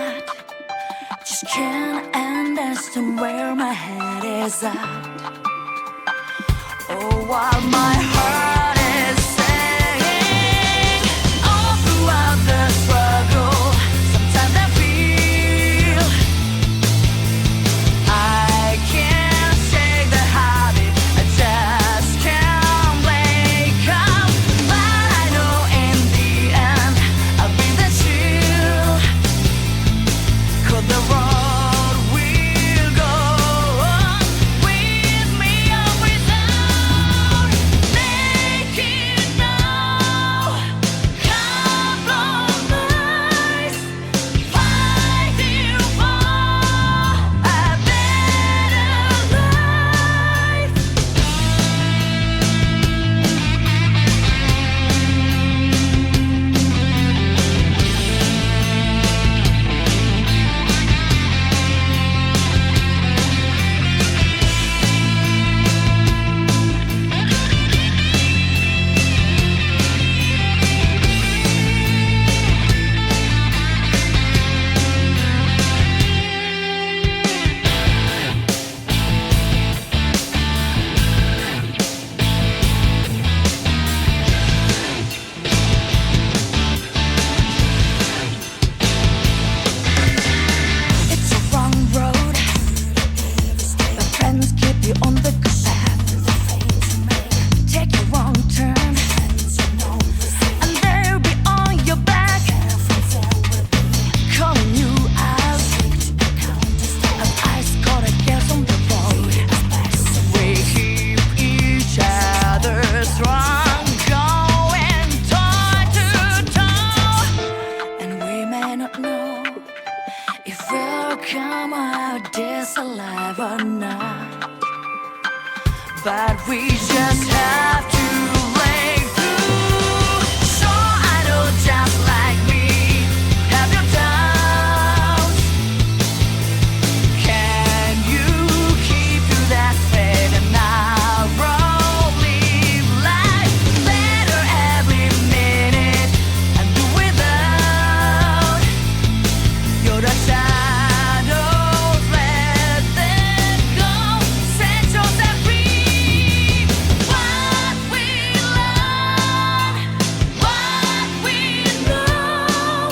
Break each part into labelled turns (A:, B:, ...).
A: at. Just can't understand where my head is at. Oh, what my heart is saying. All throughout the struggle, sometimes I feel I can't shake the habit. I just can't wake up. But I know in the end I'll be the shield. 'Cause the road will go on with me or without. Make it now. Compromise. Fighting for a better life. It's a wrong road, but friends keep you on the good path. Take a wrong turn, and they'll be on your back, calling you out. As ice cold gas on the road, we keep each other strong, going toe to toe, and we may not know if we'll come out this alive or not. But we just have to break through. So I know just like me, have your doubts. Can you keep to that straight and narrow? Live life better every minute and do without. You're the shadows, let them go. Set yourself free. What we learn, what we know.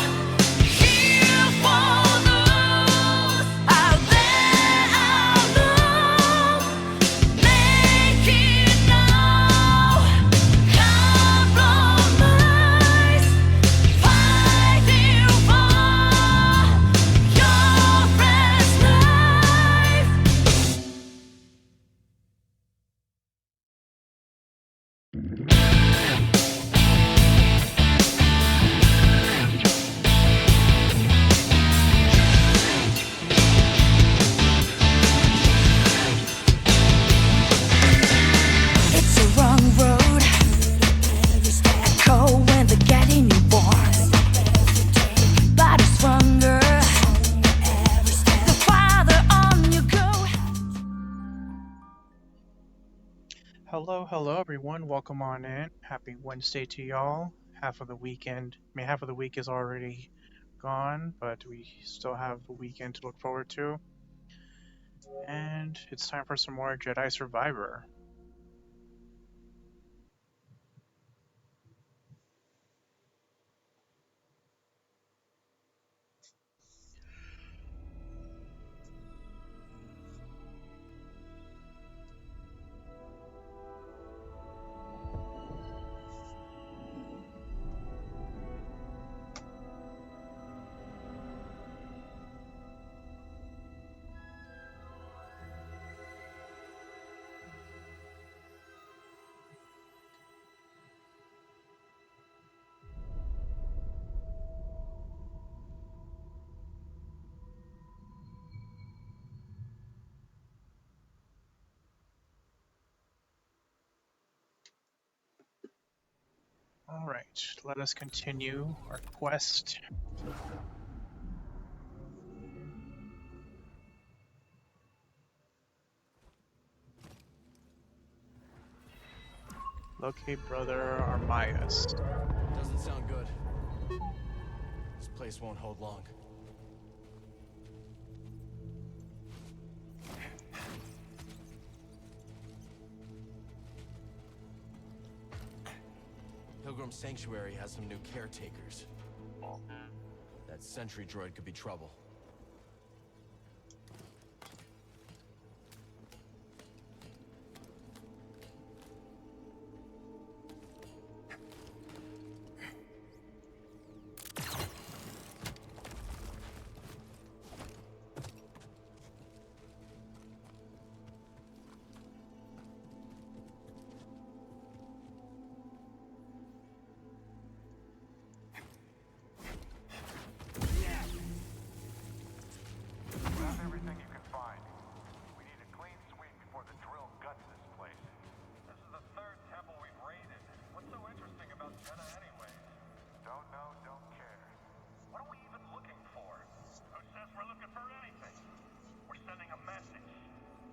A: Here for those out there alone. Make it now. Compromise. Fighting for your friend's life. It's a wrong road. Echo when they're getting you born. But it's stronger the farther on you go.
B: Hello, everyone. Welcome on in. Happy Wednesday to y'all. Half of the week is already gone, but we still have the weekend to look forward to. And it's time for some more Jedi Survivor. Alright, let us continue our quest. Locate Brother Armias.
C: Doesn't sound good. This place won't hold long. Pilgrim Sanctuary has some new caretakers. That sentry droid could be trouble.
D: Grab everything you can find. We need a clean sweep before the drill guts this place. This is the third temple we've raided. What's so interesting about Jedha anyway? Don't know, don't care. What are we even looking for? Who says we're looking for anything? We're sending a message.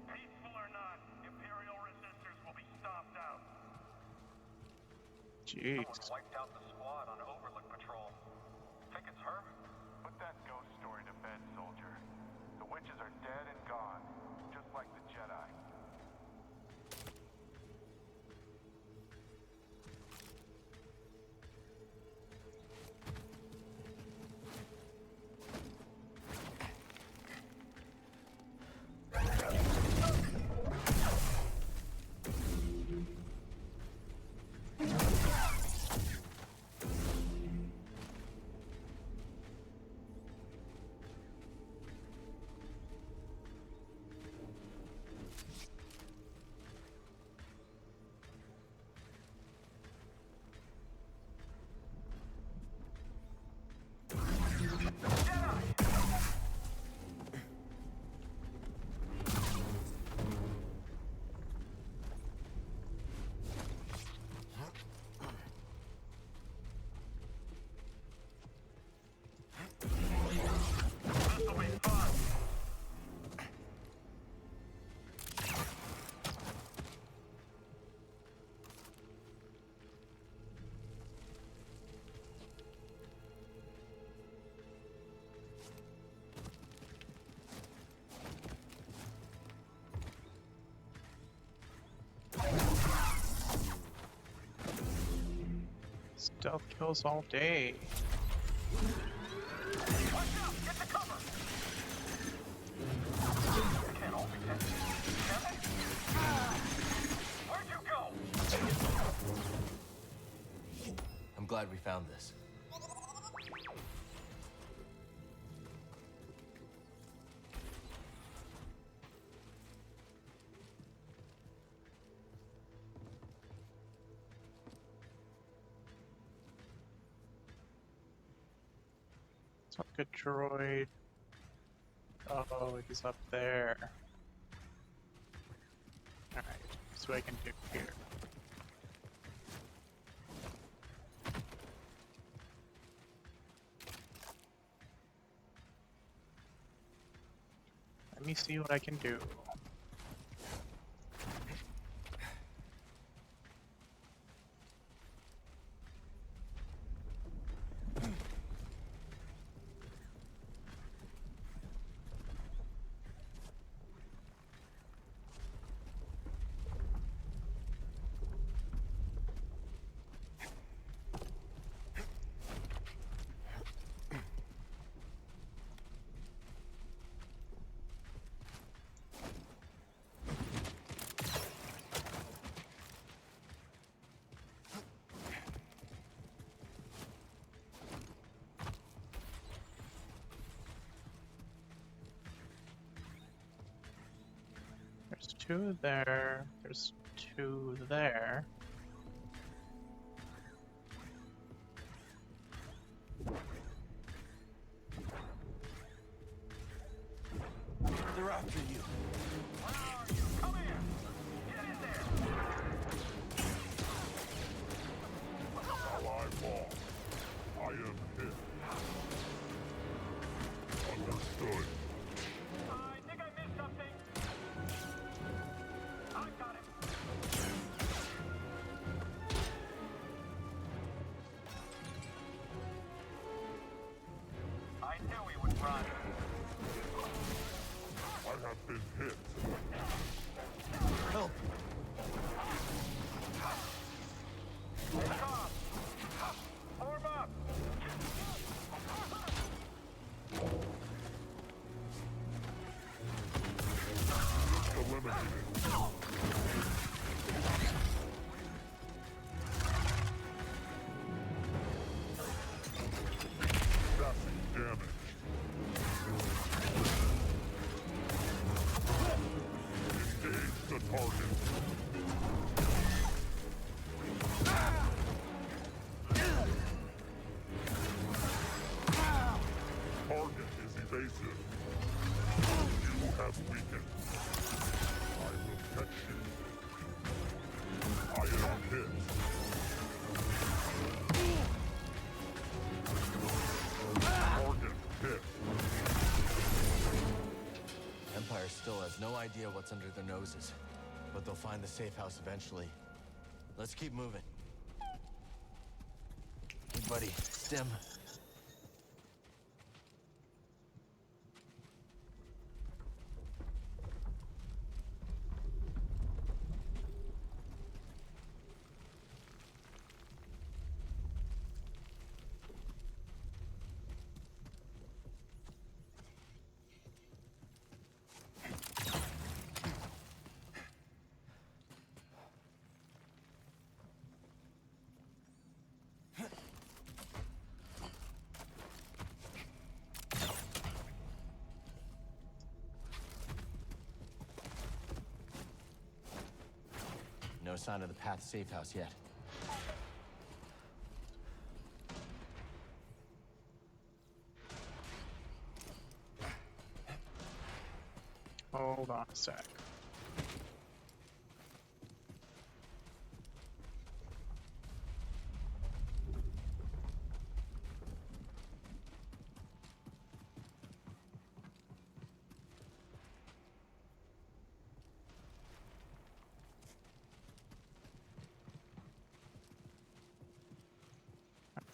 D: Peaceful or not, Imperial resistors will be stomped out.
B: Jeez.
D: Someone wiped out the squad on Overlook Patrol. Think it's her? Put that ghost story to bed, soldier. The witches are dead and gone, just like the Jedi. This'll be fun.
B: Stealth kills all day.
D: Watch out! Get to cover! They can't all be dead. Can they? Where'd you go?
C: I'm glad we found this.
B: It's not good droid. Oh, he's up there. Alright, so I can do here. Let me see what I can do. There's two there. There's two there.
C: They're after you.
D: Where are you? Come here! Get in there!
E: Ally lost. I am hit. Understood.
D: I think I missed something. I got it. I knew he would run.
E: I have been hit.
C: Help!
D: Take off.
E: evasive. You have weakened. I will catch you. I am hit. Target hit.
C: Empire still has no idea what's under their noses, but they'll find the safe house eventually. Let's keep moving. Hey, buddy, Stim. No sign of the Path safe house yet.
B: Hold on a sec.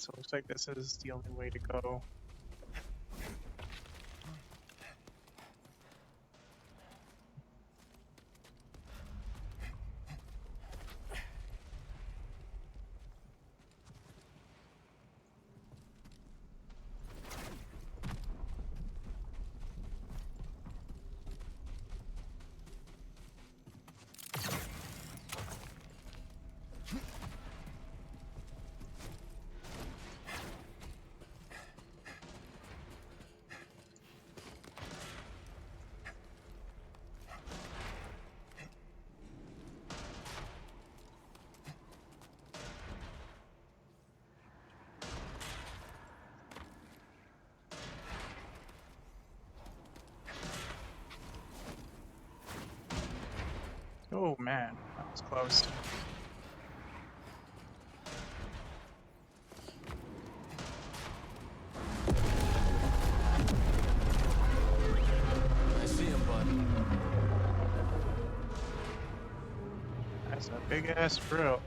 B: So it looks like this is the only way to go. Oh man, that was close.
C: I see him, bud.
B: That's a big ass drill.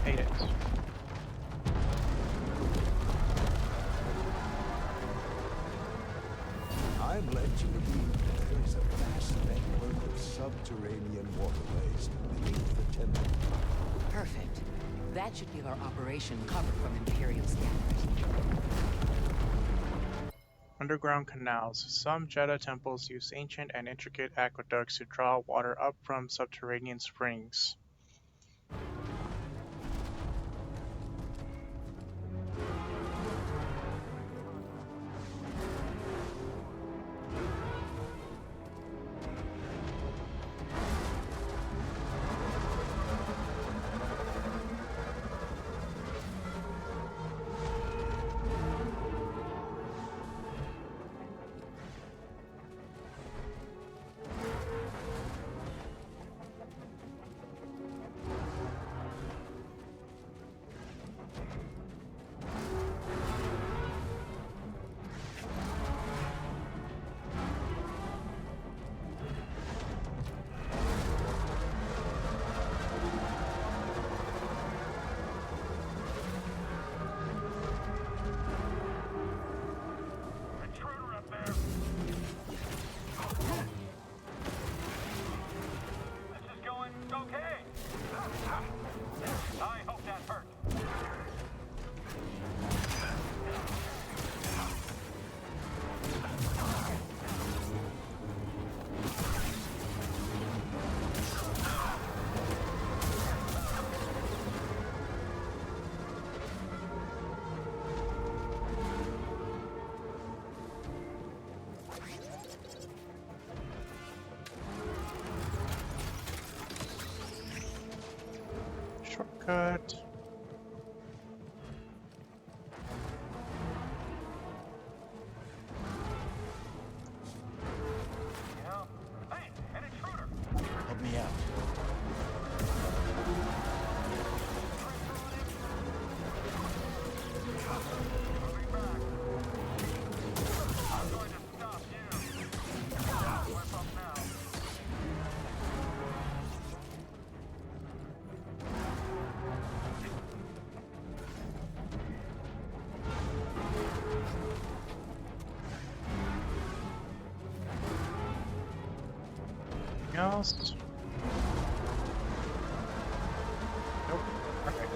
B: Hate it.
F: I'm led to believe that there is a vast network of subterranean waterways beneath the temple.
G: Perfect. That should give our operation cover from Imperial scanners.
B: Underground canals. Some Jedha temples use ancient and intricate aqueducts to draw water up from subterranean springs. shortcut.
D: Yeah? Hey, an intruder!
C: Help me out.
D: Moving back. I'm going to stop you. Slip up now.
B: Anything else? Nope. Perfect.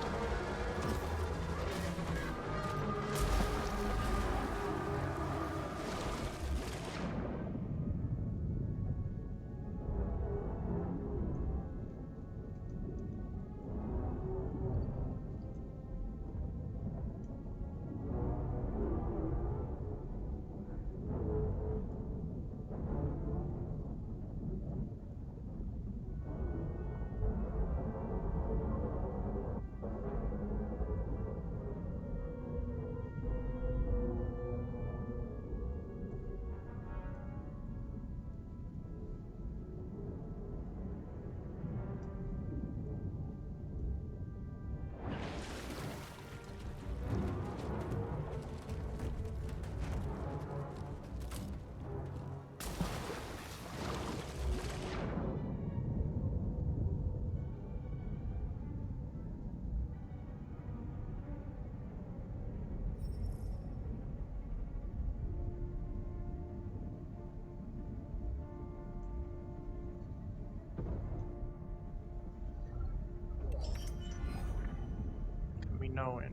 B: We know it.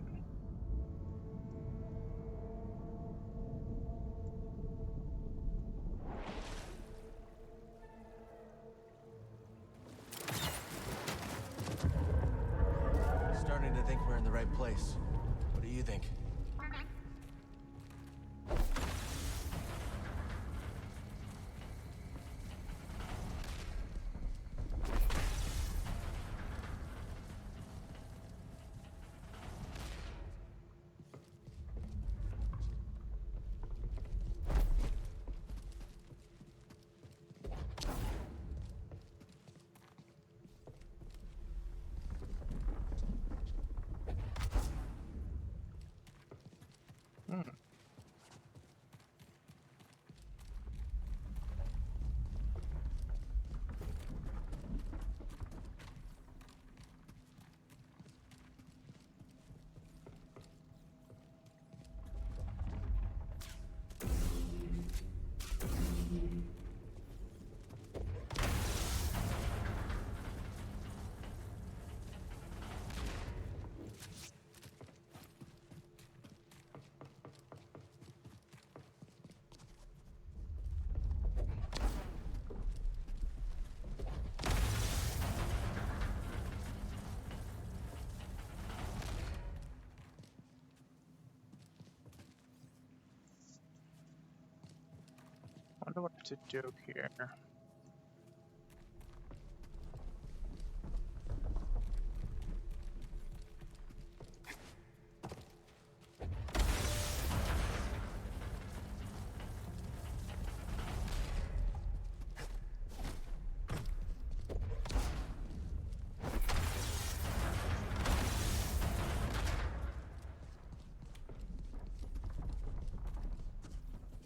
C: Starting to think we're in the right place. What do you think?
B: Hmm. Wonder what to do here.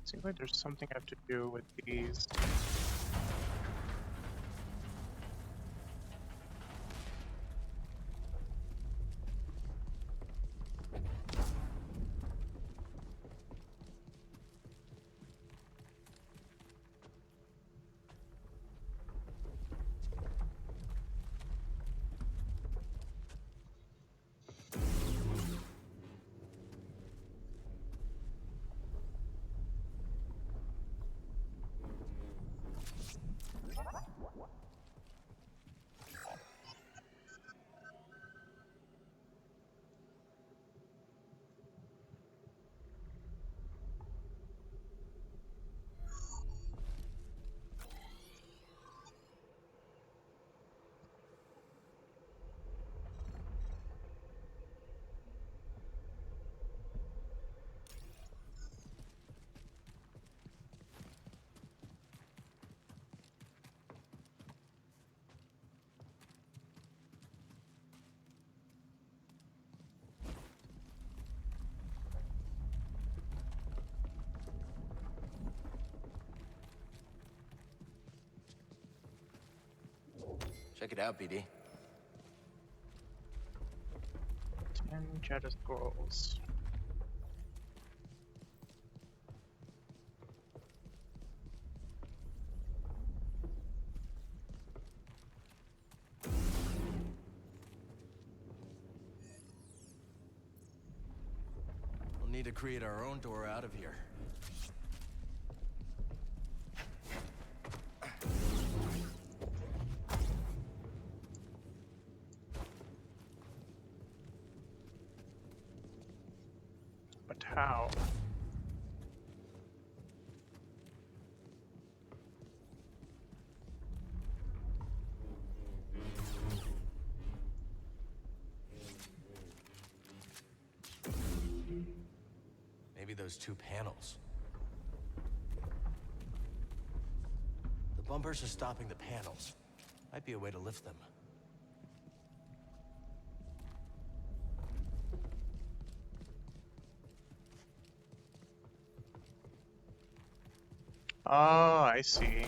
B: Seems like there's something I have to do with these.
C: Check it out, BD.
B: 10 Jetta scrolls.
C: We'll need to create our own door out of here.
B: But how?
C: Maybe those two panels. The bumpers are stopping the panels. Might be a way to lift them.
B: Oh, I see.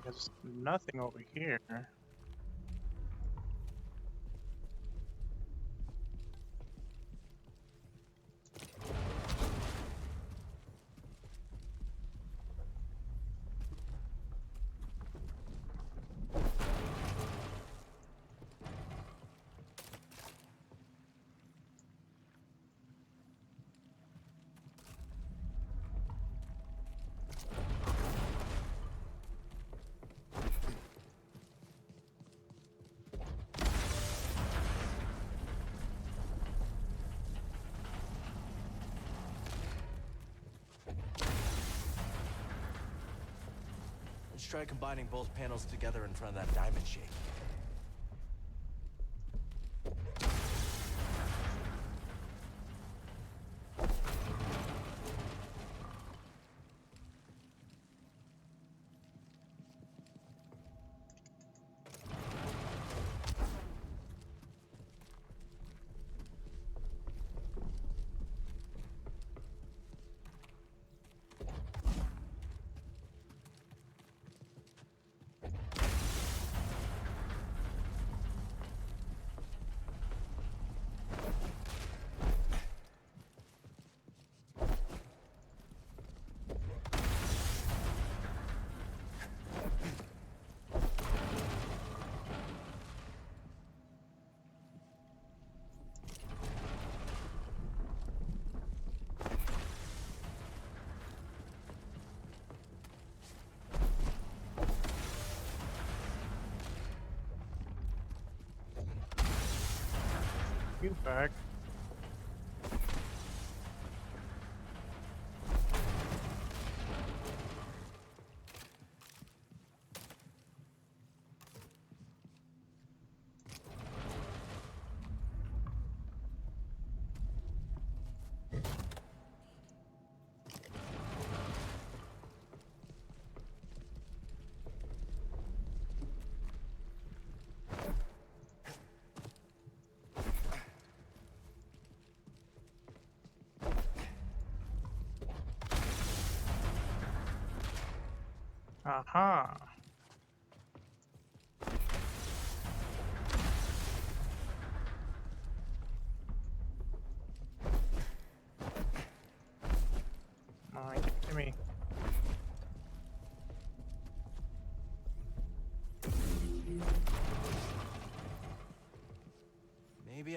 B: There's nothing over here.
C: Let's try combining both panels together in front of that diamond shape. You back. Aha. Come on, give it to me.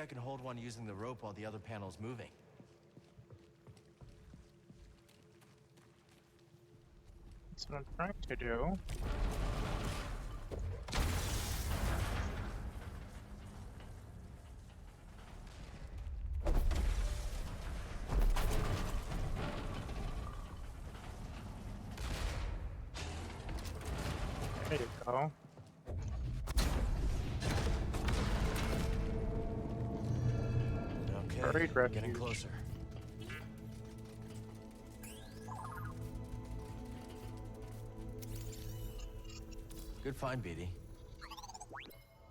C: can hold one using the rope while the other panel's moving.
B: That's what I'm trying to do. There you go.
C: Okay,
B: Buried
C: we're getting
B: refuge.
C: closer. Good find, BD.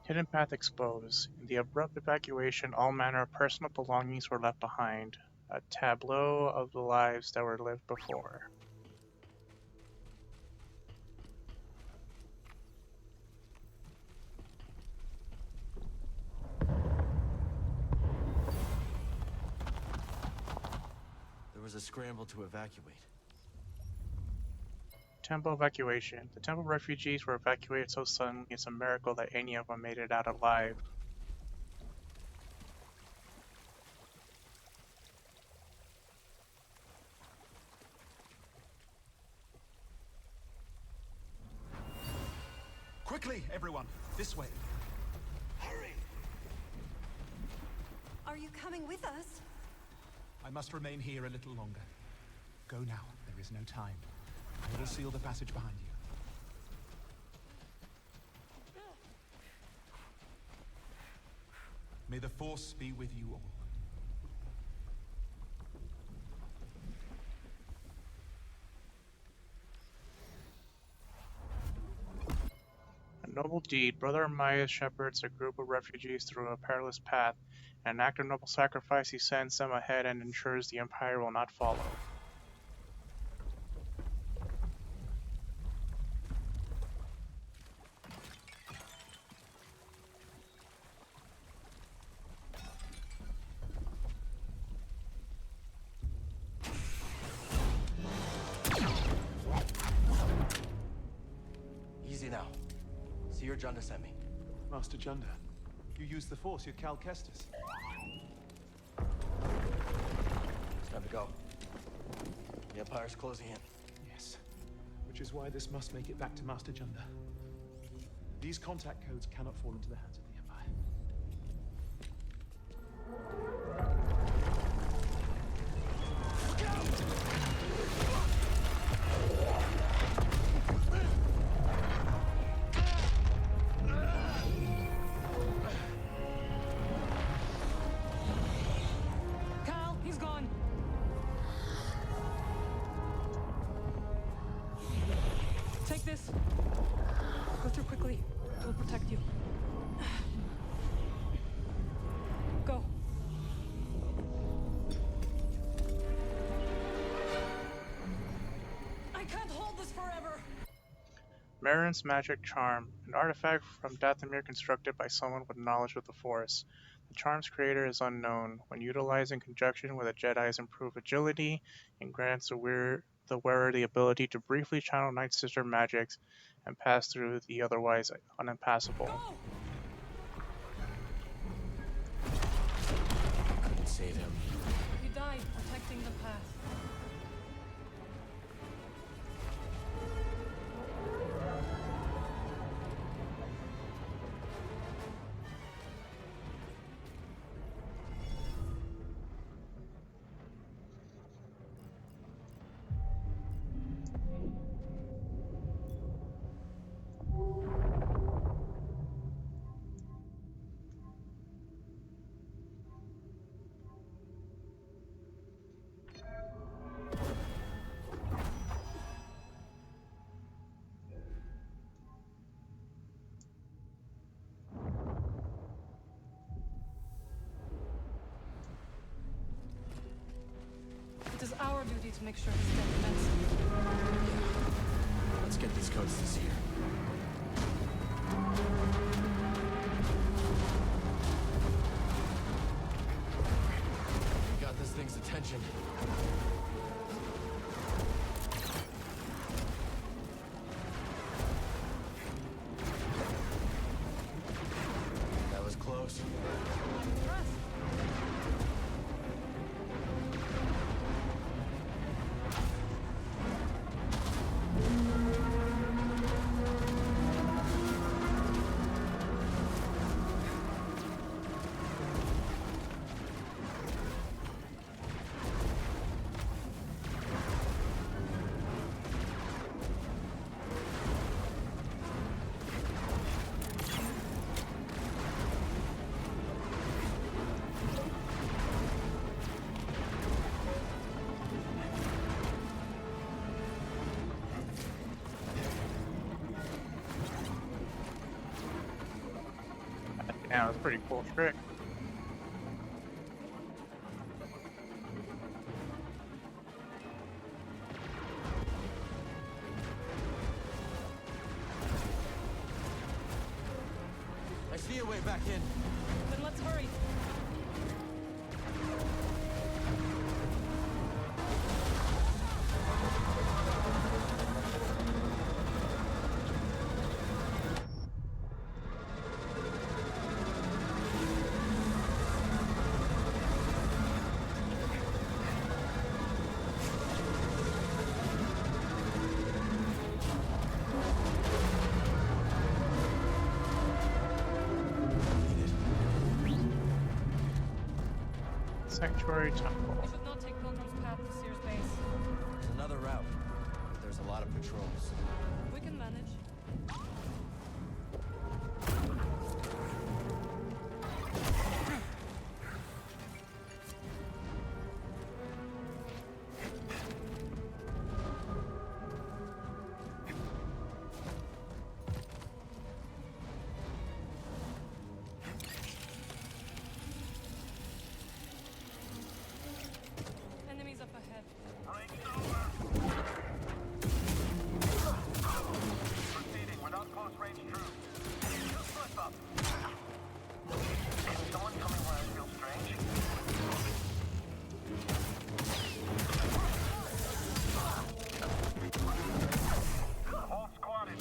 B: Hidden path exposed. In the abrupt evacuation, all manner of personal belongings were left behind. A tableau of the lives that were lived before.
C: There was a scramble to evacuate.
B: Temple evacuation. The temple refugees were evacuated so suddenly it's a miracle that any of them made it out alive.
H: Quickly, everyone! This way! Hurry!
I: Are you coming with us?
H: I must remain here a little longer. Go now, there is no time. I will seal the passage behind you. May the Force be with you all.
B: A noble deed. Brother Amaya shepherds a group of refugees through a perilous path. In an act of noble sacrifice, he sends them ahead and ensures the Empire will not follow.
C: Easy now. See your Junda sent me.
F: Master Junda, you used the Force, you're Cal Kestis.
C: It's time to go. The Empire's closing in.
F: Yes, which is why this must make it back to Master Junda. These contact codes cannot fall into the hands of the Empire.
G: Cal, he's gone. Take this. Go through quickly. It'll protect you. Go. I can't hold this forever.
B: Marin's Magic Charm, an artifact from Dathomir constructed by someone with knowledge of the Force. The charm's creator is unknown. When utilized in conjunction with a Jedi's improved agility, and grants the wearer the ability to briefly channel Night Sister magics and pass through the otherwise unimpassable.
G: Go!
C: Couldn't save him.
G: He died protecting the path. It is our duty to make sure his death ends.
C: Let's get these codes to Seer. We got this thing's attention. That was close.
G: I'm impressed.
B: Yeah, that's a pretty cool trick.
C: I see a way back in.
A: Then let's hurry.
B: Sanctuary Temple.
A: We should not take Pilgrim's Path to Sears Base.
C: There's another route, but there's a lot of patrols.
A: We can manage. Enemies up ahead.
D: Proceeding without close range troops. You slip up. Is someone coming where I feel strange? Hold squatted.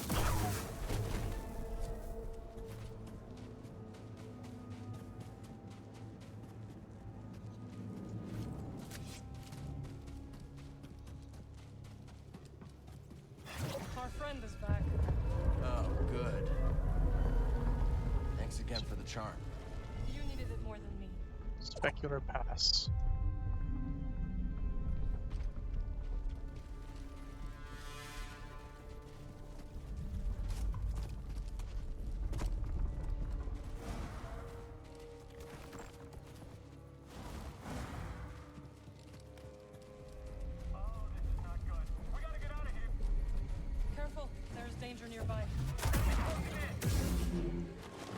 A: Our friend is back.
C: Oh, good. Thanks again for the charm.
A: You needed it more than me.
B: Specular Pass.
D: Oh, this is not good. We gotta get out of here.
A: Careful, there's danger nearby.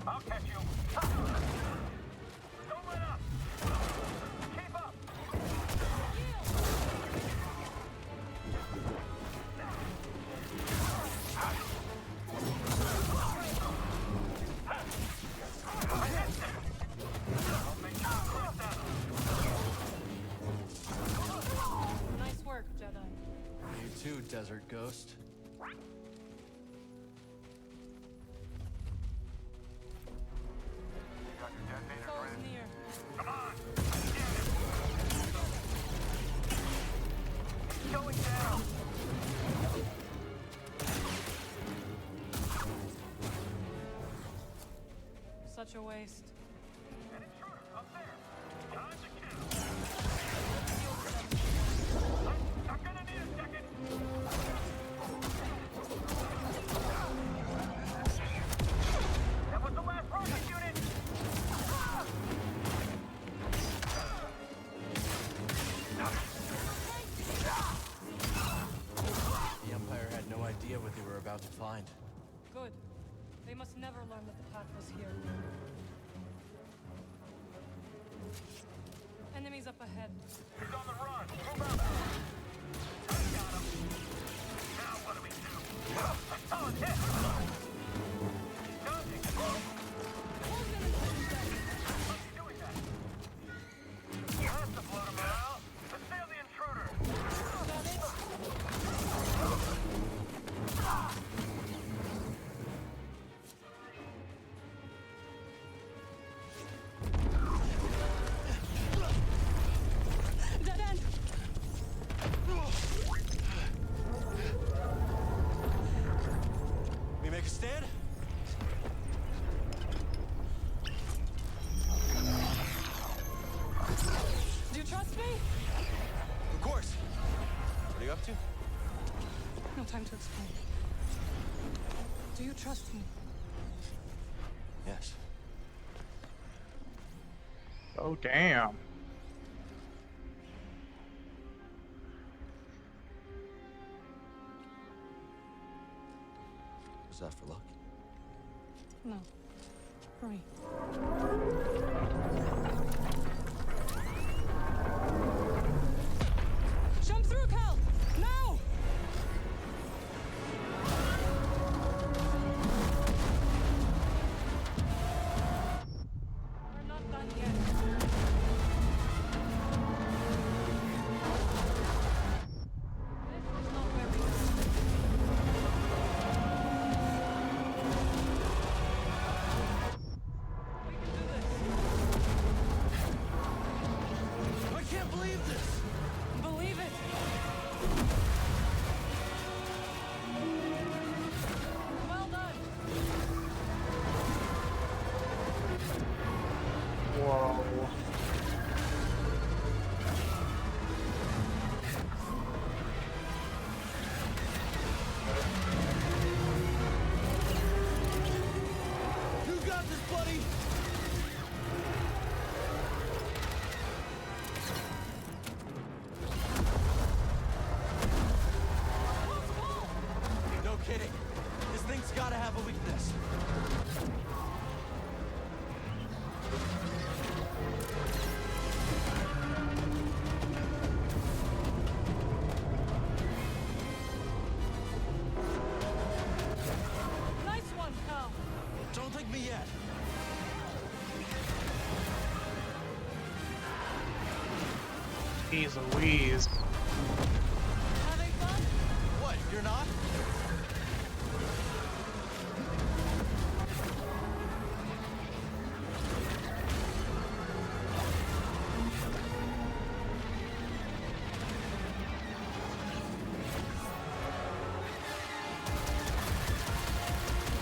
D: I'll catch you. Don't let up. Keep up.
A: Nice work, Jedi.
C: You too, Desert Ghost.
D: Got your detonators
A: Foe's
D: ready?
A: near.
D: Come on. Get it. Going down.
A: Such a waste.
D: An intruder up there. Time to kill. I'm gonna need a second. That was the last rocket unit.
C: The Empire had no idea what they were about to find.
A: Good. They must never learn that the path was here. Enemies up ahead.
D: He's on the run. Move out. I got him. Now what do we do? A solid hit. Dodging. What's he doing that? That's the blow to morale. Let's nail the intruder.
A: Dead end!
C: We make a stand?
A: Do you trust me?
C: Of course. What are you up to?
A: No time to explain. Do you trust me?
C: Yes.
B: Oh, damn.
C: Was that for luck?
A: No. Hurry. Jump through, Cal! Now! We're not done yet. This is not where we are. We can do this.
C: I can't believe this!
A: Believe it! Well done!
B: Whoa.
C: You got this, buddy! No kidding. This thing's gotta have a weakness.
A: Nice one, Cal!
C: Don't think me yet.
B: Jeez Louise.
A: Having fun?
C: What, you're not?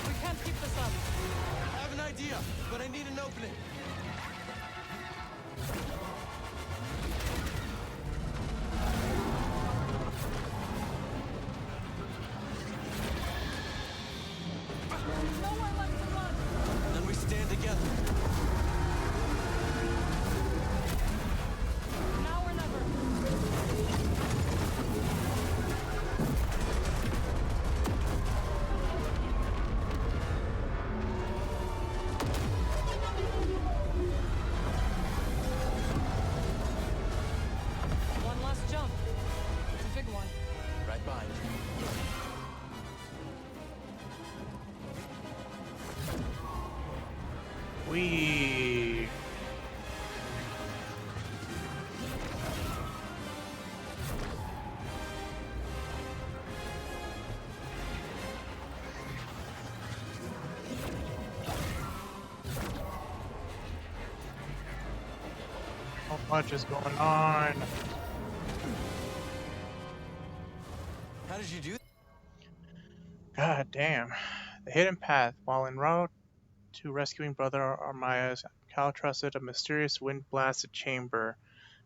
A: We can't keep this up.
C: I have an idea, but I need an opening.
A: Nowhere left to run!
C: Then we stand together.
A: Now or never. One last jump. It's a big one.
C: Right behind you.
B: Wee. How much is going on?
C: How did you do that?
B: God damn. The hidden path. While en route to rescuing Brother Armaias, Cal trusted a mysterious wind-blasted chamber.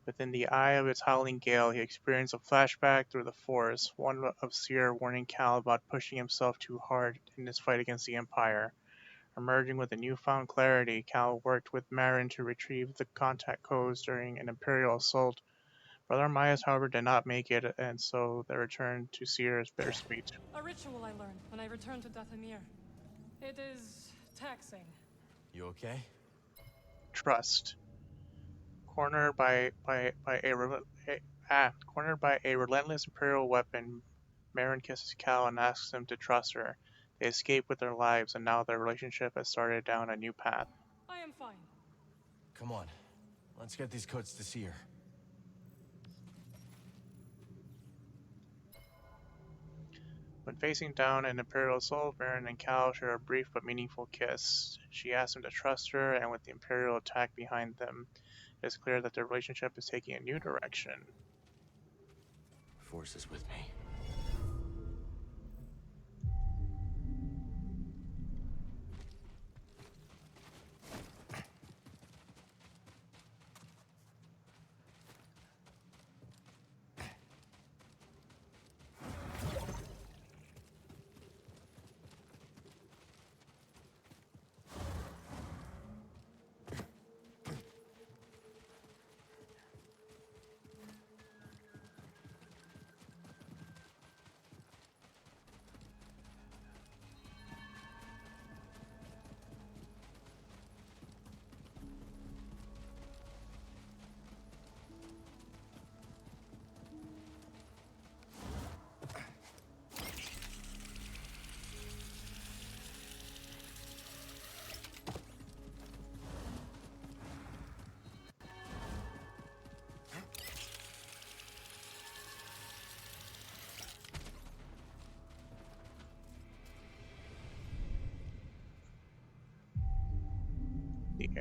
B: Within the eye of its howling gale, he experienced a flashback through the forest, one of Seer warning Cal about pushing himself too hard in his fight against the Empire. Emerging with a newfound clarity, Cal worked with Marin to retrieve the contact codes during an Imperial assault. Brother Armaias, however, did not make it, and so they returned to Seer's bittersweet.
A: A ritual I learned when I returned to Dathomir. It is taxing.
C: You okay?
B: Trust. Cornered by a relentless Imperial weapon, Marin kisses Cal and asks him to trust her. They escape with their lives, and now their relationship has started down a new path.
A: I am fine.
C: Come on. Let's get these codes to Seer.
B: When facing down an Imperial assault, Marin and Cal share a brief but meaningful kiss. She asks him to trust her, and with the Imperial attack behind them, it is clear that their relationship is taking a new direction.
C: Force is with me.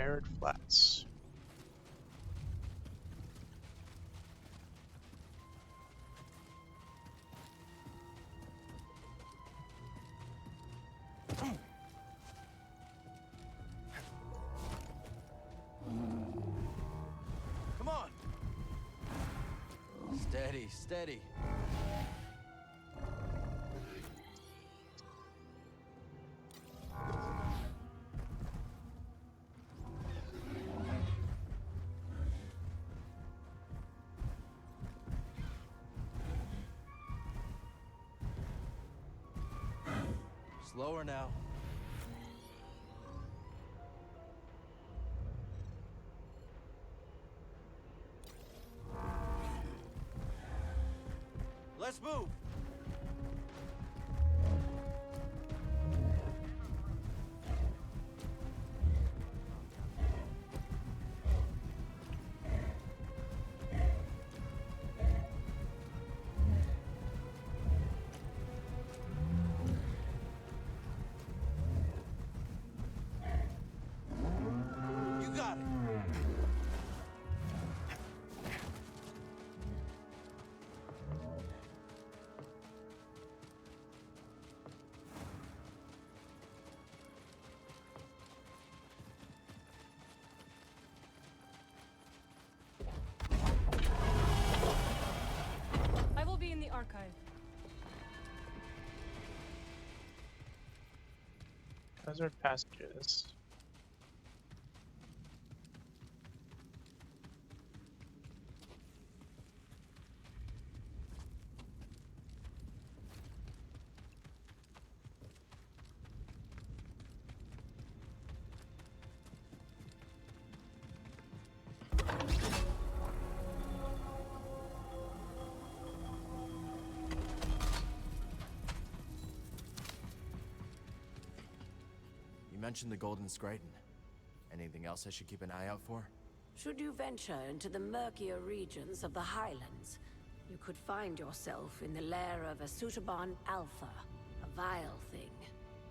B: arid flats.
C: Come on! Steady, steady. Slower now. Let's move. You got it.
J: I will be in the archive.
B: Desert passages.
C: You mentioned the Golden Scraton. Anything else I should keep an eye out for?
K: Should you venture into the murkier regions of the Highlands, you could find yourself in the lair of a Sutaban Alpha, a vile thing.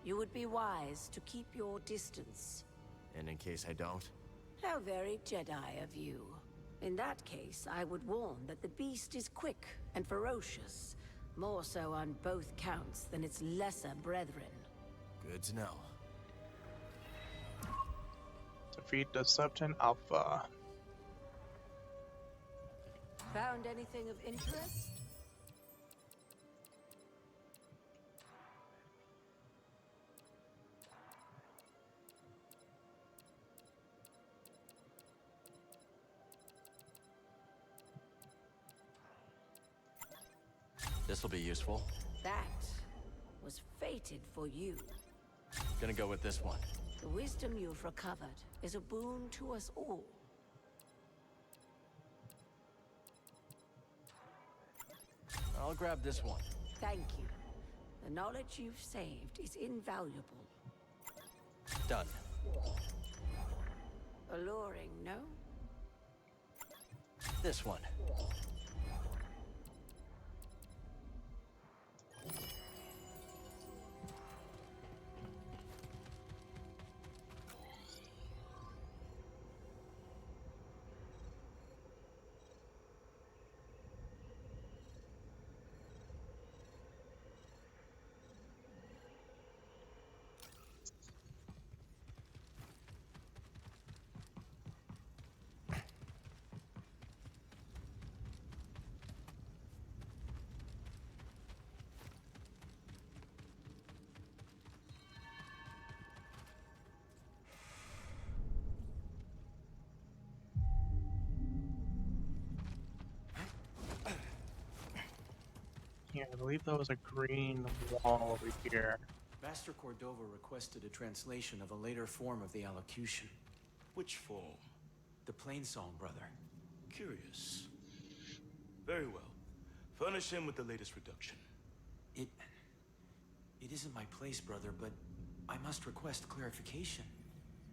K: You would be wise to keep your distance.
C: And in case I don't?
K: How very Jedi of you. In that case, I would warn that the beast is quick and ferocious, more so on both counts than its lesser brethren.
C: Good to know.
B: Defeat the Subton Alpha.
K: Found anything of interest?
C: This'll be useful.
K: That was fated for you.
C: Gonna go with this one.
K: The wisdom you've recovered is a boon to us all.
C: I'll grab this one.
K: Thank you. The knowledge you've saved is invaluable.
C: Done.
K: Alluring, no?
C: This one.
B: Yeah, I believe that was a green wall over here.
L: Master Cordova requested a translation of a later form of the allocution.
M: Which form?
L: The Plainsong, brother.
M: Curious. Very well. Furnish him with the latest reduction.
L: It isn't my place, brother, but I must request clarification.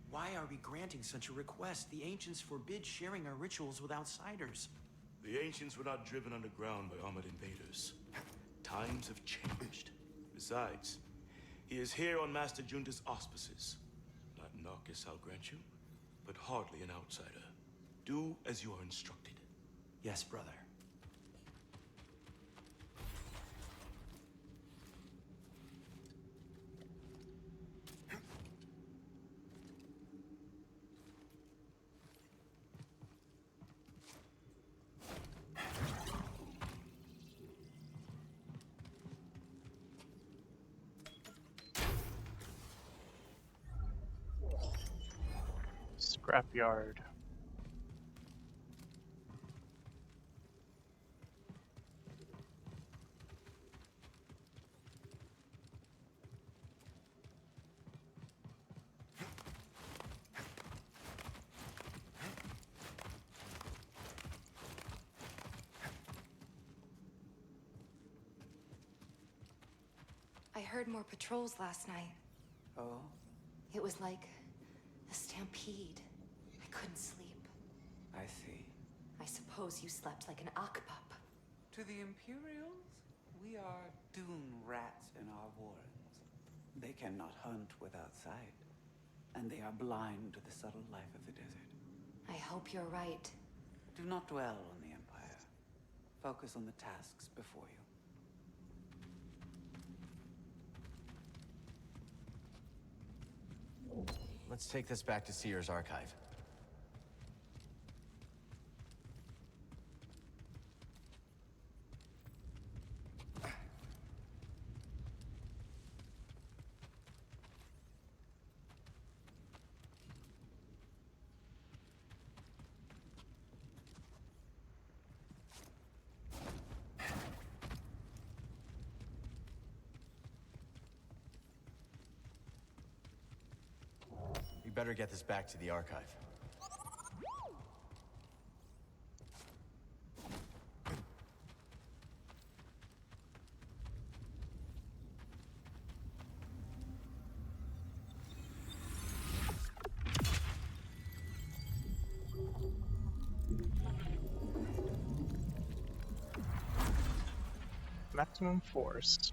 L: Why are we granting such a request? The ancients forbid sharing our rituals with outsiders.
M: The ancients were not driven underground by armored invaders. Times have changed. Besides, he is here on Master Junta's auspices. Not Narcus, I'll grant you, but hardly an outsider. Do as you are instructed.
L: Yes, brother.
B: Scrapyard.
I: I heard more patrols last night.
L: Oh?
I: It was like a stampede. I couldn't sleep.
L: I see.
I: I suppose you slept like an Akpup.
J: To the Imperials, we are dune rats in our warrens. They cannot hunt without sight, and they are blind to the subtle life of the desert.
I: I hope you're right.
J: Do not dwell on the Empire. Focus on the tasks before you.
C: Let's take this back to Seer's archive. We better get this back to the archive.
B: Maximum force.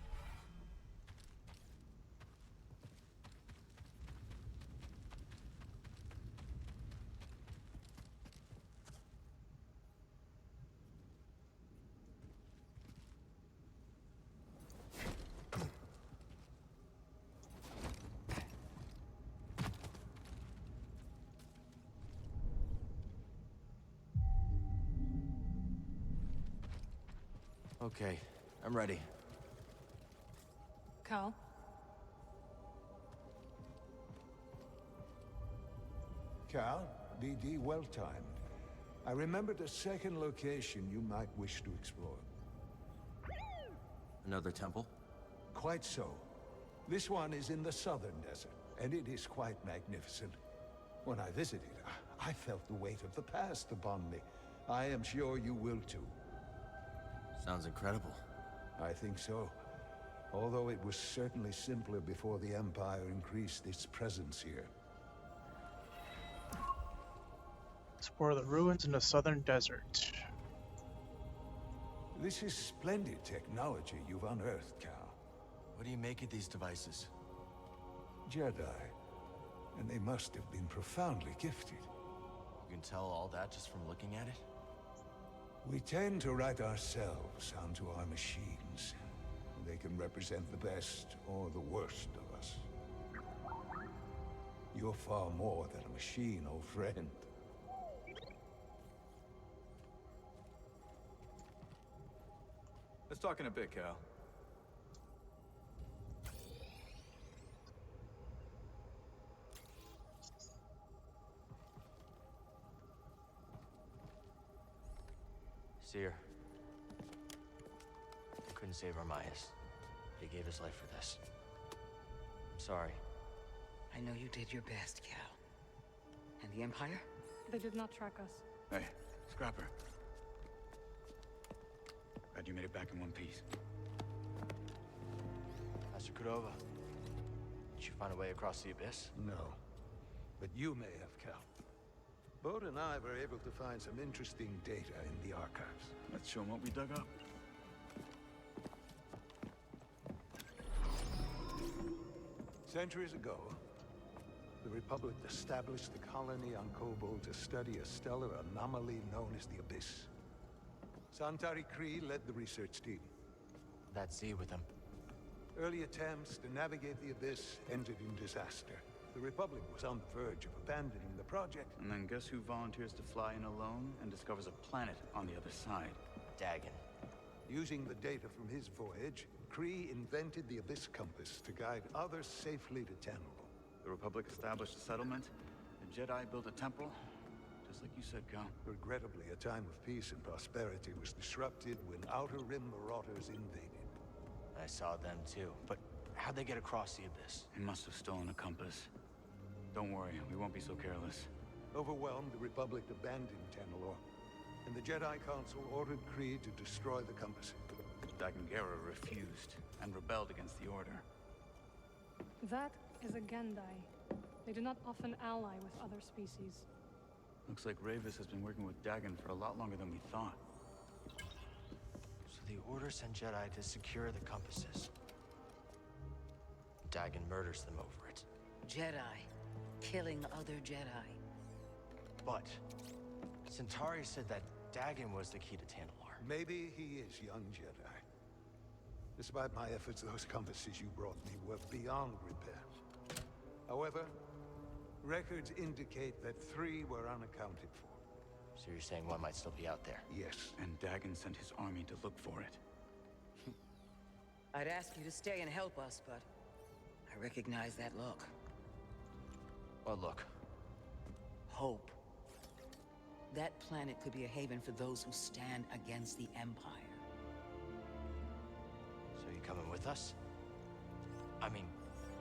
C: Okay, I'm ready.
I: Cal?
N: Cal, DD, well timed. I remembered a second location you might wish to explore.
C: Another temple?
N: Quite so. This one is in the southern desert, and it is quite magnificent. When I visited, I felt the weight of the past upon me. I am sure you will too.
C: Sounds incredible.
N: I think so. Although it was certainly simpler before the Empire increased its presence here.
B: Explore the ruins in the southern desert.
N: This is splendid technology you've unearthed, Cal.
C: What do you make of these devices?
N: Jedi. And they must have been profoundly gifted.
C: You can tell all that just from looking at it?
N: We tend to write ourselves onto our machines. They can represent the best or the worst of us. You're far more than a machine, old friend.
O: Let's talk in a bit, Cal.
C: Seer. I couldn't save Armias. He gave his life for this. I'm sorry.
G: I know you did your best, Cal. And the Empire?
P: They did not track us.
O: Hey, Scrapper. Glad you made it back in one piece.
C: Master Cordova, did you find a way across the abyss?
N: No. But you may have, Cal. Bode and I were able to find some interesting data in the archives.
O: Let's show them what we dug up.
N: Centuries ago, the Republic established the colony on Kobol to study a stellar anomaly known as the Abyss. Santari Khri led the research team.
C: That Z with him.
N: Early attempts to navigate the Abyss ended in disaster. The Republic was on the verge of abandoning the project.
O: And then guess who volunteers to fly in alone and discovers a planet on the other side?
C: Dagan.
N: Using the data from his voyage, Khri invented the Abyss Compass to guide others safely to Tanalorr.
O: The Republic established a settlement. The Jedi built a temple. Just like you said, Cal.
N: Regrettably, a time of peace and prosperity was disrupted when Outer Rim marauders invaded.
C: I saw them too, but how'd they get across the Abyss?
O: They must have stolen a compass. Don't worry, we won't be so careless.
N: Overwhelmed, the Republic abandoned Tanalorr, and the Jedi Council ordered Khri to destroy the compass.
O: Dagan Gera refused and rebelled against the Order.
P: That is a Gendai. They do not often ally with other species.
O: Looks like Ravis has been working with Dagan for a lot longer than we thought.
C: So the Order sent Jedi to secure the compasses. Dagan murders them over it.
G: Jedi. Killing other Jedi.
C: But Centauri said that Dagan was the key to Tanalorr.
N: Maybe he is, young Jedi. Despite my efforts, those compasses you brought me were beyond repair. However, records indicate that 3 were unaccounted for.
C: So you're saying one might still be out there?
N: Yes.
O: And Dagan sent his army to look for it.
G: I'd ask you to stay and help us, but I recognize that look.
C: What look?
G: Hope. That planet could be a haven for those who stand against the Empire.
C: So you coming with us? I mean,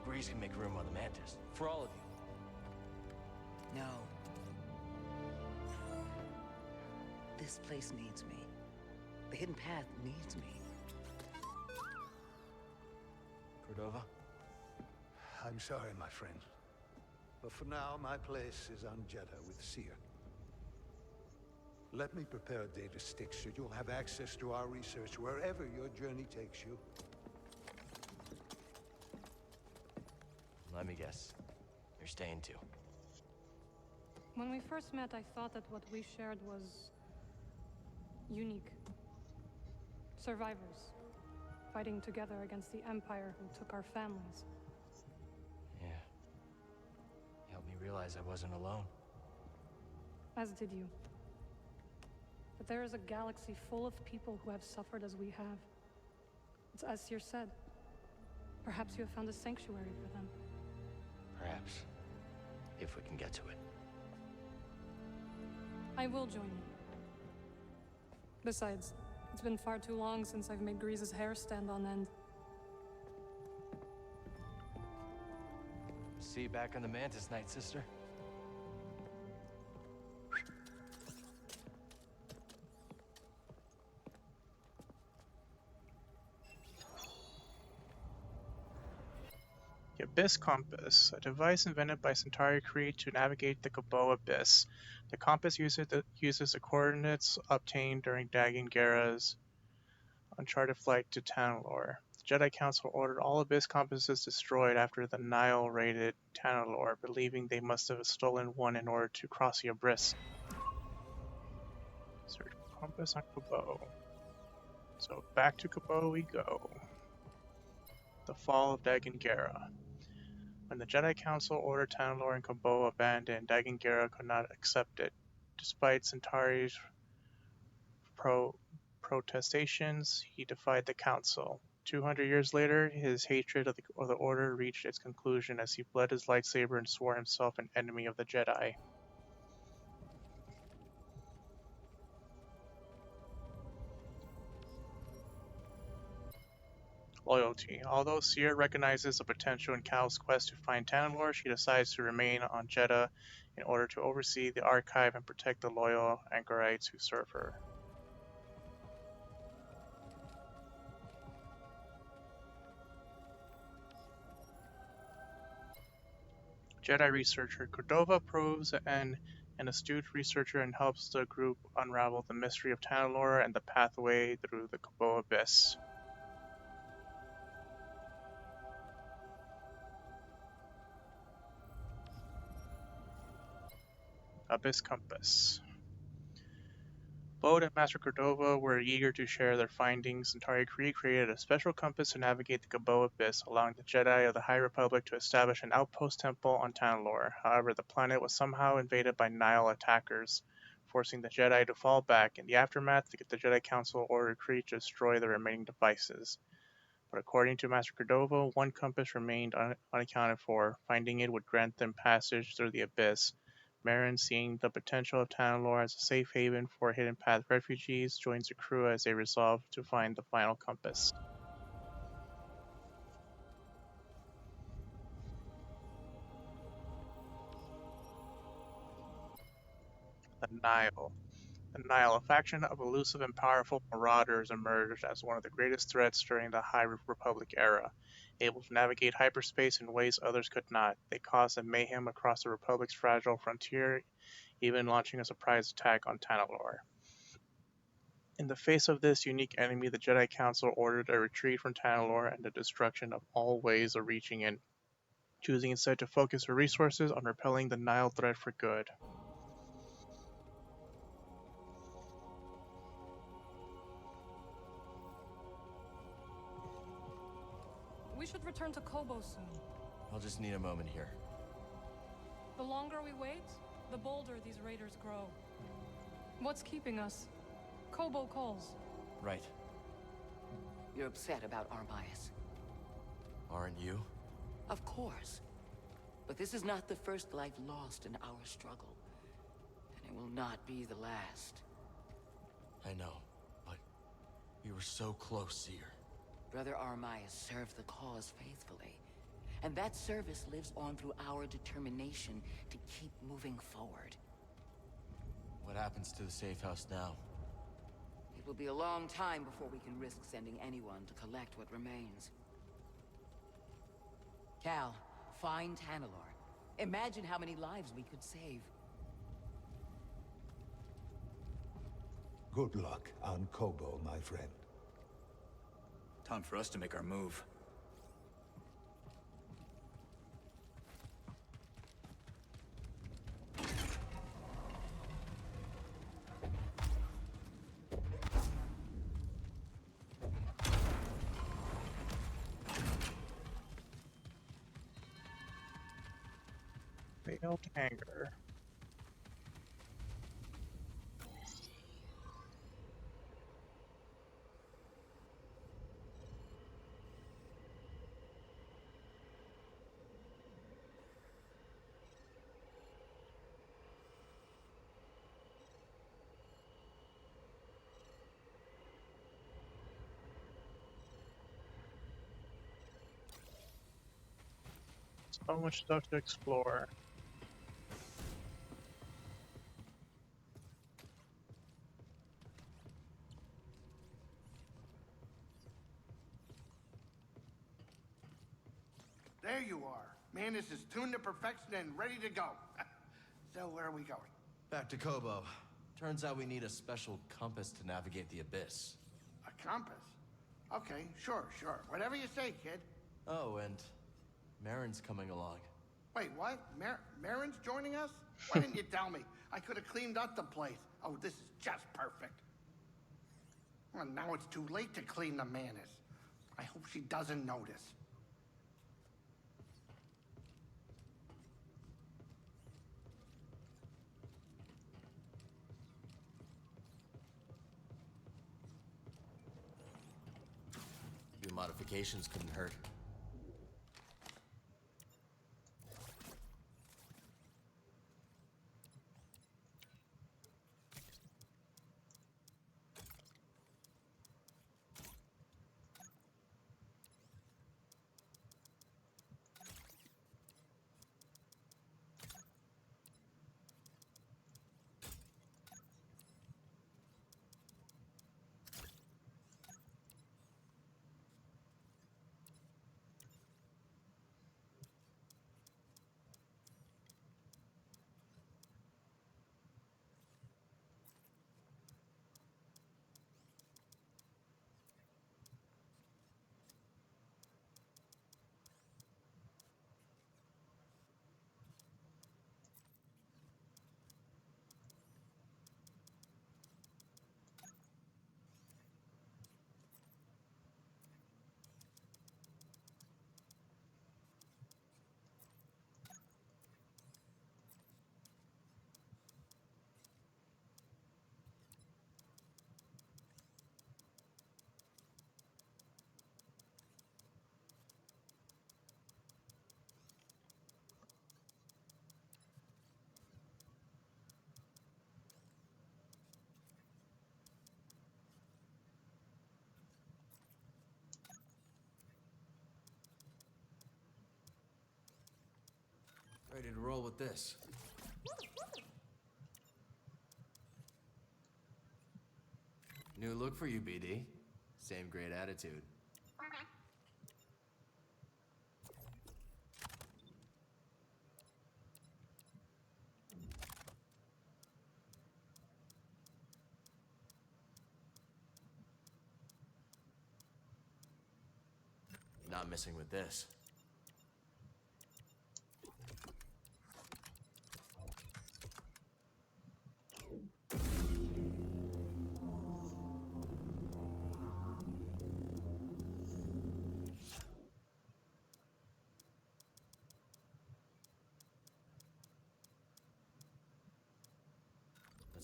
C: Grease can make room on the Mantis. For all of you.
G: No. This place needs me. The Hidden Path needs me.
C: Cordova?
N: I'm sorry, my friend. But for now, my place is on Jedha with Seer. Let me prepare a data stick so you'll have access to our research wherever your journey takes you.
C: Let me guess. You're staying too.
P: When we first met, I thought that what we shared was unique. Survivors, fighting together against the Empire who took our families.
C: Yeah. You helped me realize I wasn't alone.
P: As did you. But there is a galaxy full of people who have suffered as we have. It's as Seer said. Perhaps you have found a sanctuary for them.
C: Perhaps. If we can get to it.
P: I will join you. Besides, it's been far too long since I've made Grease's hair stand on end.
C: See you back on the Mantis, Night Sister.
B: The Abyss Compass, a device invented by Santari Khri to navigate the Kabo Abyss. The compass uses the coordinates obtained during Dagan Gera's uncharted flight to Tanalorr. The Jedi Council ordered all Abyss compasses destroyed after the Nihil raided Tanalorr, believing they must have stolen one in order to cross the Abyss. Search for compass on Kabo. So back to Kabo we go. The fall of Dagan Gera. When the Jedi Council ordered Tanalorr and Kabo abandoned, Dagan Gera could not accept it. Despite Centauri's protestations, he defied the Council. 200 years later, his hatred of the Order reached its conclusion as he bled his lightsaber and swore himself an enemy of the Jedi. Loyalty. Although Seer recognizes the potential in Cal's quest to find Tanalorr, she decides to remain on Jedha in order to oversee the archive and protect the loyal anchorites who serve her. Jedi researcher. Cordova proves an astute researcher and helps the group unravel the mystery of Tanalorr and the pathway through the Kabo Abyss. Abyss Compass. Bode and Master Cordova were eager to share their findings, and Tari Kree created a special compass to navigate the Gabo Abyss, allowing the Jedi of the High Republic to establish an outpost temple on Tanalorr. However, the planet was somehow invaded by Nihil attackers, forcing the Jedi to fall back. In the aftermath, the Jedi Council ordered Kree to destroy the remaining devices. But according to Master Cordova, one compass remained unaccounted for. Finding it would grant them passage through the Abyss. Merrin, seeing the potential of Tanalorr as a safe haven for Hidden Path refugees, joins the crew as they resolve to find the final compass. The Nihil. The Nihil, a faction of elusive and powerful marauders, emerged as one of the greatest threats during the High Republic era. Able to navigate hyperspace in ways others could not, they caused a mayhem across the Republic's fragile frontier, even launching a surprise attack on Tanalorr. In the face of this unique enemy, the Jedi Council ordered a retreat from Tanalorr and the destruction of all ways of reaching in, choosing instead to focus their resources on repelling the Nihil threat for good.
P: We should return to Kobo soon.
C: I'll just need a moment here.
P: The longer we wait, the bolder these raiders grow. What's keeping us? Kobo calls.
C: Right.
G: You're upset about Armias.
C: Aren't you?
G: Of course. But this is not the first life lost in our struggle. And it will not be the last.
C: I know, but we were so close, Seer.
G: Brother Armias served the cause faithfully. And that service lives on through our determination to keep moving forward.
C: What happens to the safe house now?
G: It will be a long time before we can risk sending anyone to collect what remains. Cal, find Tanalorr. Imagine how many lives we could save.
N: Good luck on Kobo, my friend.
O: Time for us to make our move.
B: Veiled Anger. So much stuff to explore.
Q: There you are. Manus is tuned to perfection and ready to go. So where are we going?
C: Back to Kobo. Turns out we need a special compass to navigate the Abyss.
Q: A compass? Okay, sure. Whatever you say, kid.
C: Oh, and Merrin's coming along.
Q: Wait, what? Merrin's joining us? Why didn't you tell me? I could have cleaned up the place. Oh, this is just perfect. Well, now it's too late to clean the Manus. I hope she doesn't notice.
C: A few modifications couldn't hurt. Ready to roll with this. New look for you, BD. Same great attitude. Not missing with this.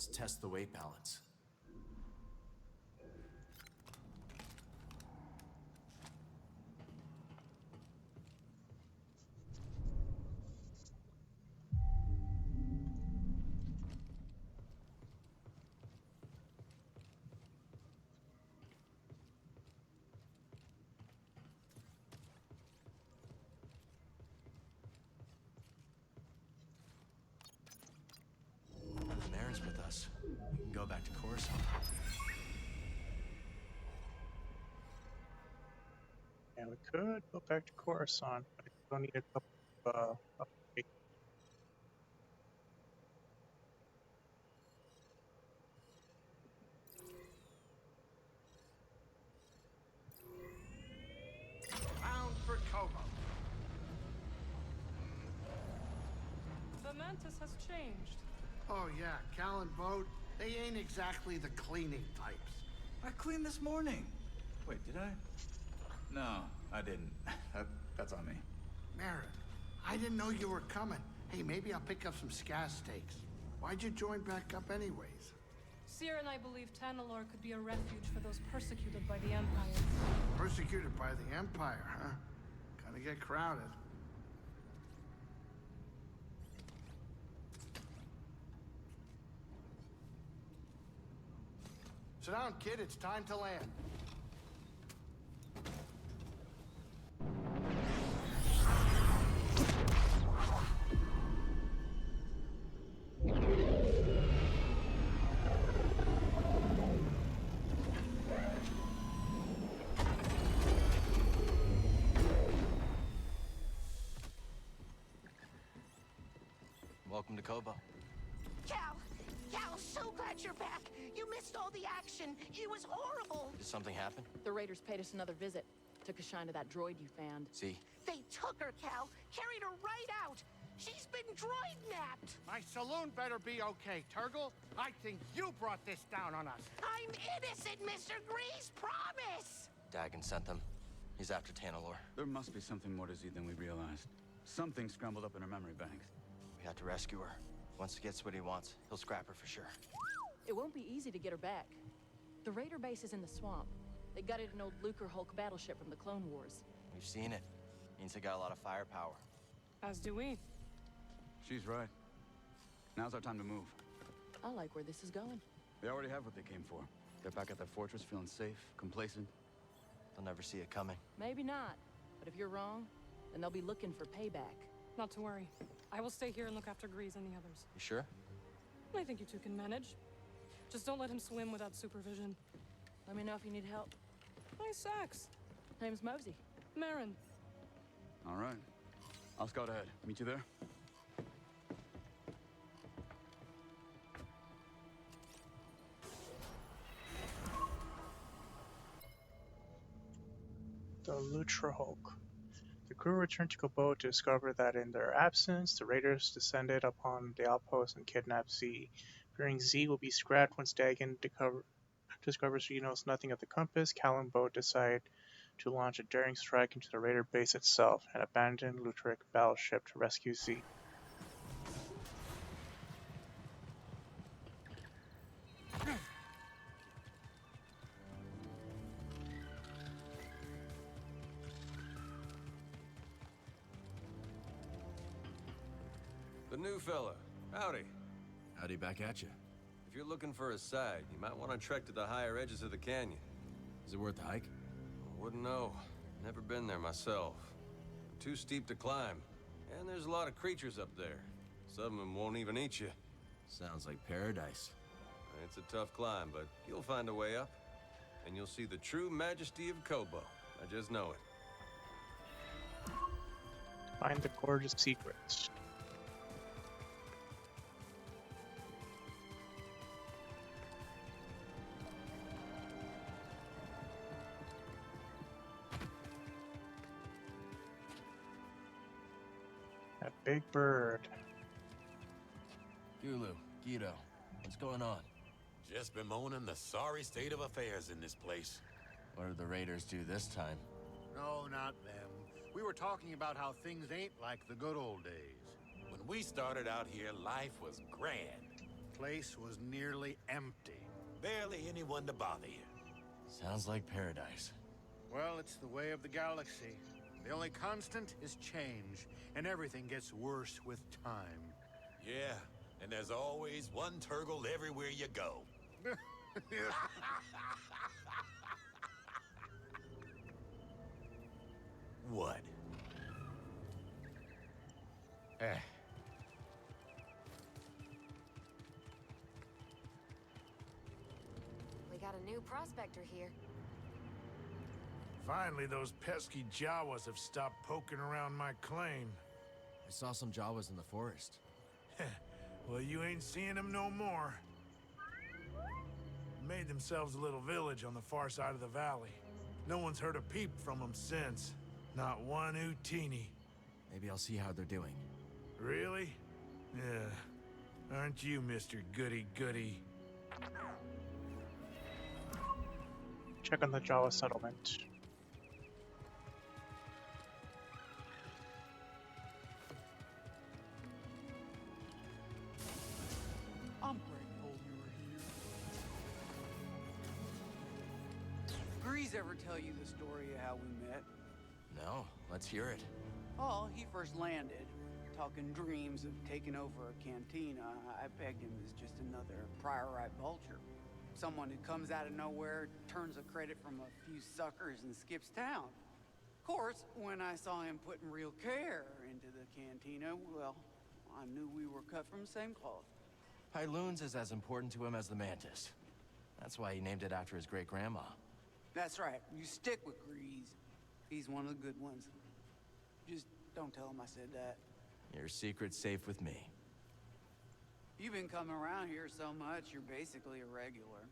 C: Let's test the weight balance. Marin's with us. We can go back to Coruscant.
B: And we could go back to Coruscant, but I still need a couple of
Q: Bound for Kobo.
P: The Mantis has changed.
Q: Oh yeah, Cal and Boat, they ain't exactly the cleaning types.
O: I cleaned this morning. Wait, did I? No, I didn't. That's on me.
Q: Marin, I didn't know you were coming. Hey, maybe I'll pick up some scaz steaks. Why'd you join back up anyways?
P: Seer and I believe Tanalor could be a refuge for those persecuted by the Empire.
Q: Persecuted by the Empire, huh? Kinda get crowded. Sit down, kid. It's time to land.
C: Welcome to Kobo.
R: Cal, so glad you're back. You missed all the action. It was horrible.
C: Did something happen?
S: The Raiders paid us another visit. Took a shine to that droid you found.
C: See?
R: They took her, Cal. Carried her right out. She's been droid napped.
Q: My saloon better be okay, Turgle. I think you brought this down on us.
R: I'm innocent, Mr. Grease. Promise.
C: Dagon sent them. He's after Tanalor.
O: There must be something more to Z than we realized. Something scrambled up in her memory banks.
C: We have to rescue her. Once he gets what he wants, he'll scrap her for sure.
S: It won't be easy to get her back. The Raider base is in the swamp. They gutted an old Lucre Hulk battleship from the Clone Wars.
C: We've seen it. Means they got a lot of firepower.
P: As do we.
O: She's right. Now's our time to move.
S: I like where this is going.
O: They already have what they came for. They're back at their fortress feeling safe, complacent.
C: They'll never see it coming.
S: Maybe not. But if you're wrong, then they'll be looking for payback.
P: Not to worry. I will stay here and look after Grease and the others.
C: You sure?
P: I think you two can manage. Just don't let him swim without supervision.
S: Let me know if you need help.
P: Nice sax.
S: Name's Mosey.
P: Marin.
O: All right. I'll scout ahead. Meet you there?
B: the Lutra Hulk. The crew returned to Kobo to discover that in their absence, the raiders descended upon the outpost and kidnapped Z. Fearing Z will be scrapped once Dagon discovers he knows nothing of the compass, Cal and Bo decide to launch a daring strike into the raider base itself and abandon Lutric battleship to rescue Z.
T: The new fella. Howdy.
C: Howdy back at you.
T: If you're looking for a side, you might want to trek to the higher edges of the canyon.
C: Is it worth the hike?
T: Wouldn't know. Never been there myself. Too steep to climb. And there's a lot of creatures up there. Some of them won't even eat you.
C: Sounds like paradise.
T: It's a tough climb, but you'll find a way up. And you'll see the true majesty of Koboh. I just know it.
B: Find the gorgeous secrets. That big bird.
C: Gulu, Guido, what's going on?
U: Just bemoaning the sorry state of affairs in this place.
C: What did the raiders do this time?
V: No, not them. We were talking about how things ain't like the good old days.
U: When we started out here, life was grand.
V: Place was nearly empty.
U: Barely anyone to bother you.
C: Sounds like paradise.
V: Well, it's the way of the galaxy. The only constant is change, and everything gets worse with time.
U: Yeah, and there's always one Turgle everywhere you go. What?
I: We got a new prospector here.
W: Finally, those pesky Jawas have stopped poking around my claim.
C: I saw some Jawas in the forest.
W: Well, you ain't seeing them no more. Made themselves a little village on the far side of the valley. No one's heard a peep from them since. Not one Utini.
C: Maybe I'll see how they're doing.
W: Really? Yeah. Aren't you, Mr. Goody-Goody?
B: Check on the Jawa settlement.
J: I'm grateful you were here. Grease ever tell you the story of how we met?
C: No, let's hear it.
J: Oh, he first landed, talking dreams of taking over a cantina. I pegged him as just another priorite vulture. Someone who comes out of nowhere, turns a credit from a few suckers and skips town. Of course, when I saw him putting real care into the cantina, well, I knew we were cut from the same cloth.
C: Pyloons is as important to him as the Mantis. That's why he named it after his great-grandma.
J: That's right. You stick with Grease. He's one of the good ones. Just don't tell him I said that.
C: Your secret's safe with me.
J: You've been coming around here so much, you're basically a regular.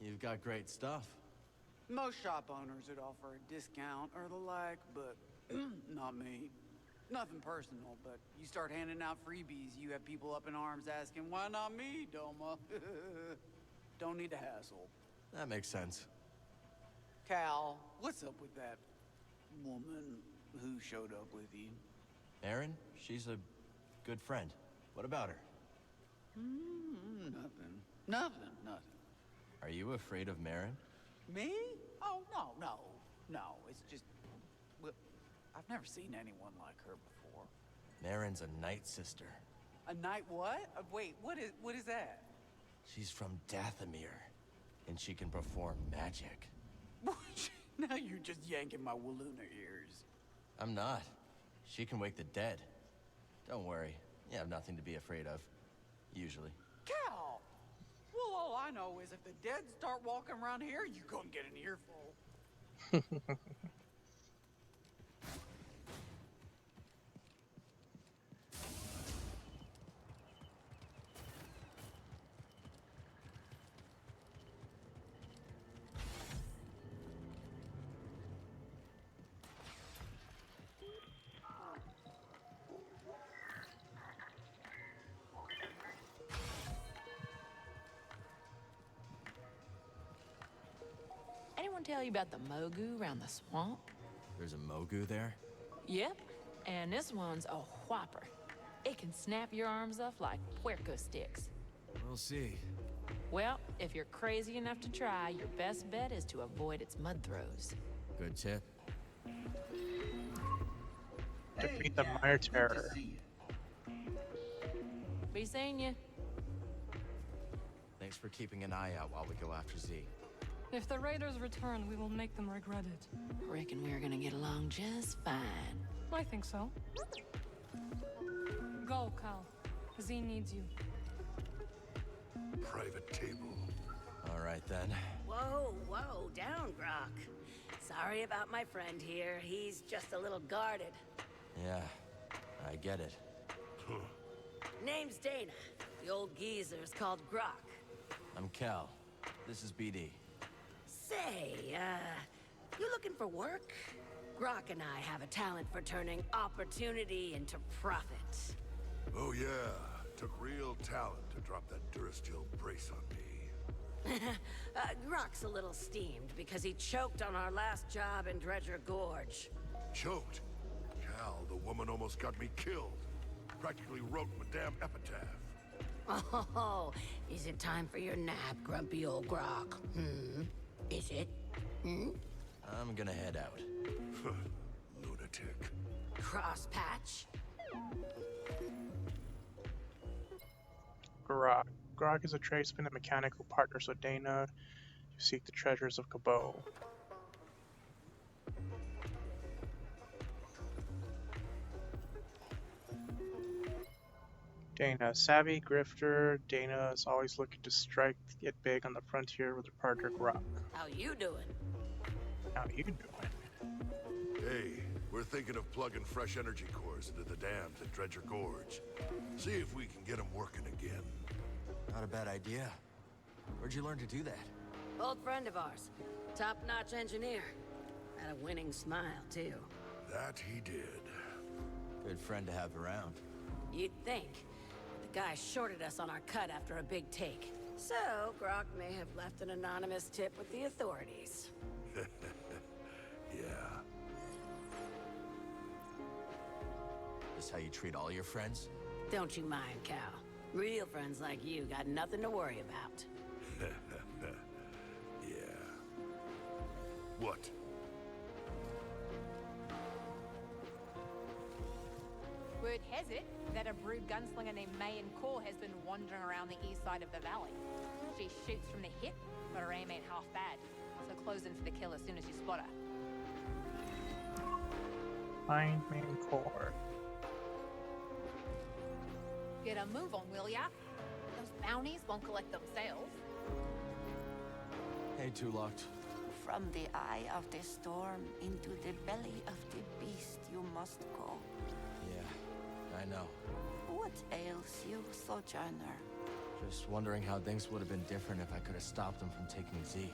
C: You've got great stuff.
J: Most shop owners would offer a discount or the like, but not me. Nothing personal, but you start handing out freebies, you have people up in arms asking, why not me, Doma? Don't need to hassle.
C: That makes sense.
J: Cal, what's up with that woman who showed up with you?
C: Erin, she's a good friend. What about her?
J: Nothing.
C: Are you afraid of Marin?
J: Me? Oh, no. It's just... Well, I've never seen anyone like her before.
C: Marin's a Night Sister.
J: A night what? Wait, what is that?
C: She's from Dathomir, and she can perform magic.
J: Now you're just yanking my Waluna ears.
C: I'm not. She can wake the dead. Don't worry, you have nothing to be afraid of. Usually.
J: Cal! Well, all I know is if the dead start walking around here, you're gonna get an earful.
S: Anyone tell you about the Mogu around the swamp?
C: There's a Mogu there?
S: Yep, and this one's a whopper. It can snap your arms off like puerco sticks.
C: We'll see.
S: Well, if you're crazy enough to try, your best bet is to avoid its mud throws.
C: Good tip.
B: Defeat the Mire Terror.
S: Be seeing you.
C: Thanks for keeping an eye out while we go after Z.
P: If the raiders return, we will make them regret it.
S: Reckon we're gonna get along just fine.
P: I think so. Go, Cal. Z needs you.
E: Private table.
C: All right, then.
K: Whoa, whoa, down, Grok. Sorry about my friend here. He's just a little guarded.
C: Yeah, I get it.
K: Name's Dana. The old geezer's called Grok.
C: I'm Cal. This is BD.
K: Say, you looking for work? Grok and I have a talent for turning opportunity into profit.
E: Oh yeah, took real talent to drop that Durasteel brace on me.
K: Grok's a little steamed because he choked on our last job in Dredger Gorge.
E: Choked? Cal, the woman almost got me killed. Practically wrote my damn epitaph.
K: Oh, is it time for your nap, grumpy old Grok? Is it?
C: I'm gonna head out.
E: Lunatic.
K: Crosspatch?
B: Grok. Grok is a tradesman and mechanical partner of Dana to seek the treasures of Kabo. Dana, savvy grifter. Dana is always looking to strike, get big on the frontier with her partner Grok.
K: How you doing?
B: How you doing?
E: Hey, we're thinking of plugging fresh energy cores into the dams at Dredger Gorge. See if we can get them working again.
C: Not a bad idea. Where'd you learn to do that?
K: Old friend of ours. Top-notch engineer. Had a winning smile, too.
E: That he did.
C: Good friend to have around.
K: You'd think. The guy shorted us on our cut after a big take. So, Grok may have left an anonymous tip with the authorities.
E: Yeah.
C: This how you treat all your friends?
K: Don't you mind, Cal. Real friends like you got nothing to worry about.
E: Yeah. What?
F: Word has it that a brood gunslinger named Mayan Core has been wandering around the east side of the valley. She shoots from the hip, but her aim ain't half bad. So close in for the kill as soon as you spot her.
B: Find main core.
F: Get a move on, will ya? Those bounties won't collect themselves.
C: Hey, Tulocked.
R: From the eye of the storm into the belly of the beast you must go.
C: Yeah, I know.
R: What ails you, Sojourner?
C: Just wondering how things would have been different if I could have stopped them from taking Z.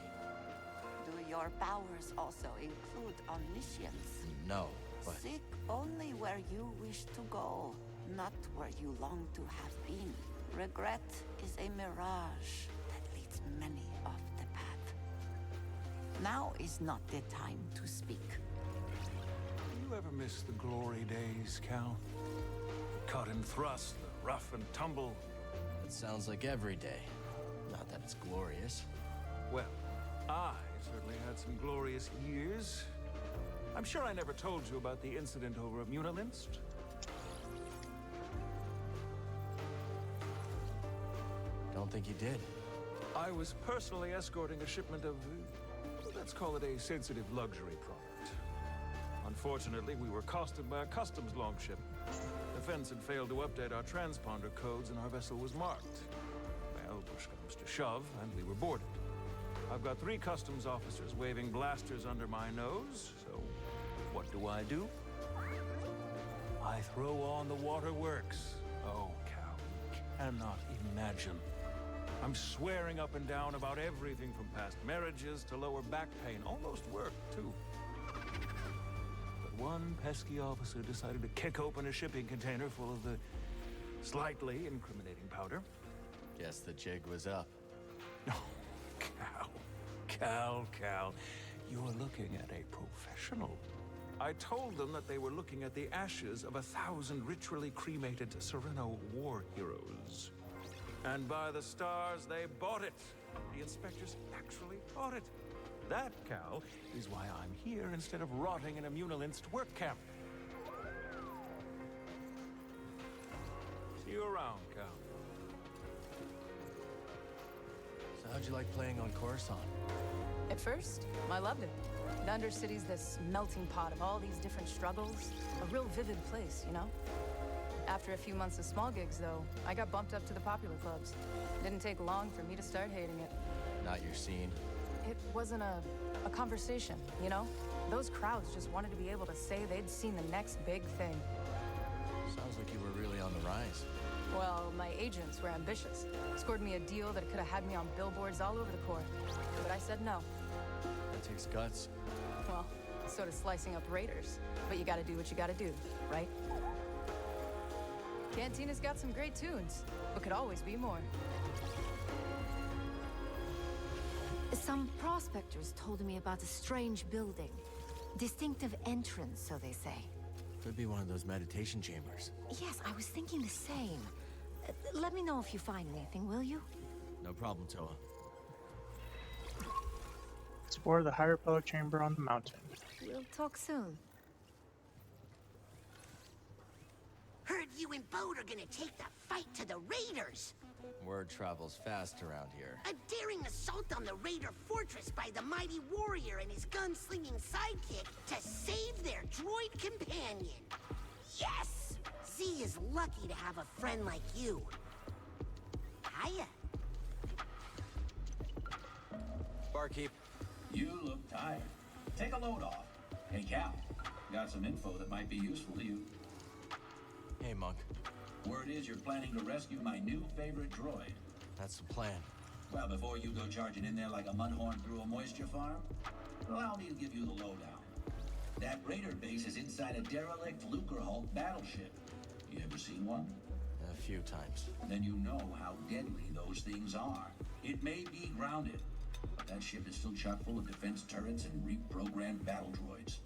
R: Do your powers also include omniscience?
C: No, but...
R: Seek only where you wish to go, not where you long to have been. Regret is a mirage that leads many off the path. Now is not the time to speak.
N: You ever miss the glory days, Cal? The cut and thrust, the rough and tumble.
C: It sounds like every day. Not that it's glorious.
N: Well, I certainly had some glorious years. I'm sure I never told you about the incident over at Munilinst.
C: Don't think you did.
N: I was personally escorting a shipment of, let's call it a sensitive luxury product. Unfortunately, we were accosted by a customs longship. Defense had failed to update our transponder codes and our vessel was marked. Well, push comes to shove, and we were boarded. I've got 3 customs officers waving blasters under my nose, so what do? I throw on the waterworks. Oh, Cal, you cannot imagine. I'm swearing up and down about everything from past marriages to lower back pain. Almost worked, too. But one pesky officer decided to kick open a shipping container full of the slightly incriminating powder.
C: Guess the jig was up.
N: Oh, Cal, you're looking at a professional. I told them that they were looking at the ashes of 1,000 ritually cremated Sereno war heroes. And by the stars, they bought it. The inspectors actually bought it. That, Cal, is why I'm here instead of rotting in a Munilinst work camp. See you around, Cal.
C: So how'd you like playing on Coruscant?
S: At first, I loved it. The Undercity's this melting pot of all these different struggles. A real vivid place, you know? After a few months of small gigs, though, I got bumped up to the popular clubs. Didn't take long for me to start hating it.
C: Not your scene.
S: It wasn't a conversation, you know? Those crowds just wanted to be able to say they'd seen the next big thing.
C: Sounds like you were really on the rise.
S: Well, my agents were ambitious. Scored me a deal that could have had me on billboards all over the court. But I said no.
C: That takes guts.
S: Well, so does slicing up raiders. But you gotta do what you gotta do, right? Cantina's got some great tunes, but could always be more.
I: Some prospectors told me about a strange building. Distinctive entrance, so they say.
C: Could be one of those meditation chambers.
I: Yes, I was thinking the same. Let me know if you find anything, will you?
C: No problem, Toa.
B: Explore the Hierarchical Chamber on the mountain.
I: We'll talk soon.
A: Heard you and Bode are gonna take the fight to the Raiders.
C: Word travels fast around here.
A: A daring assault on the Raider fortress by the mighty warrior and his gunslinging sidekick to save their droid companion. Yes! Z is lucky to have a friend like you. Hiya.
C: Barkeep.
D: You look tired. Take a load off. Hey, Cal. Got some info that might be useful to you.
C: Hey, Monk.
D: Word is you're planning to rescue my new favorite droid.
C: That's the plan.
D: Well, before you go charging in there like a mudhorn through a moisture farm, allow me to give you the lowdown. That Raider base is inside a derelict Lucrehulk battleship. You ever seen one?
C: A few times.
D: Then you know how deadly those things are. It may be grounded, but that ship is still chock full of defense turrets and reprogrammed battle droids.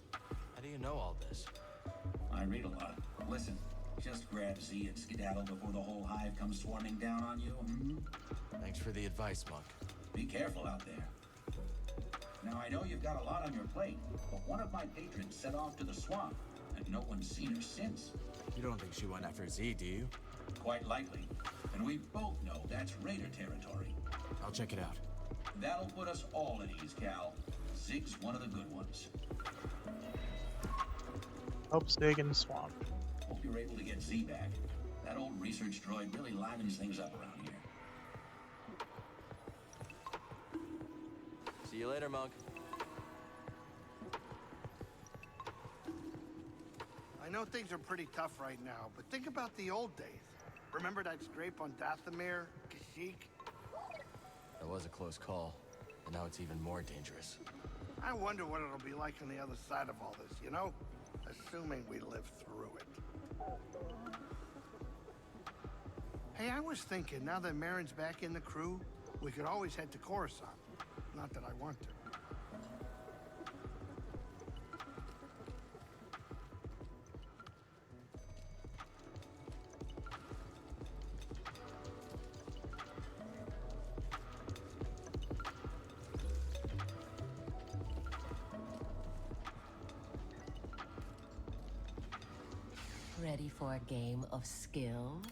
C: How do you know all this?
D: I read a lot. Listen, just grab Z and skedaddle before the whole hive comes swarming down on you.
C: Thanks for the advice, Monk.
D: Be careful out there. Now, I know you've got a lot on your plate, but one of my patrons set off to the swamp, and no one's seen her since.
C: You don't think she went after Z, do you?
D: Quite likely. And we both know that's Raider territory.
C: I'll check it out.
D: That'll put us all at ease, Cal. Zig's one of the good ones.
B: Help Zig in the swamp.
D: Hope you're able to get Z back. That old research droid really livens things up around here.
C: See you later, Monk.
Q: I know things are pretty tough right now, but think about the old days. Remember that scrape on Dathomir, Kashyyyk?
C: That was a close call, and now it's even more dangerous.
Q: I wonder what it'll be like on the other side of all this, you know? Assuming we live through it. Hey, I was thinking, now that Merrin's back in the crew, we could always head to Coruscant. Not that I want to.
H: Ready for a game of skill?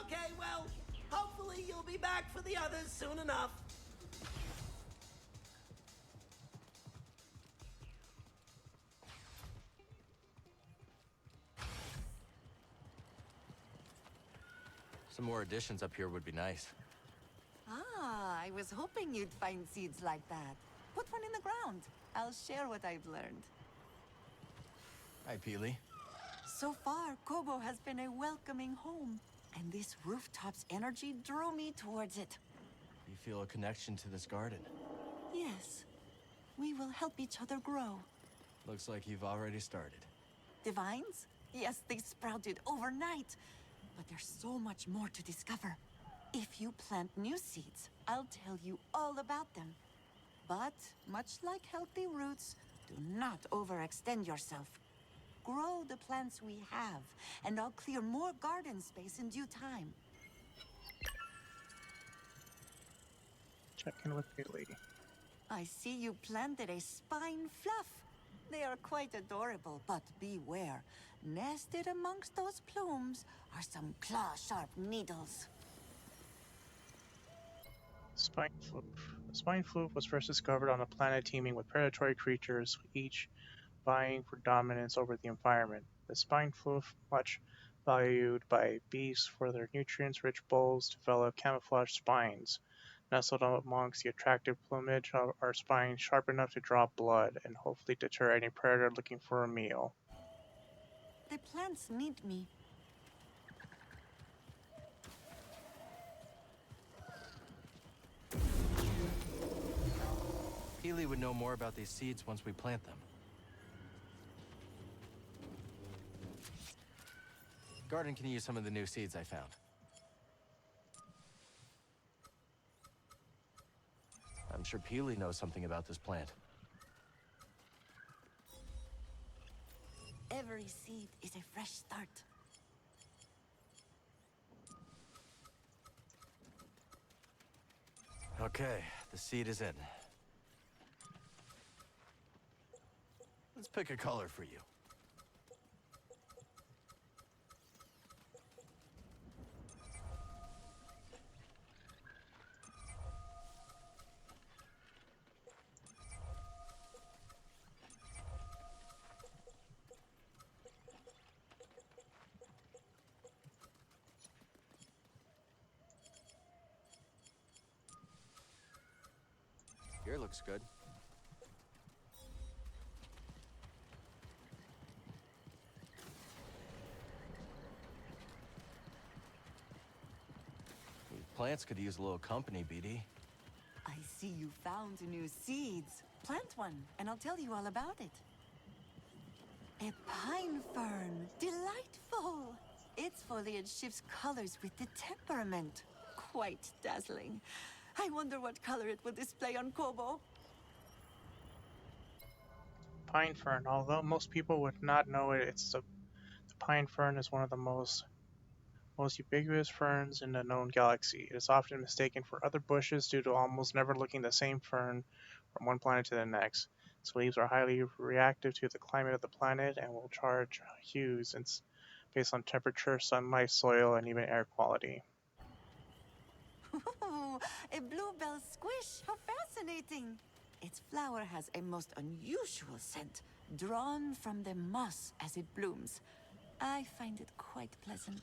A: Okay, well, hopefully you'll be back for the others soon enough.
C: Some more additions up here would be nice.
R: Ah, I was hoping you'd find seeds like that. Put one in the ground. I'll share what I've learned.
C: Hi, Peely.
R: So far, Koboh has been a welcoming home. And this rooftop's energy drew me towards it.
C: You feel a connection to this garden.
R: Yes. We will help each other grow.
C: Looks like you've already started.
R: Divines? Yes, they sprouted overnight. But there's so much more to discover. If you plant new seeds, I'll tell you all about them. But, much like healthy roots, do not overextend yourself. Grow the plants we have, and I'll clear more garden space in due time.
B: Check in with Peely.
R: I see you planted a spine fluff. They are quite adorable, but beware. Nested amongst those plumes are some claw-sharp needles.
B: Spine fluke. The spine fluke was first discovered on a planet teeming with predatory creatures, each vying for dominance over the environment. The spine fluke, much valued by beasts for their nutrients-rich bowls, develop camouflage spines. Nestled amongst the attractive plumage are spines sharp enough to draw blood and hopefully deter any predator looking for a meal.
R: The plants need me.
C: Healy would know more about these seeds once we plant them. Garden can use some of the new seeds I found. I'm sure Peely knows something about this plant.
R: Every seed is a fresh start.
C: Okay, the seed is in. Let's pick a color for you. Here looks good. These plants could use a little company, BD.
R: I see you found new seeds. Plant one, and I'll tell you all about it. A pine fern. Delightful. Its foliage shifts colors with the temperament. Quite dazzling. I wonder what color it will display on Kobo.
B: Pine fern. Although most people would not know it, the pine fern is one of the most ubiquitous ferns in the known galaxy. It is often mistaken for other bushes due to almost never looking the same fern from one planet to the next. Its leaves are highly reactive to the climate of the planet and will change hues based on temperature, sunlight, soil, and even air quality.
R: Ooh, a bluebell squish. How fascinating. Its flower has a most unusual scent, drawn from the moss as it blooms. I find it quite pleasant.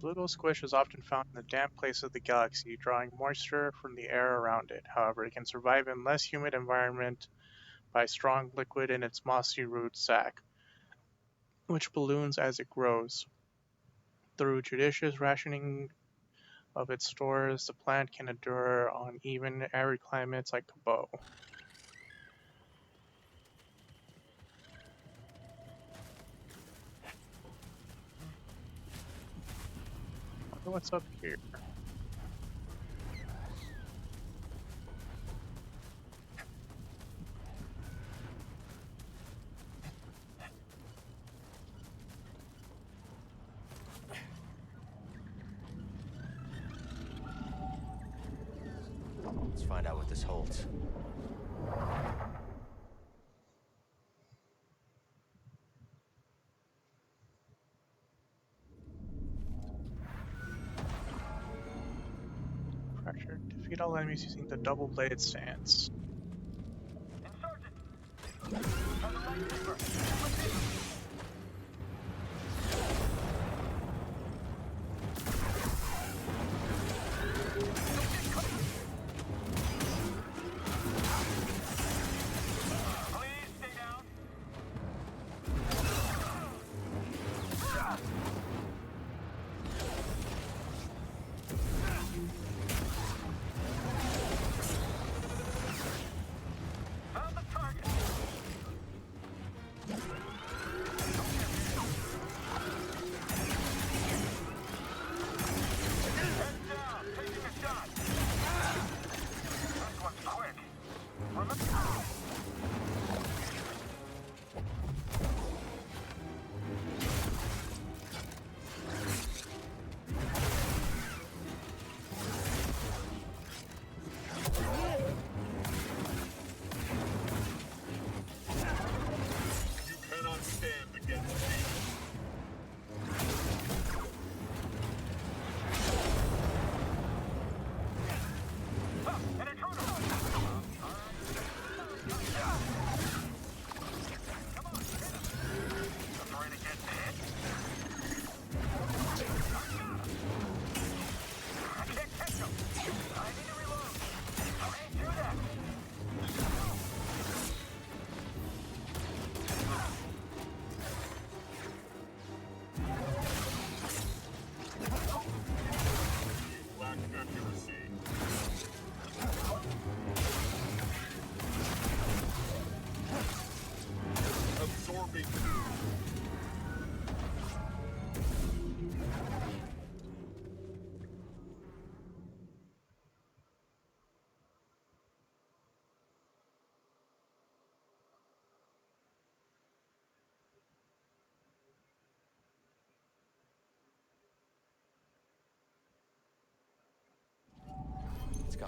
B: Bluebell squish is often found in the damp places of the galaxy, drawing moisture from the air around it. However, it can survive in less humid environment by strong liquid in its mossy root sac, which balloons as it grows. Through judicious rationing of its stores, the plant can endure on even arid climates like Kobo. I wonder what's up here.
C: Let's find out what this holds.
B: Pressure. Defeat all enemies using the double-bladed stance.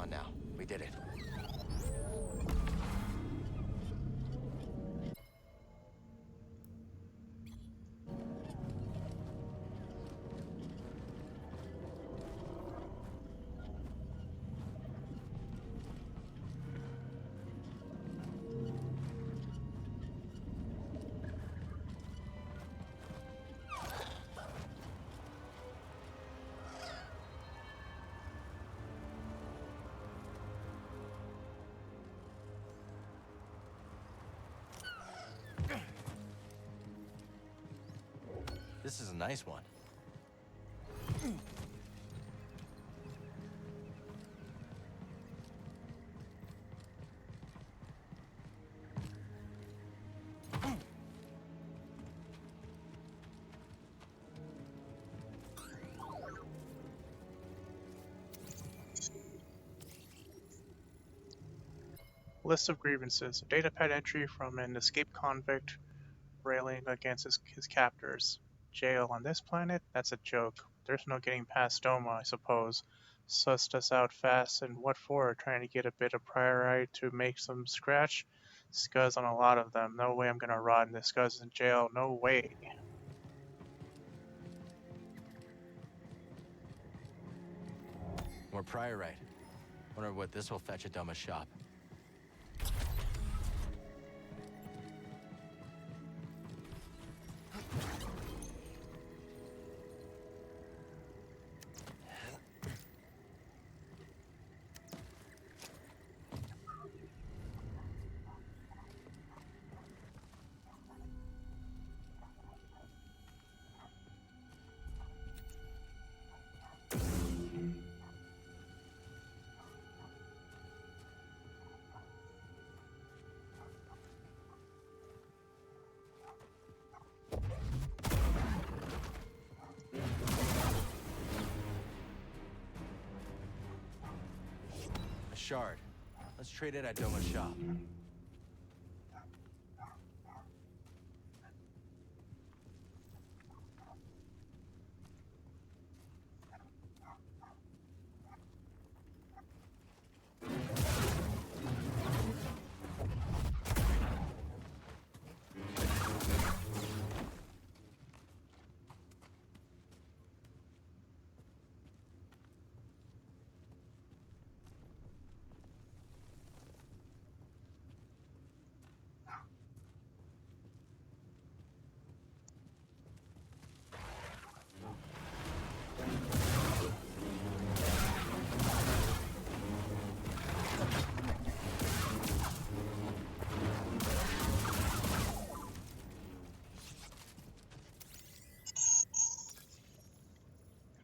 C: on now. We did it. This is a nice one.
B: List of grievances. A datapad entry from an escaped convict railing against his captors. Jail on this planet? That's a joke. There's no getting past Doma, I suppose. Sussed us out fast, and what for? Trying to get a bit of priorite to make some scratch? Scuzz on a lot of them. No way I'm gonna rot in this Scuzz in jail. No way.
C: More priorite. Wonder what this will fetch at Doma's shop. Shard. Let's trade it at Doma's shop.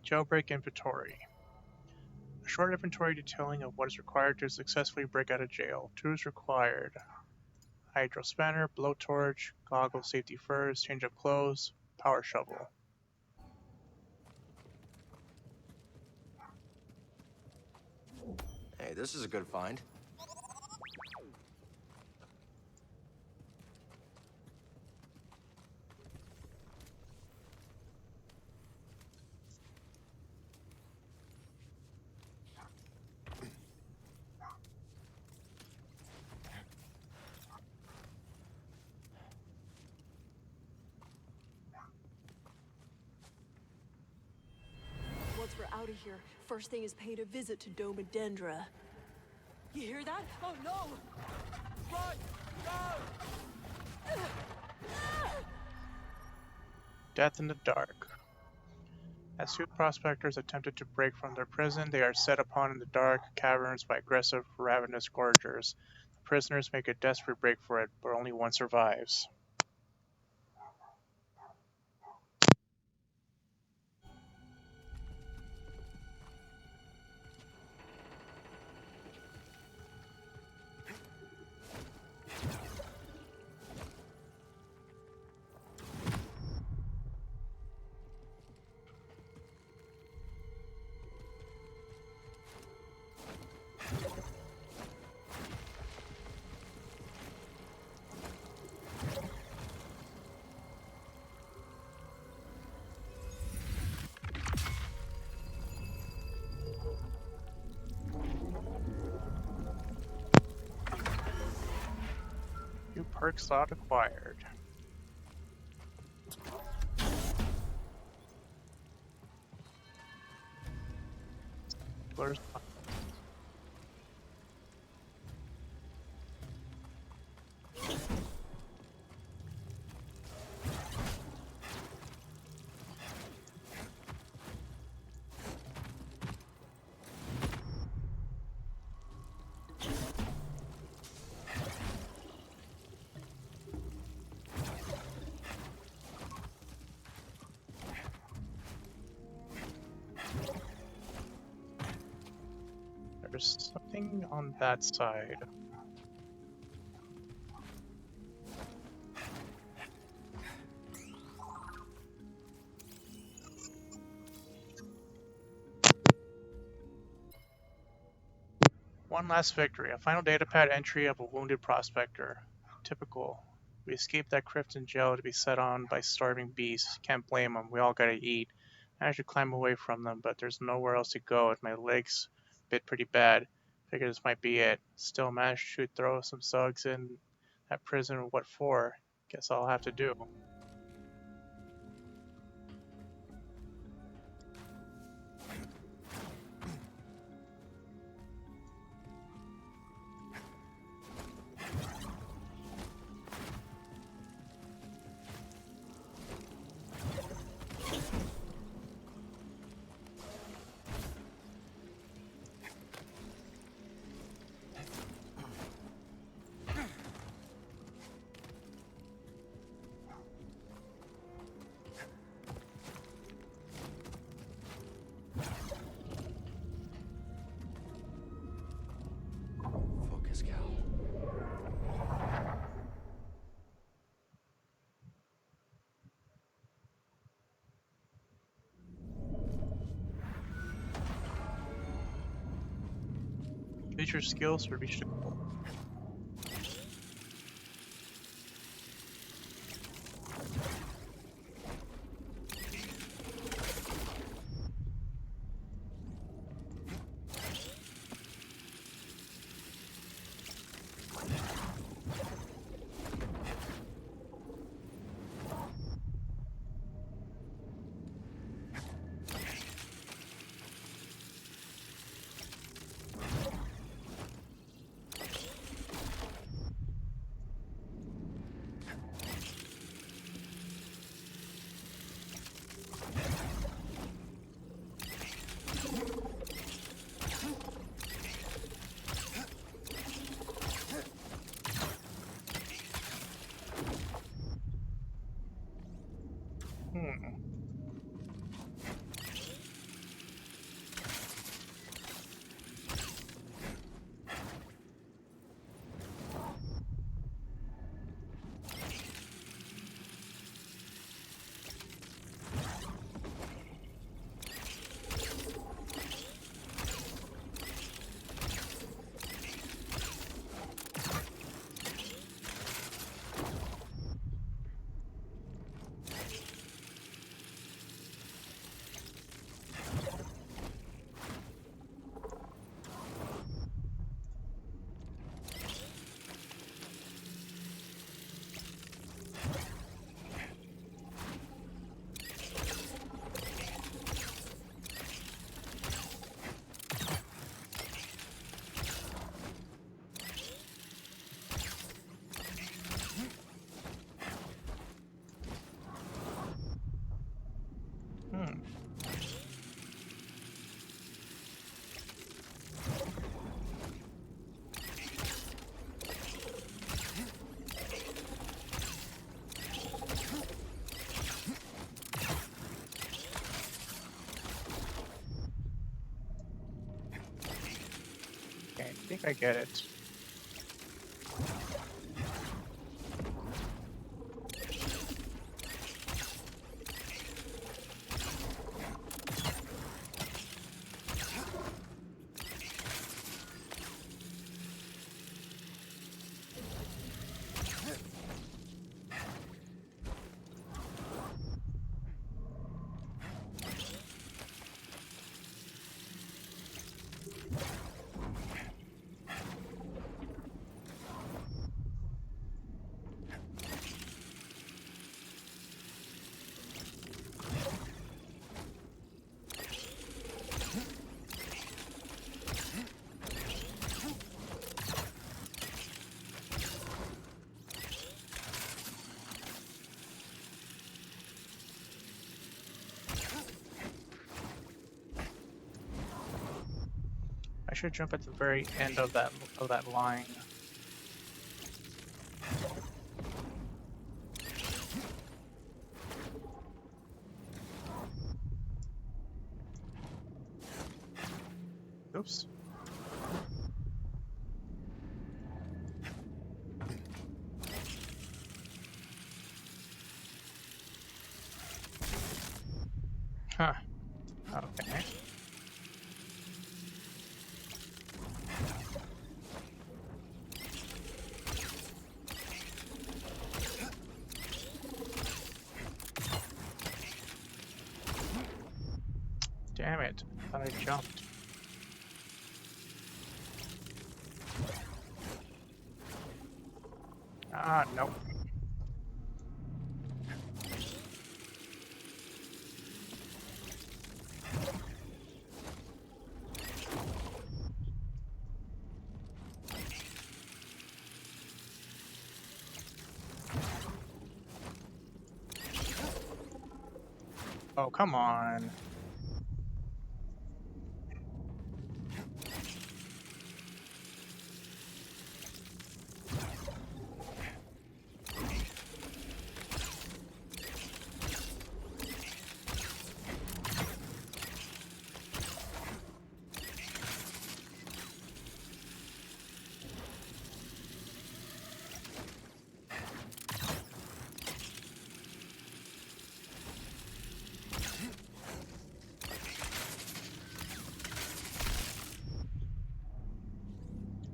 B: Jailbreak inventory. A short inventory detailing of what is required to successfully break out of jail. Tools required. Hydro spanner, blowtorch, goggles, safety furs, change of clothes, power shovel.
C: Hey, this is a good find.
S: Once we're out of here, first thing is paying a visit to Doma Dendra. You hear that? Oh no! Run! Go!
B: Death in the dark. As two prospectors attempted to break from their prison, they are set upon in the dark caverns by aggressive, ravenous gorgers. The prisoners make a desperate break for it, but only one survives. Perk slot acquired. Where's There's something on that side. One last victory. A final datapad entry of a wounded prospector. Typical. We escaped that crypt in jail to be set on by starving beasts. Can't blame them. We all gotta eat. Managed to climb away from them, but there's nowhere else to go if my legs bit pretty bad. Figured this might be it. Still managed to throw some thugs in that prison. What for? Guess I'll have to do.
C: Focus, Cal.
B: Use your skills to reach the goal. Okay, I think I get it. should jump at the very end of that line. Oops. Huh. Okay. Damn it. I thought I jumped. Ah, nope. Oh, come on.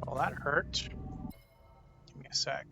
B: Well, that hurt. Give me a sec.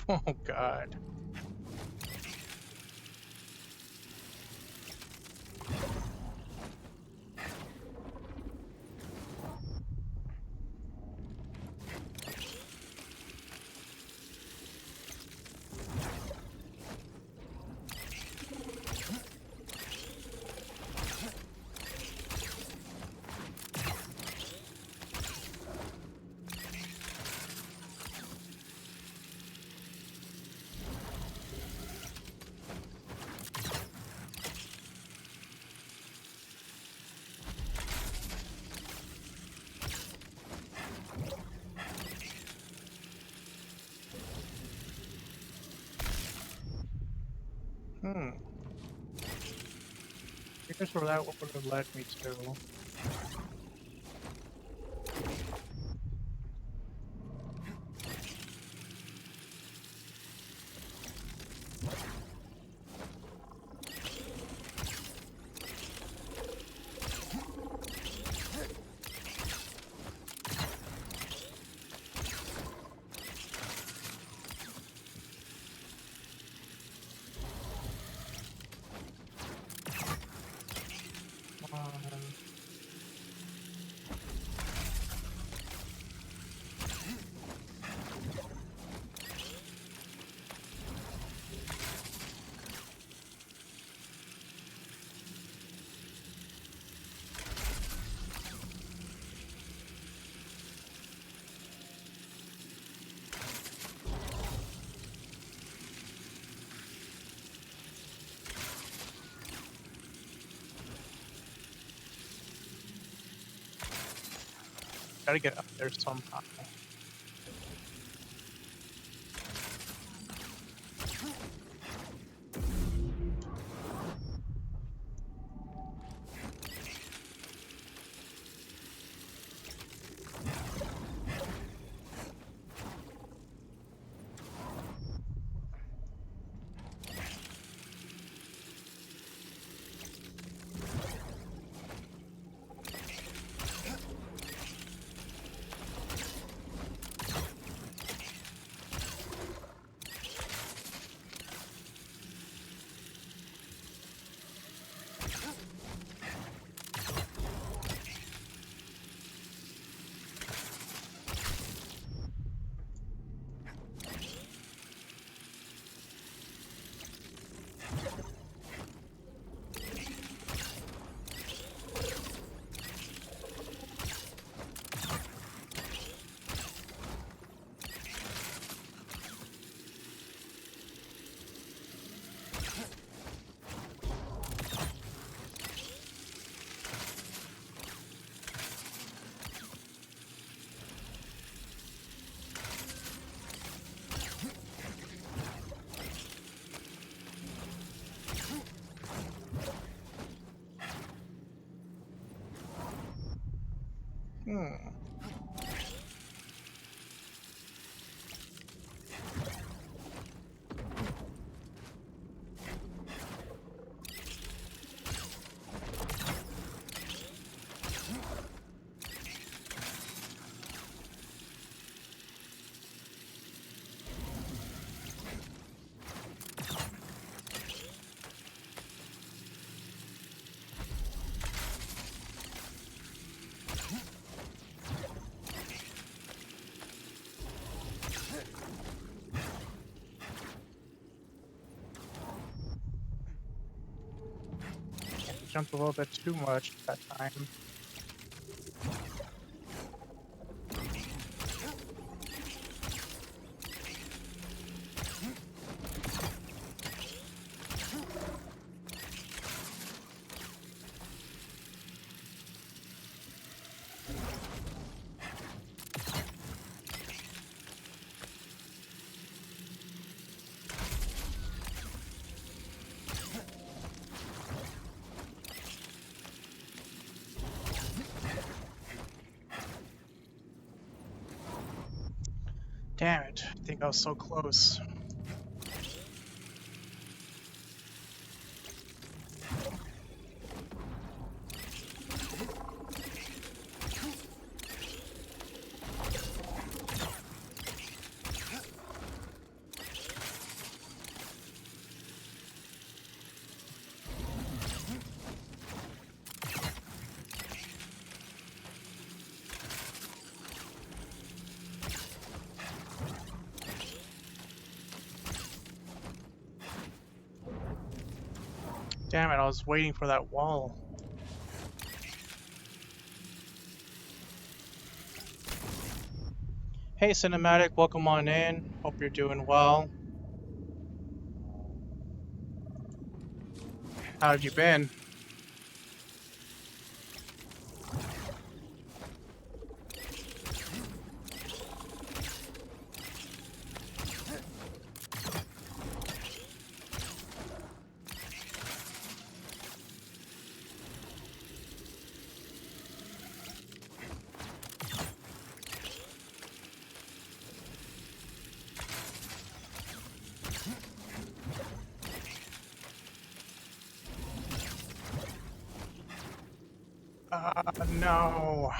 B: Oh, God. Here's where that would have led me to. Gotta get up there somehow. Jumped a little bit too much that time. Damn it, I think I was so close. Damn it, I was waiting for that wall. Hey Cinematic, welcome on in. Hope you're doing well. How have you been? No.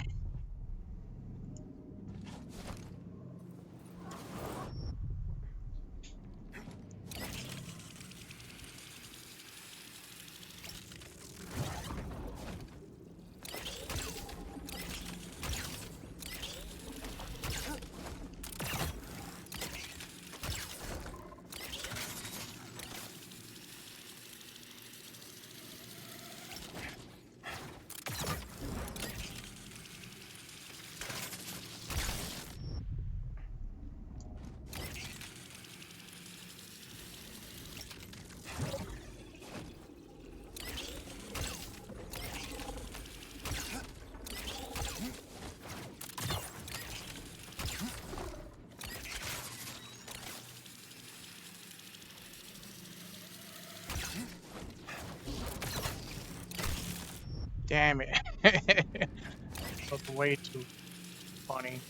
B: Damn it. That's way too funny.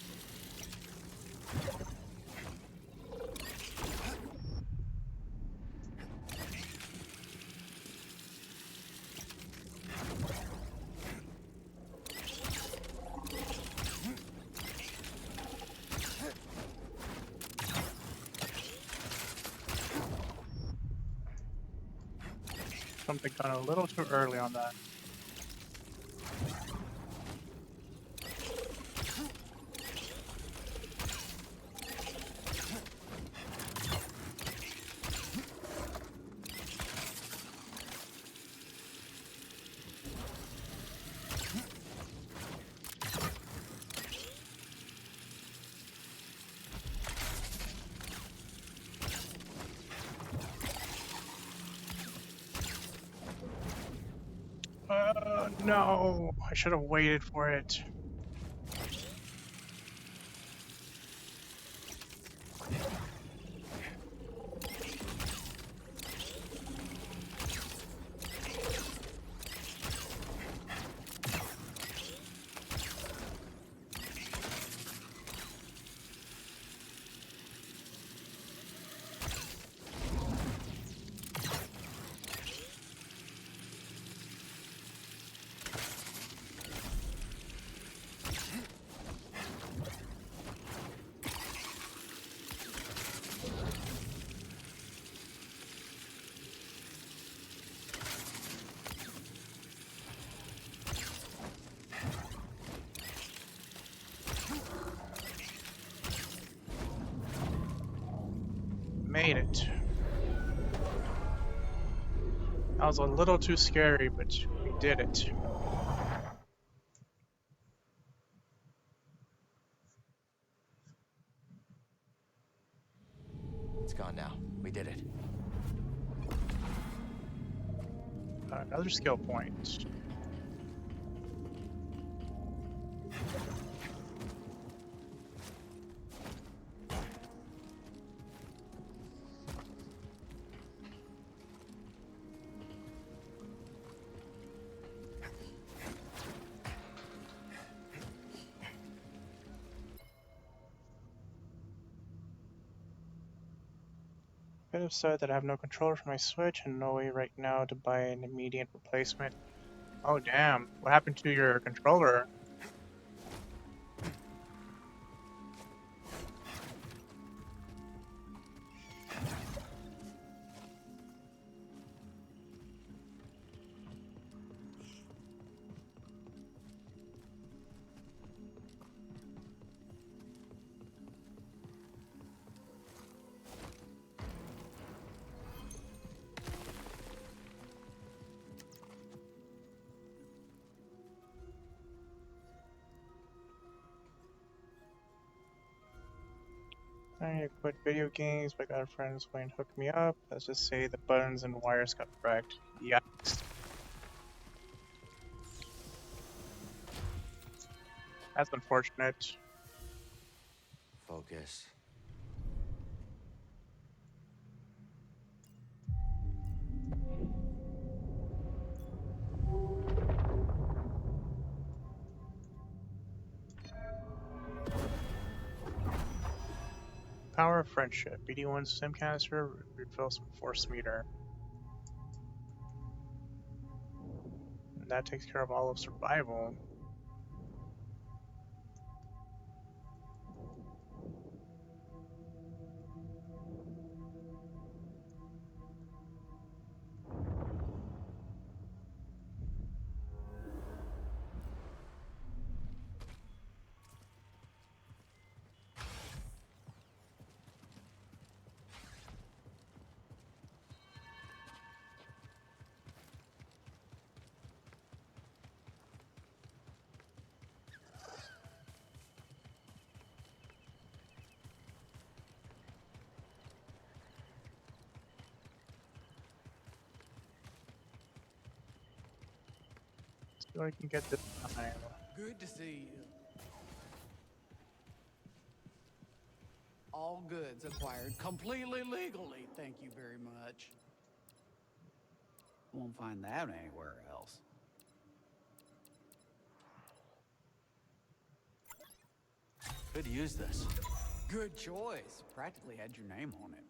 B: Something gone a little too early on that. No, I should have waited for it. Made it. That was a little too scary, but we did it.
C: It's gone now. We did it.
B: Another skill point. I have said that I have no controller for my Switch and no way right now to buy an immediate replacement. Oh damn, what happened to your controller? I need to quit video games, but I got friends willing to hook me up. Let's just say the buttons and wires got wrecked. Yikes. That's unfortunate.
C: Focus.
B: Power of friendship. BD1 stim canister refills force meter. And that takes care of all of survival. So I can get this time.
J: Good to see you. All goods acquired completely legally, thank you very much. Won't find that anywhere else.
C: Could use this.
J: Good choice. Practically had your name on it.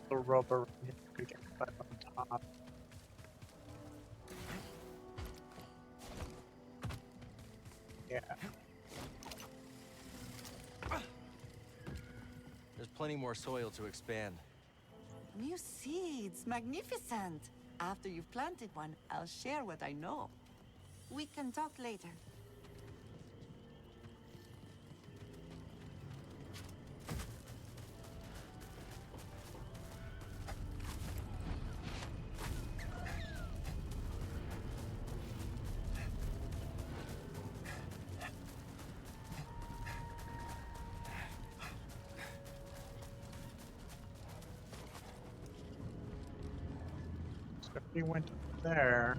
B: The rubber could get back on top. Yeah.
C: There's plenty more soil to expand.
R: New seeds, magnificent. After you've planted one, I'll share what I know. We can talk later.
B: So we went up there.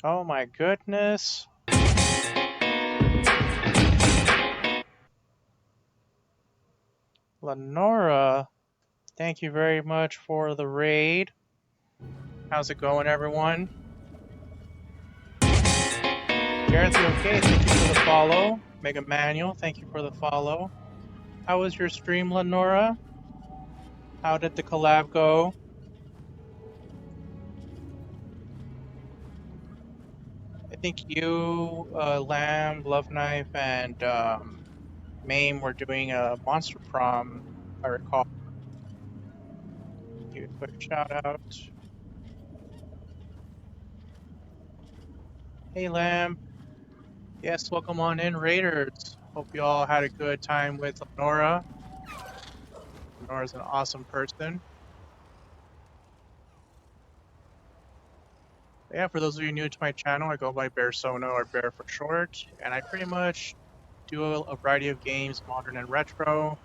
B: Oh my goodness. Lenora, thank you very much for the raid. How's it going, everyone? Gareth, you okay? Thank you for the follow. Mega Manual, thank you for the follow. How was your stream, Lenora? How did the collab go? I think you, Lamb, Love Knife, and Mame were doing a Monster Prom, if I recall. Give a quick shout out. Hey, Lamb. Yes, welcome on in, Raiders. Hope you all had a good time with Lenora. Lenora's an awesome person. Yeah, for those of you new to my channel, I go by Bearsona, or Bear for short, and I pretty much do a variety of games, modern and retro.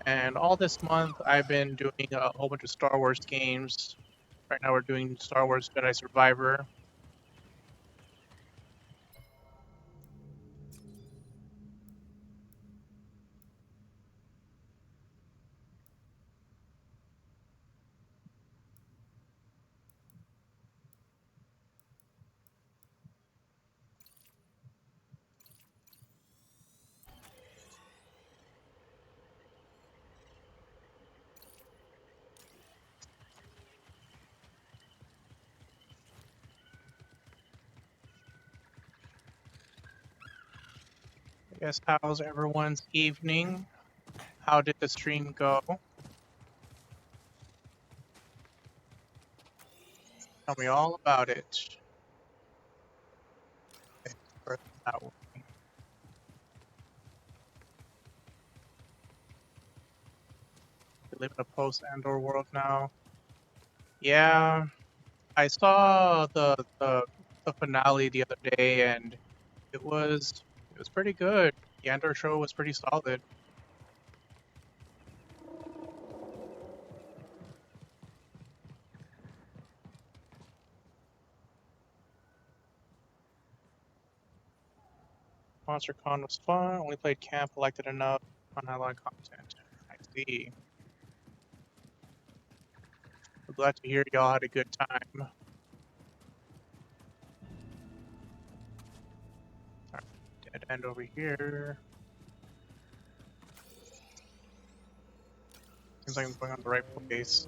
B: And all this month, I've been doing a whole bunch of Star Wars games. Right now, we're doing Star Wars Jedi Survivor. I guess how's everyone's evening? How did the stream go? Tell me all about it. Okay, first that one. We live in a post-Andor world now. Yeah, I saw the finale the other day, and it was pretty good. The Andor show was pretty solid. MonsterCon was fun. Only played camp, liked it enough. Not a lot of content. I see. I'm glad to hear y'all had a good time. Alright, dead end over here. Seems like I'm going on the right place.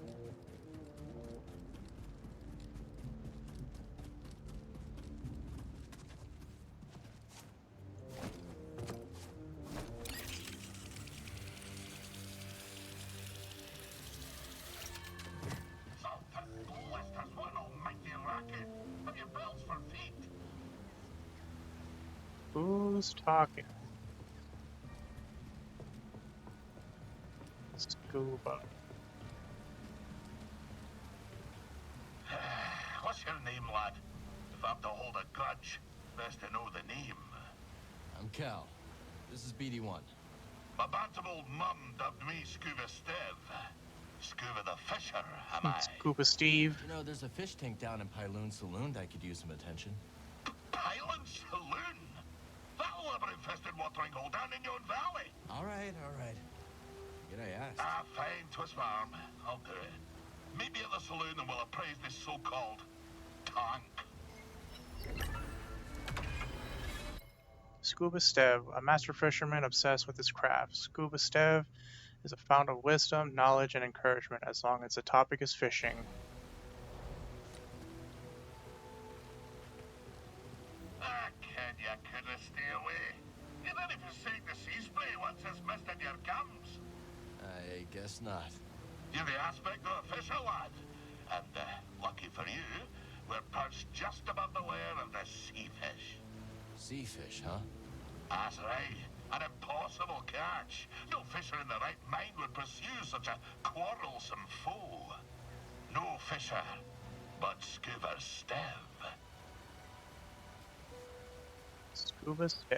B: Who's talking? Scuba.
U: What's your name, lad? If I'm to hold a grudge, best to know the name.
C: I'm Cal. This is BD1.
U: My bantam old mum dubbed me Scuba Steve. Scuba the Fisher, am I?
B: Scuba Steve.
C: You know, there's a fish tank down in Pyloon Saloon that could use some attention.
U: Pyloon Saloon? That'll have an infested watering hole down in yon valley.
C: All right. Yet I asked.
U: Ah, fine, twist my arm. I'll do it. Meet me at the saloon and we'll appraise this so-called tank.
B: Scuba Steve, a master fisherman obsessed with his craft. Scuba Steve is a fount of wisdom, knowledge, and encouragement as long as the topic is fishing.
U: Ah, kid, you couldn't stay away. You didn't forsake the sea spray once it's missed in your gums.
C: I guess not.
U: You're the aspect of a fisher, lad. And, lucky for you, we're perched just above the lair of the sea fish.
C: Sea fish, huh?
U: That's right. An impossible catch. No fisher in the right mind would pursue such a quarrelsome foe. No fisher, but Scuba Steve.
B: Scuba Steve.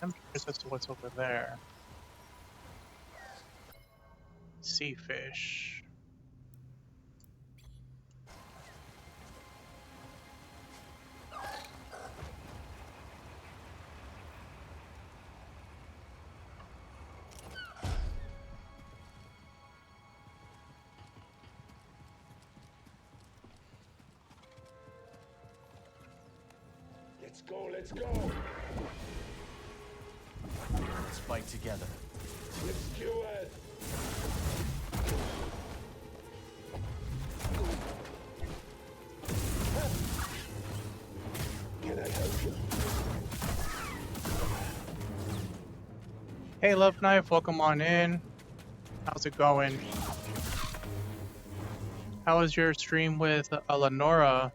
B: I'm curious as to what's over there. Sea fish.
G: Let's go!
C: Let's fight together.
G: Let's do it! Can I help you?
B: Hey Love Knife, welcome on in. How's it going? How was your stream with Eleonora?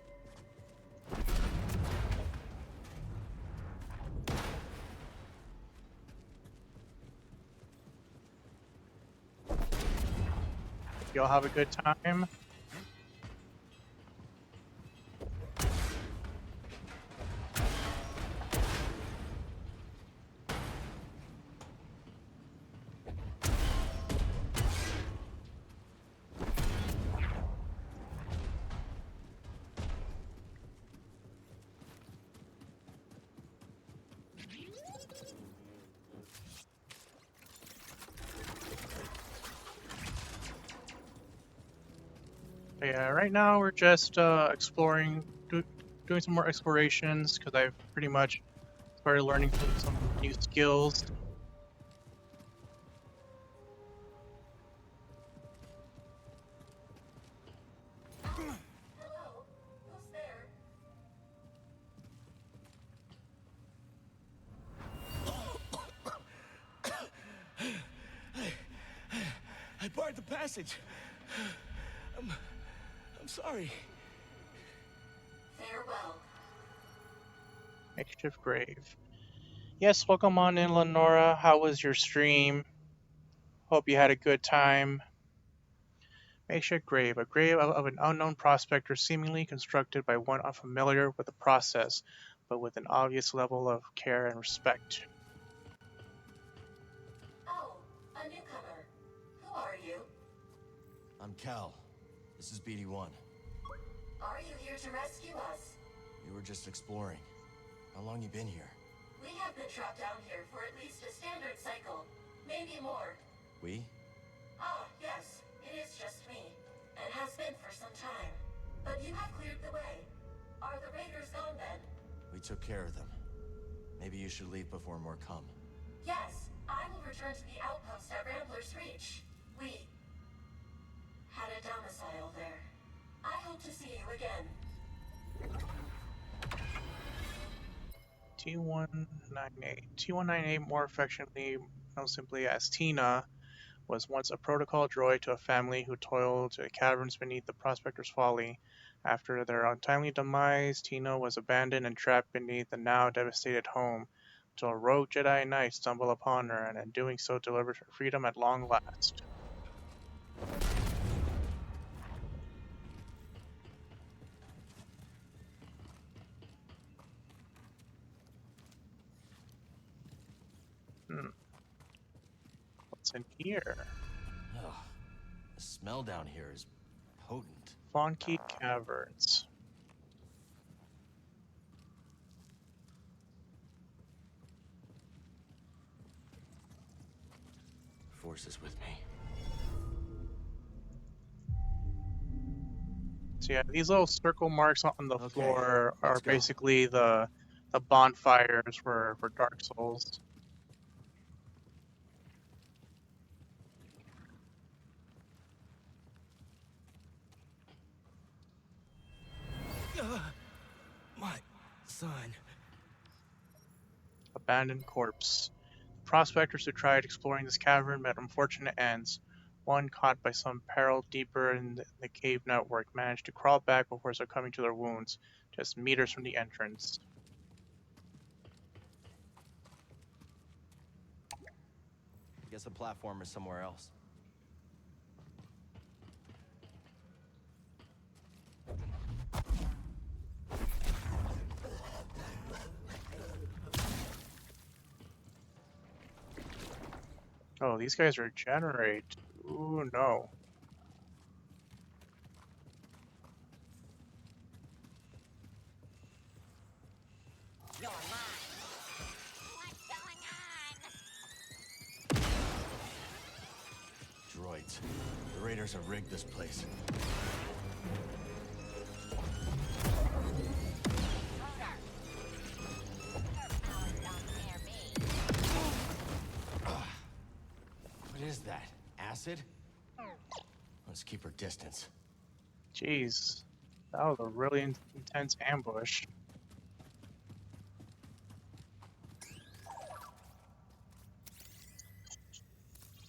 B: Y'all have a good time? Yeah, right now we're just exploring, doing some more explorations because I've pretty much started learning some new skills.
G: I barred the passage. I'm sorry.
K: Farewell.
B: Makeshift grave. Yes, welcome on in, Lenora. How was your stream? Hope you had a good time. Makeshift grave. A grave of an unknown prospector seemingly constructed by one unfamiliar with the process, but with an obvious level of care and respect.
K: Oh, a newcomer. Who are you?
C: I'm Cal. This is BD1.
K: Are you here to rescue us?
C: We were just exploring. How long you been here?
K: We have been trapped down here for at least a standard cycle, maybe more.
C: We?
K: Ah, yes, it is just me, and has been for some time. But you have cleared the way. Are the raiders gone then?
C: We took care of them. Maybe you should leave before more come.
K: Yes, I will return to the outpost at Rambler's Reach. We had a domicile there. I hope to see you again.
B: T198. T198, more affectionately known simply as Tina, was once a protocol droid to a family who toiled in the caverns beneath the Prospector's Folly. After their untimely demise, Tino was abandoned and trapped beneath the now devastated home, until a rogue Jedi Knight stumbled upon her, and in doing so delivered her freedom at long last. What's in here?
C: Ugh. The smell down here is potent.
B: Fonke Caverns.
C: Force is with me.
B: So yeah, these little circle marks on the floor are basically the bonfires for Dark Souls.
G: My son.
B: Abandoned corpse. Prospectors who tried exploring this cavern met unfortunate ends. One, caught by some peril deeper in the cave network, managed to crawl back before succumbing to their wounds, just meters from the entrance.
C: I guess the platform is somewhere else.
B: Oh, these guys regenerate. Ooh, no.
A: You're mine. What's going on?
C: Droids. The raiders have rigged this place. What is that? Acid? Let's keep her distance.
B: Jeez. That was a really intense ambush.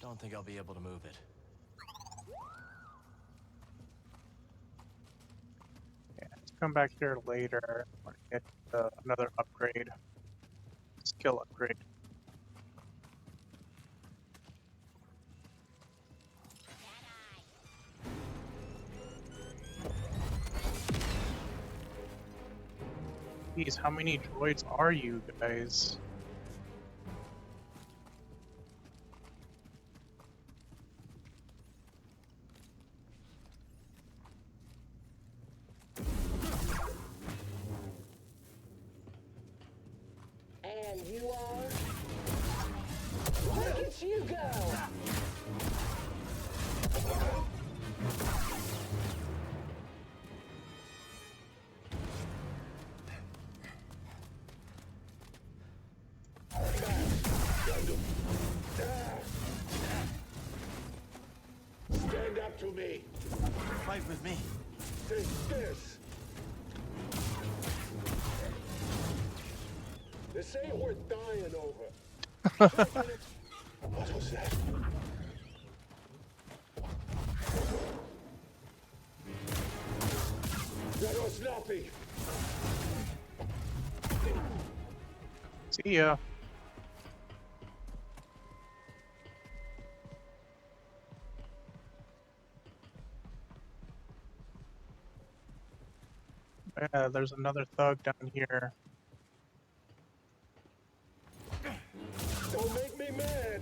C: Don't think I'll be able to move it.
B: Yeah, let's come back here later or get another upgrade. Skill upgrade. Jeez, how many droids are you guys?
S: And you are? Look at you go!
G: Stand up to me.
C: Fight with me.
G: Take this. This ain't worth dying over. What was that? That was Snappy.
B: See ya. Yeah, there's another thug down here.
G: Don't make me mad.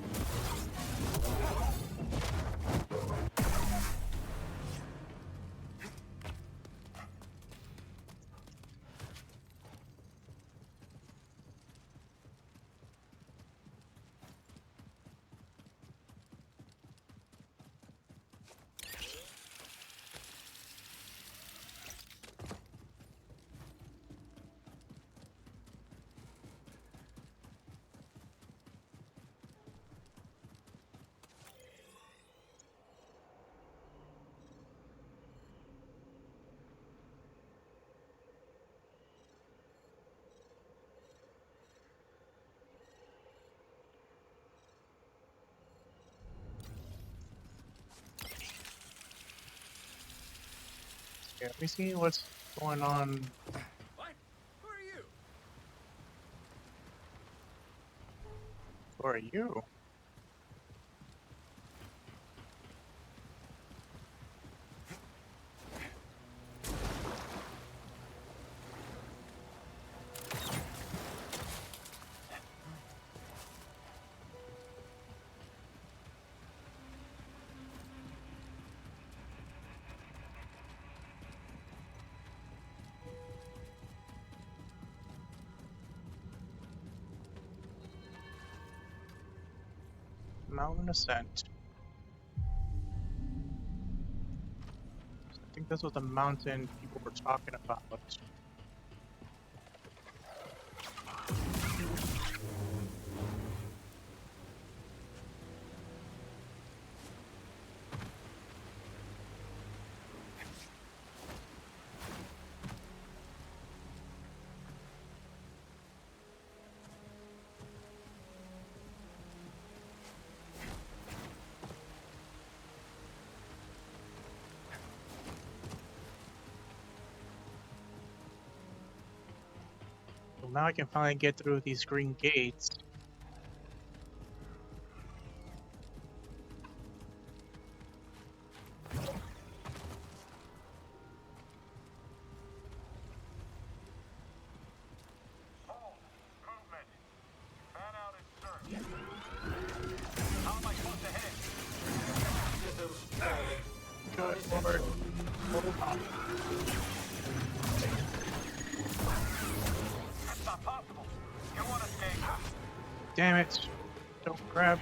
B: Yeah, let me see what's going on.
T: What? Who are you?
B: Who are you? Mountain Ascent. I think this was the mountain people were talking about. Well, now I can finally get through these green gates. Good lord. Hold on.
U: That's not possible. You want to escape?
B: Damn it. Don't grab.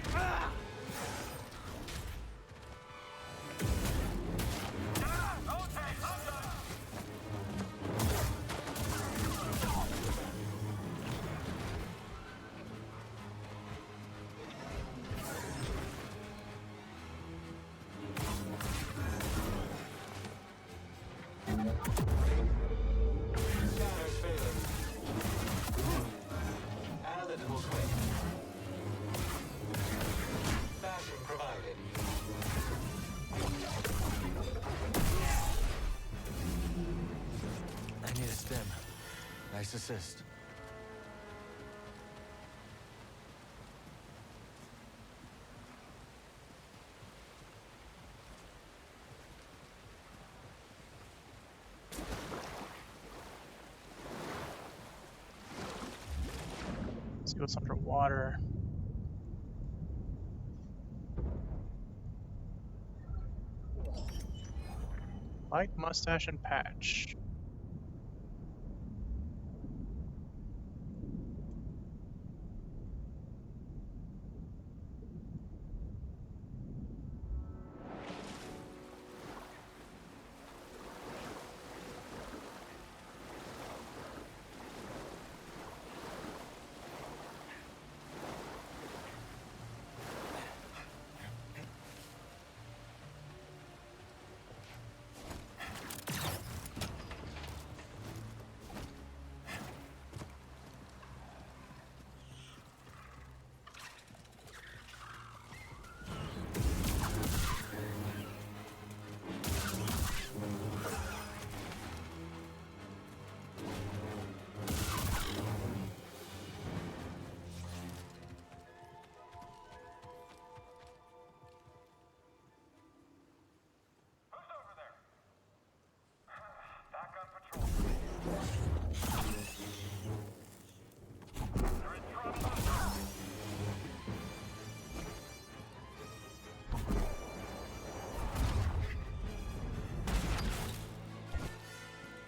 C: Analytical swing. Bashing provided. I need a stem. Nice assist.
B: Let's see what's underwater. Light mustache and patch.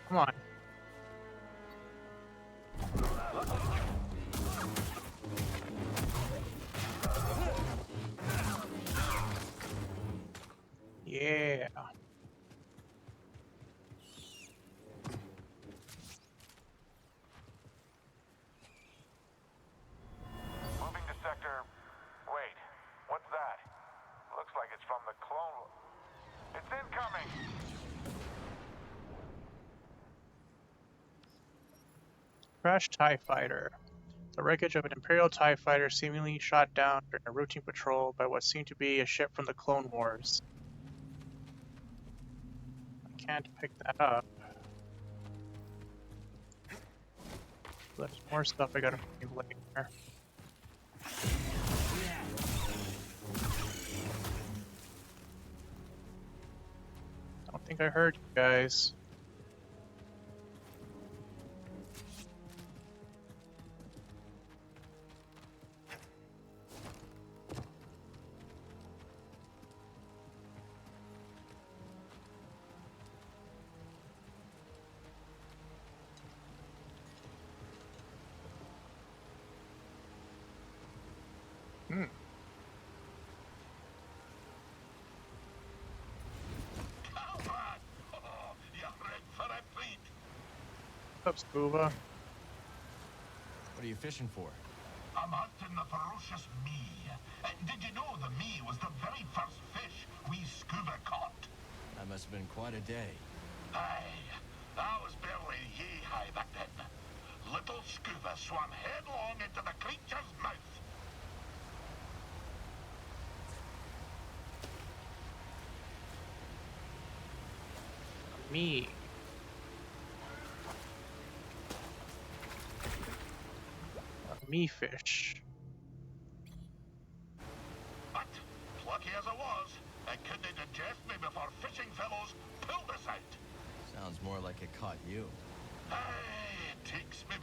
B: Come on. Yeah.
U: Moving to sector... Wait, what's that? Looks like it's from the clone... It's incoming!
B: Crashed TIE fighter. The wreckage of an Imperial TIE fighter seemingly shot down during a routine patrol by what seemed to be a ship from the Clone Wars. can't pick that up. There's more stuff I gotta find later. Don't think I heard you guys. What's up, Scuba?
C: What are you fishing for?
U: I'm hunting the ferocious me. Did you know the me was the very first fish we scuba caught?
C: That must have been quite a day.
U: Aye, I was barely yay-high back then. Little scuba swam headlong into the creature's mouth.
B: Me. Me fish.
U: But, plucky as I was, I couldn't digest me before fishing fellows pulled us out.
C: Sounds more like it caught you.
U: Aye, it takes me.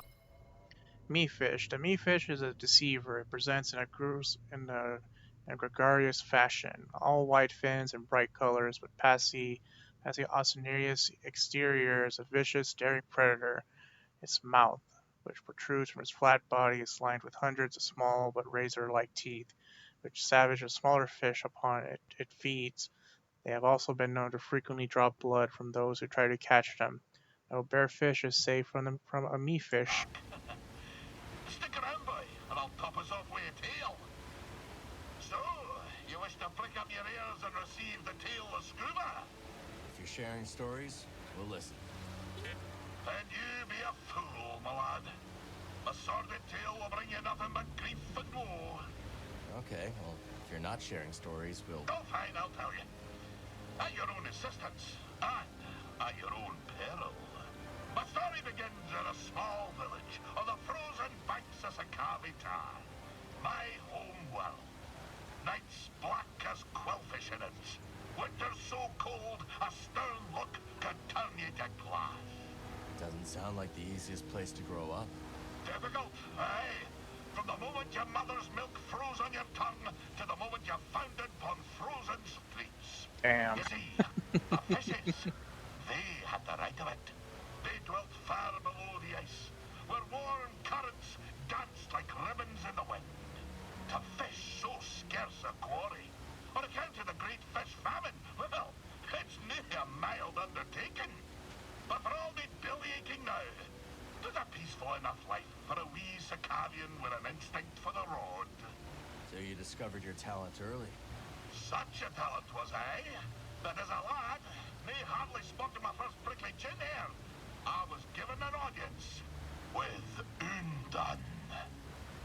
B: Me fish. The me fish is a deceiver. It presents in a gregarious fashion, all white fins and bright colors, but passy Oceanarius exterior is a vicious, daring predator. Its mouth, which protrudes from its flat body, is lined with hundreds of small but razor-like teeth, which savage a smaller fish upon it feeds. They have also been known to frequently draw blood from those who try to catch them. No bear fish is safe from a me fish.
U: Stick around, boy, and I'll top us off with a tail. So, you wish to prick up your ears and receive the tale of Scuba?
C: If you're sharing stories, we'll listen.
U: Then you be a fool, my lad. A sordid tale will bring you nothing but grief and woe.
C: Okay, well, if you're not sharing stories, we'll...
U: Oh, fine, I'll tell you. At your own assistance, and at your own peril. My story begins in a small village on the frozen banks of Sakavi Tar, my home world. Nights black as quillfish innards. Winters so cold, a stern look could turn you to glass.
C: Doesn't sound like the easiest place to grow up.
U: Difficult, aye. From the moment your mother's milk froze on your tongue to the moment you foundered upon frozen streets.
B: Damn.
U: You see, the fishes, they had the right of it. They dwelt far below the ice, where warm currents danced like ribbons in the wind. To fish so scarce a quarry, on account of the great fish famine, well, it's nearly a mild undertaking. But for all the belly-aching now, there's a peaceful enough life for a wee Sakavian with an instinct for the rod.
C: So you discovered your talent early.
U: Such a talent was I, that as a lad, me hardly spotted my first prickly chin hair. I was given an audience with Undone.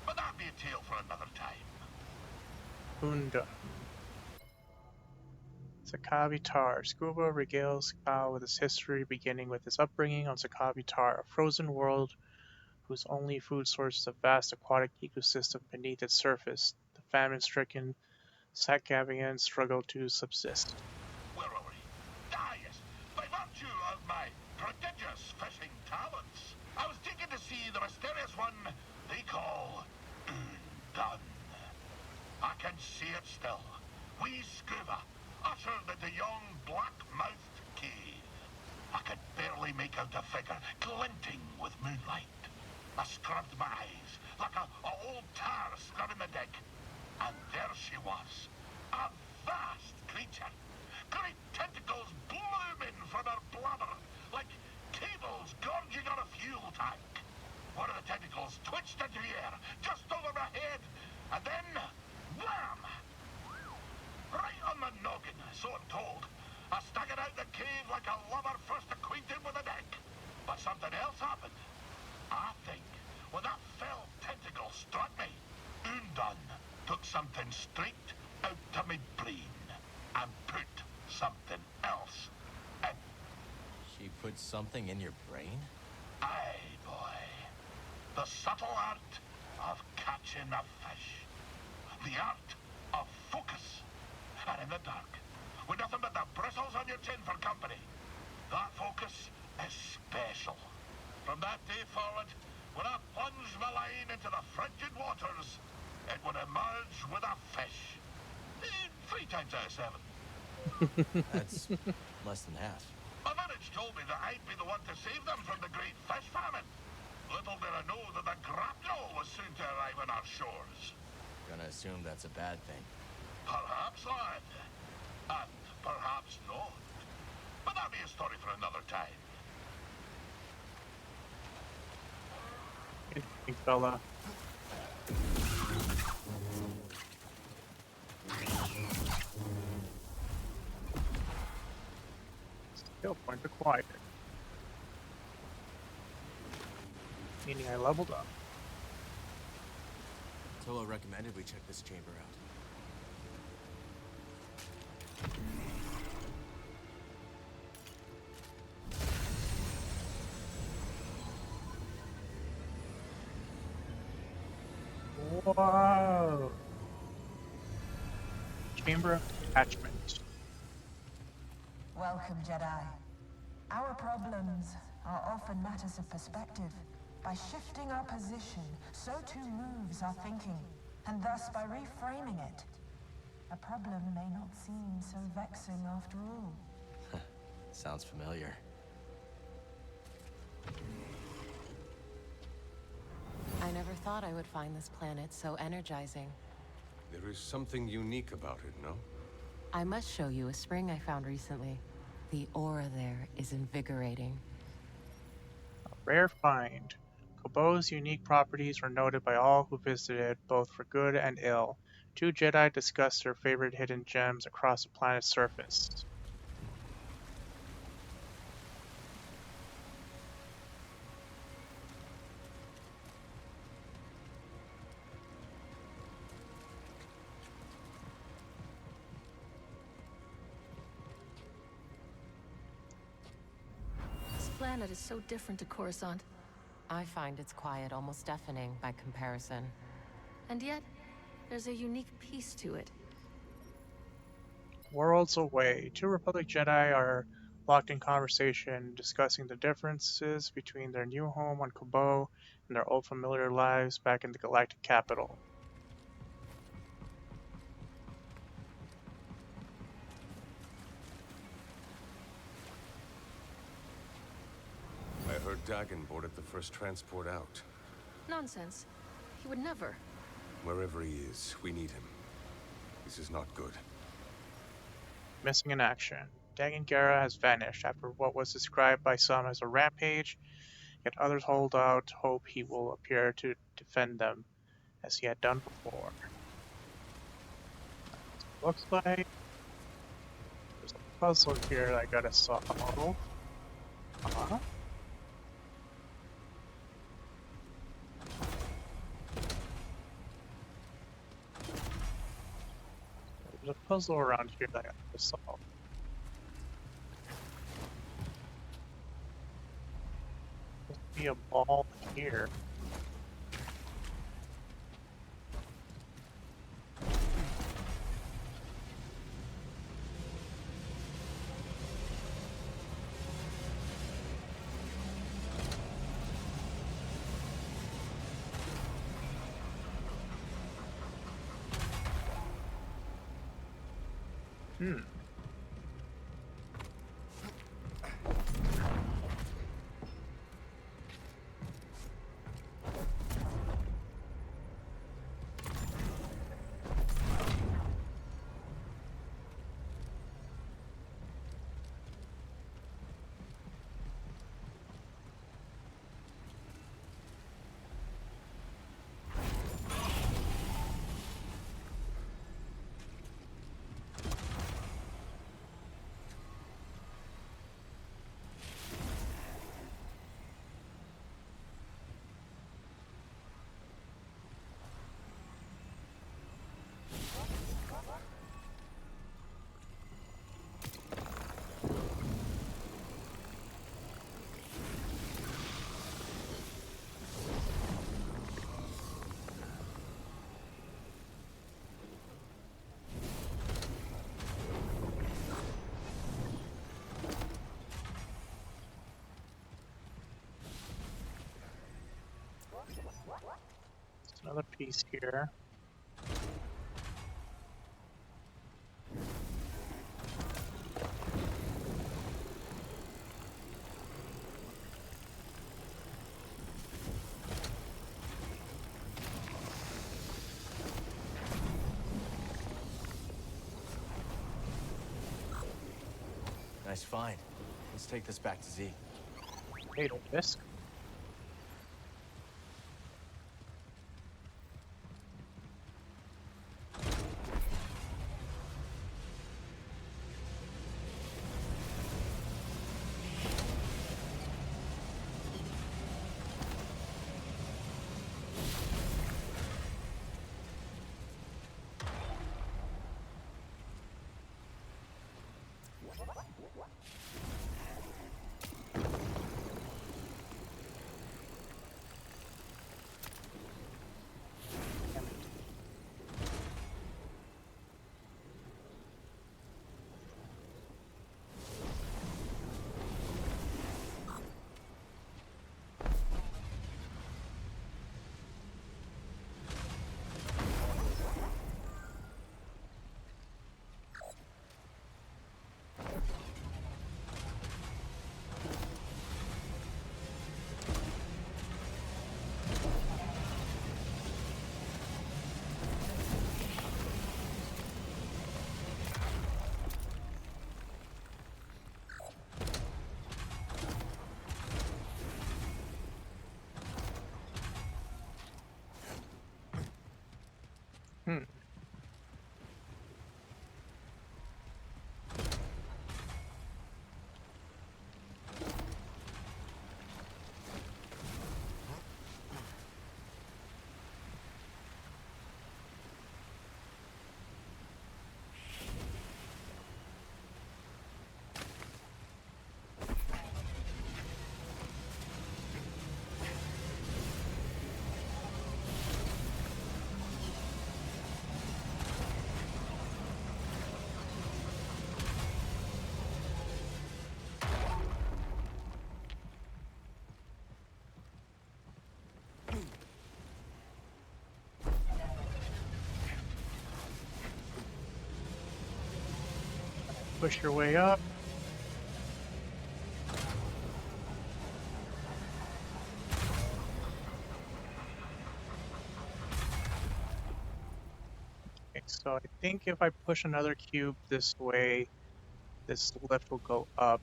U: But that'd be a tale for another time.
B: Undone. Sakavi Tar. Scuba regales Kyle with his history, beginning with his upbringing on Sakavi Tar, a frozen world whose only food source is a vast aquatic ecosystem beneath its surface. The famine-stricken Sakavians struggle to subsist.
U: Where were we? Ah, yes. By virtue of my prodigious fishing talents, I was taken to see the mysterious one they call Undone. I can see it still. Wee Scuba, ushered into yon black-mouthed cave. I could barely make out a figure glinting with moonlight. I scrubbed my eyes like a old tar scrubbing the deck. And there she was, a vast creature. Great tentacles blooming from her bladder, like cables gorging on a fuel tank. One of the tentacles twitched into the air, just over my head, and then, wham! Right on the noggin, so I'm told. I staggered out the cave like a lover first acquainted with a deck. But something else happened. I think when that fell tentacle struck me, Undone took something straight out to me brain and put something else in.
C: something in your brain?
U: Aye, boy. The subtle art of catching a fish. The art of focus. And in the dark, with nothing but the bristles on your chin for company, that focus is special. From that day forward, when I plunged my line into the frigid waters, it would emerge with a fish. 3 times out of 7.
C: That's less than half.
U: My village told me that I'd be the one to save them from the great fish famine. Little did I know that the grapnel was soon to arrive on our shores.
C: Gonna assume that's a bad thing.
U: Perhaps, lad. And perhaps not. But that'll be a story for another time.
B: Interesting fella. Skill point acquired. Meaning I leveled up.
C: Tolo recommended we check this chamber out.
B: Whoa! Chamber of Attachment.
L: Welcome, Jedi. Our problems are often matters of perspective. By shifting our position, so too moves our thinking, and thus by reframing it. A problem may not seem so vexing after all.
C: Sounds familiar.
H: I never thought I would find this planet so energizing.
T: There is something unique about it, no?
H: I must show you a spring I found recently. The aura there is invigorating.
B: A rare find. Kobo's unique properties were noted by all who visited, both for good and ill. 2 Jedi discussed their favorite hidden gems across the planet's surface.
I: This planet is so different to Coruscant.
H: I find its quiet almost deafening by comparison.
I: And yet, there's a unique piece to it.
B: Worlds away, 2 Republic Jedi are locked in conversation, discussing the differences between their new home on Kobo and their old familiar lives back in the galactic capital.
T: I heard Dagan boarded the first transport out.
I: Nonsense. He would never.
T: Wherever he is, we need him. This is not good.
B: Missing in action. Dagan Gera has vanished after what was described by some as a rampage, yet others hold out hope he will appear to defend them, as he had done before. Looks like there's a puzzle here that I gotta solve. There's a puzzle around here that I have to solve. There's be a ball here. There's another piece here.
C: Nice find. Let's take this back to Z.
B: Fatal disc. Push your way up. Okay, so I think if I push another cube this way, this lift will go up.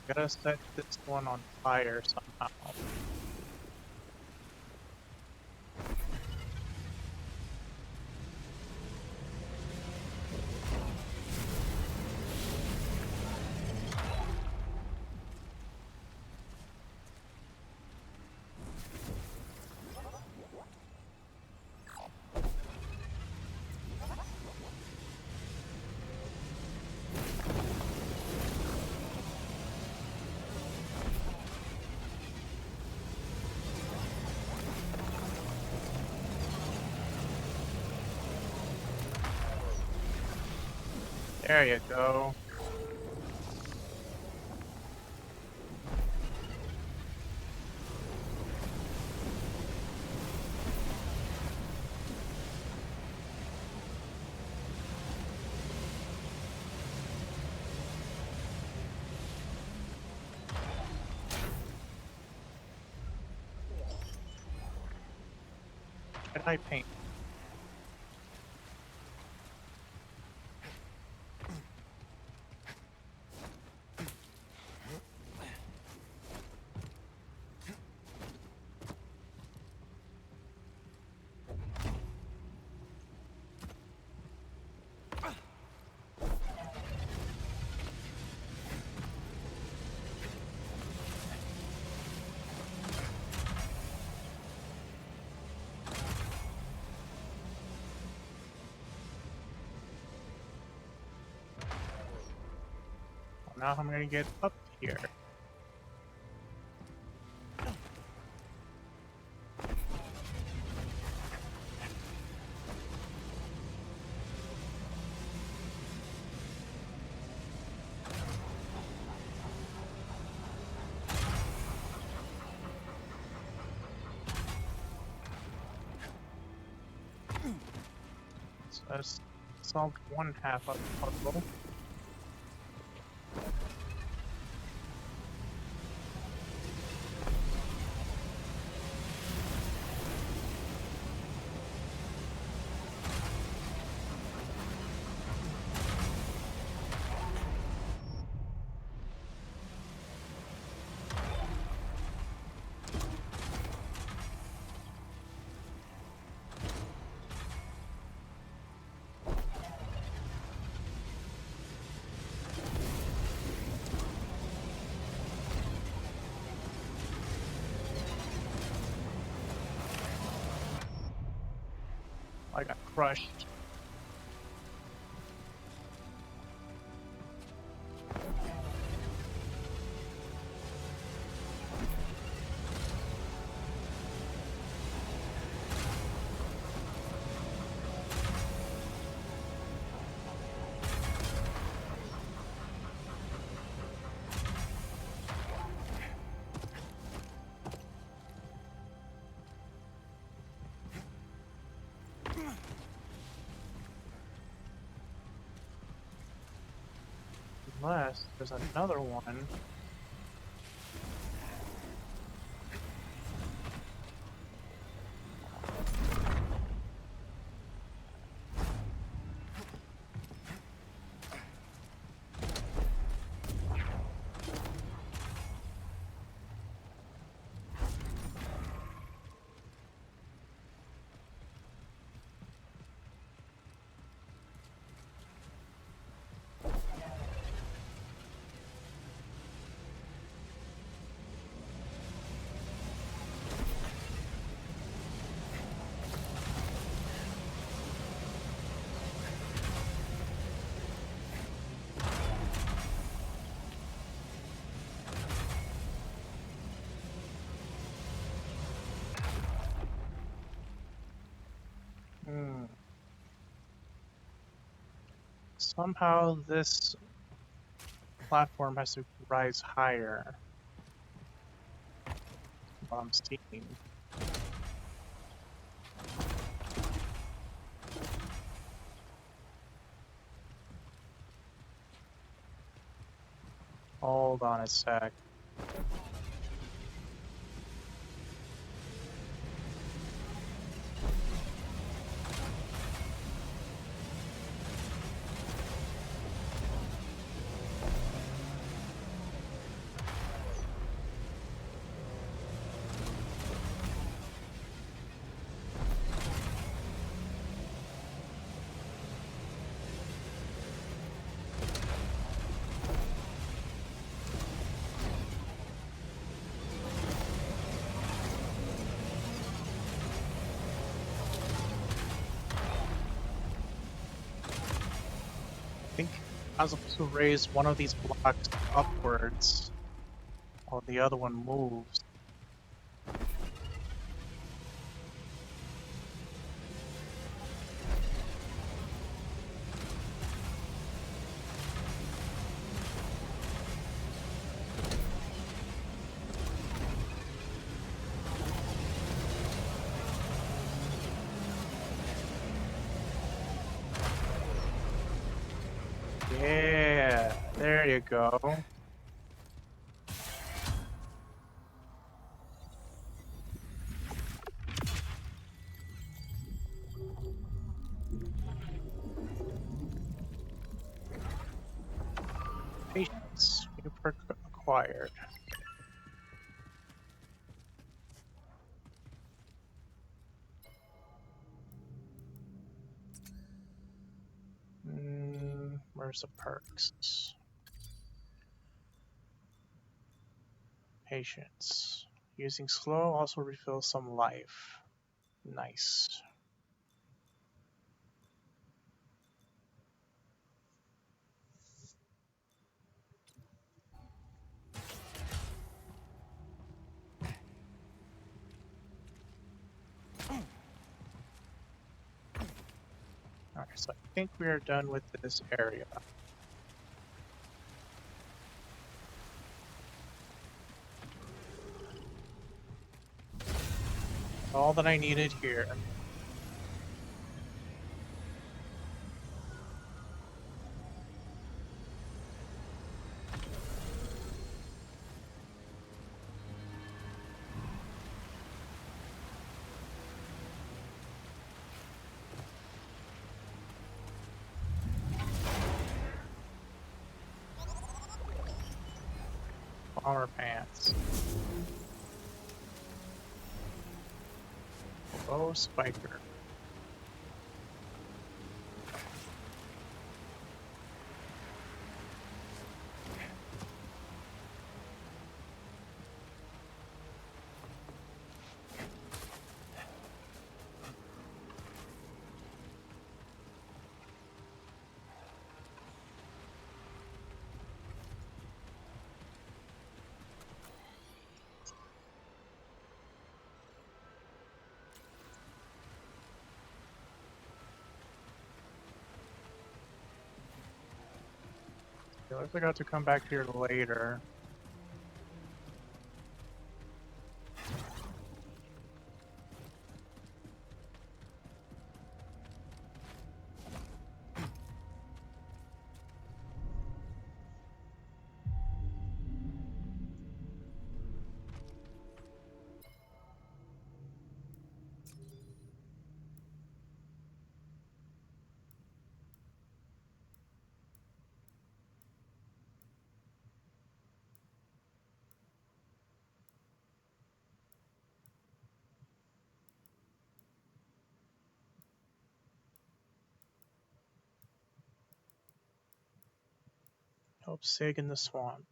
B: Gotta set this one on fire somehow. There you go. Jedi paint. Now I'm gonna get up here. Let's solve one half of the puzzle. I got crushed. Unless there's another one. Somehow this platform has to rise higher. What I'm seeing. Hold on a sec. I think I was supposed to raise one of these blocks upwards while the other one moves. Yeah, there you go. Patience, new perk acquired. Where's the perks? Patience. Using slow also refills some life. Nice. Alright, so I think we are done with this area. All that I needed here. armor pants. Oh, Spiker. I forgot to come back here later. Help Sig in the swamp.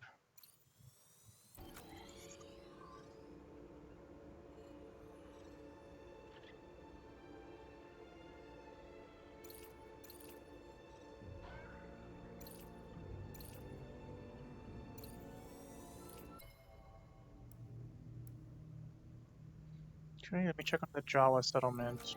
B: Okay, let me check on the Jawa settlement.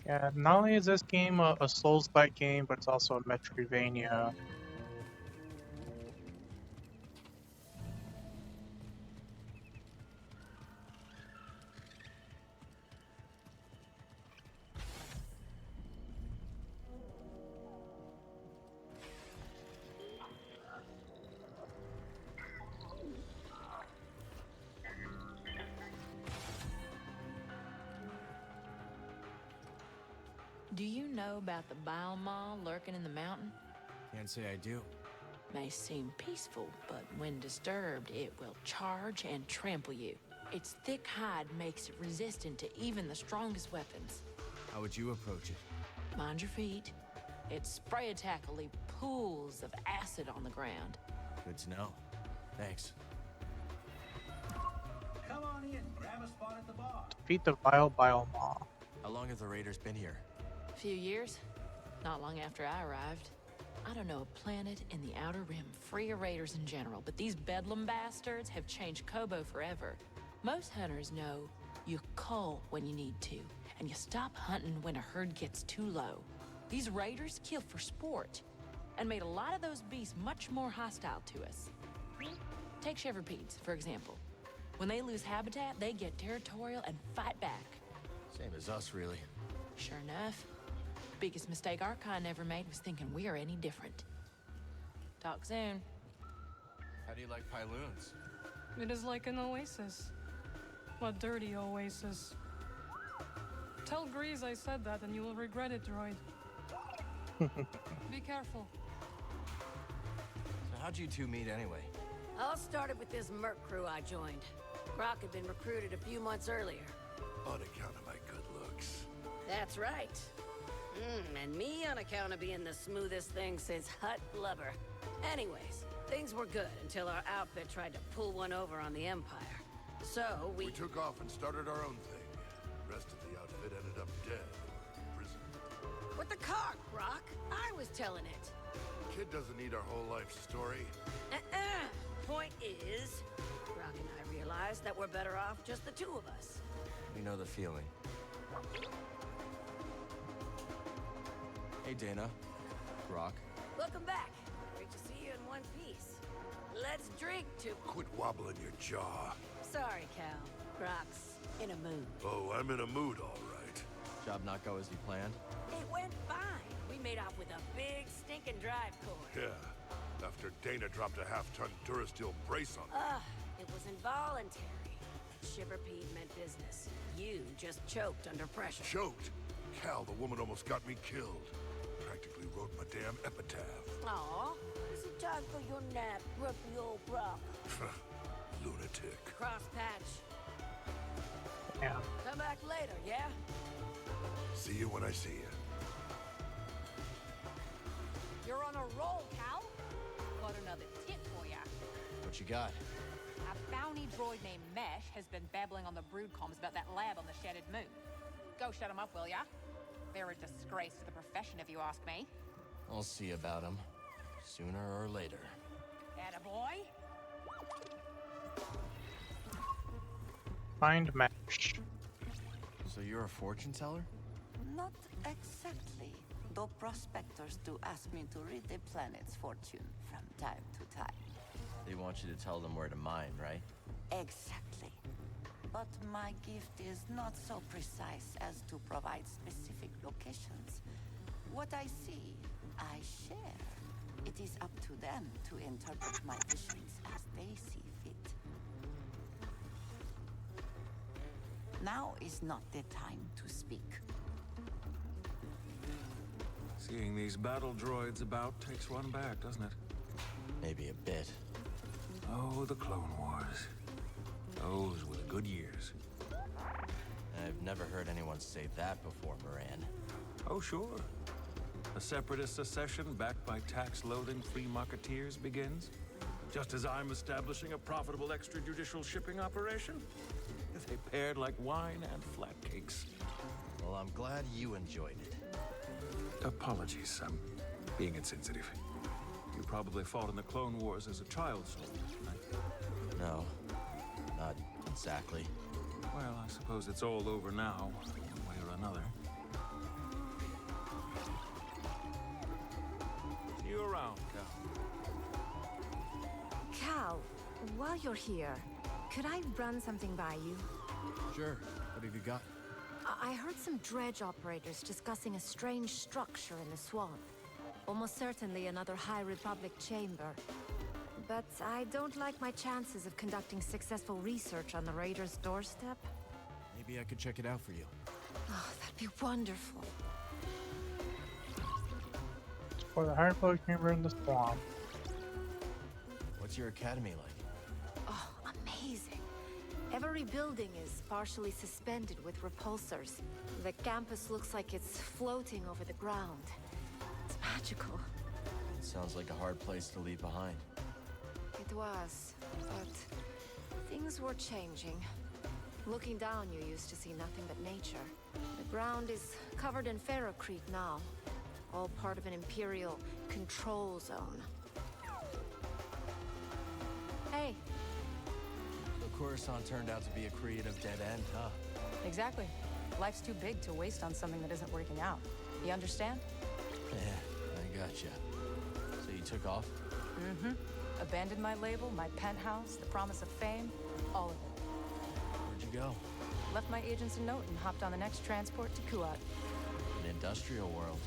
B: Yeah, not only is this game a Souls-like game, but it's also a Metroidvania.
M: Do you know about the Bile Maw lurking in the mountain?
C: Can't say I do.
M: May seem peaceful, but when disturbed, it will charge and trample you. Its thick hide makes it resistant to even the strongest weapons.
C: How would you approach it?
M: Mind your feet. Its spray attack will leave pools of acid on the ground.
C: Good to know. Thanks.
D: Come on in, grab a spot at the bar.
B: Defeat the Bile Maw.
C: How long have the raiders been here?
M: A few years. Not long after I arrived. I don't know a planet in the Outer Rim free of raiders in general, but these Bedlam bastards have changed Koboh forever. Most hunters know you cull when you need to, and you stop hunting when a herd gets too low. These raiders kill for sport, and made a lot of those beasts much more hostile to us. Take Shepherdpedes, for example. When they lose habitat, they get territorial and fight back.
C: Same as us, really.
M: Sure enough. Biggest mistake our kind ever made was thinking we are any different. Talk soon.
C: How do you like Pyloons?
P: It is like an oasis. A dirty oasis. Tell Grease I said that and you will regret it, droid. Be careful.
C: So how'd you two meet anyway?
K: All started with this merc crew I joined. Croc had been recruited a few months earlier.
E: On account of my good looks.
K: That's right. And me on account of being the smoothest thing since Hut Blubber. Anyways, things were good until our outfit tried to pull one over on the Empire. So we
E: took off and started our own thing. dead or in prison.
K: With the car, Brock. I was telling it.
E: Kid doesn't need our whole life story.
K: Point is, Brock and I realized that we're better off just the two of us.
C: We know the feeling. Hey, Dana. Brock.
K: Welcome back. Great to see you in one piece. Let's drink to...
E: Quit wobbling your jaw.
K: Sorry, Cal. Brock's in a mood.
E: Oh, I'm in a mood, all right.
C: Job not go as you planned?
K: It went fine. We made off with a big stinking drive cord.
E: Yeah. After Dana dropped a half-ton Durasteel brace on me.
K: It was involuntary. Shiver Pete meant business. You just choked under pressure.
E: Choked? Cal, the woman almost got me killed. Practically wrote my damn epitaph.
K: Aw, is it time for your nap, grumpy old Brock?
E: Lunatic.
K: Cross patch.
B: Yeah.
K: Come back later, yeah?
E: See you when I see you.
F: You're on a roll, Cal. Got another tip for ya.
C: What you got?
F: A bounty droid named Mesh has been babbling on the brood comms about that lab on the Shattered Moon. Go shut him up, will ya? They're a disgrace to the profession, if you ask me.
C: I'll see about him. Sooner or later.
F: Attaboy.
B: Find Mesh.
C: So you're a fortune teller?
R: Not exactly. Though prospectors do ask me to read the planet's fortune from time to time.
C: They want you to tell them where to mine, right?
R: Exactly. But my gift is not so precise as to provide specific locations. What I see, I share. It is up to them to interpret my visions as they see fit. Now is not the time to speak.
O: Seeing these battle droids about takes one back, doesn't it?
C: Maybe a bit.
O: Oh, the Clone Wars. Those were the good years.
C: I've never heard anyone say that before, Moran.
O: Oh, sure. A separatist secession backed by tax-loading free marketeers begins. Just as I'm establishing a profitable extrajudicial shipping operation. They paired like wine and flatcakes.
C: Well, I'm glad you enjoyed it.
O: Apologies, I'm being insensitive. You probably fought in the Clone Wars as a child soldier, right?
C: No, not exactly.
O: Well, I suppose it's all over now, one way or another. See you around, Cal.
I: Cal, while you're here, could I run something by you?
C: Sure. What have you got?
I: I heard some dredge operators discussing a strange structure in the swamp. Almost certainly another High Republic chamber. But I don't like my chances of conducting successful research on the Raiders' doorstep.
C: Maybe I could check it out for you.
I: Oh, that'd be wonderful.
B: For the High Republic chamber in the swamp.
C: What's your academy like?
I: Oh, amazing. Every building is partially suspended with repulsors. The campus looks like it's floating over the ground. It's magical.
C: It sounds like a hard place to leave behind.
I: It was, but things were changing. Looking down, you used to see nothing but nature. The ground is covered in ferrocrete now, all part of an Imperial control zone. Hey.
C: So Coruscant turned out to be a creative dead end, huh?
F: Exactly. Life's too big to waste on something that isn't working out. You understand?
C: Yeah, I gotcha. So you took off?
F: Mm-hmm. Abandoned my label, my penthouse, the promise of fame, all of it.
C: Where'd you go?
F: Left my agents a note and hopped on the next transport to Kuat.
C: An industrial world.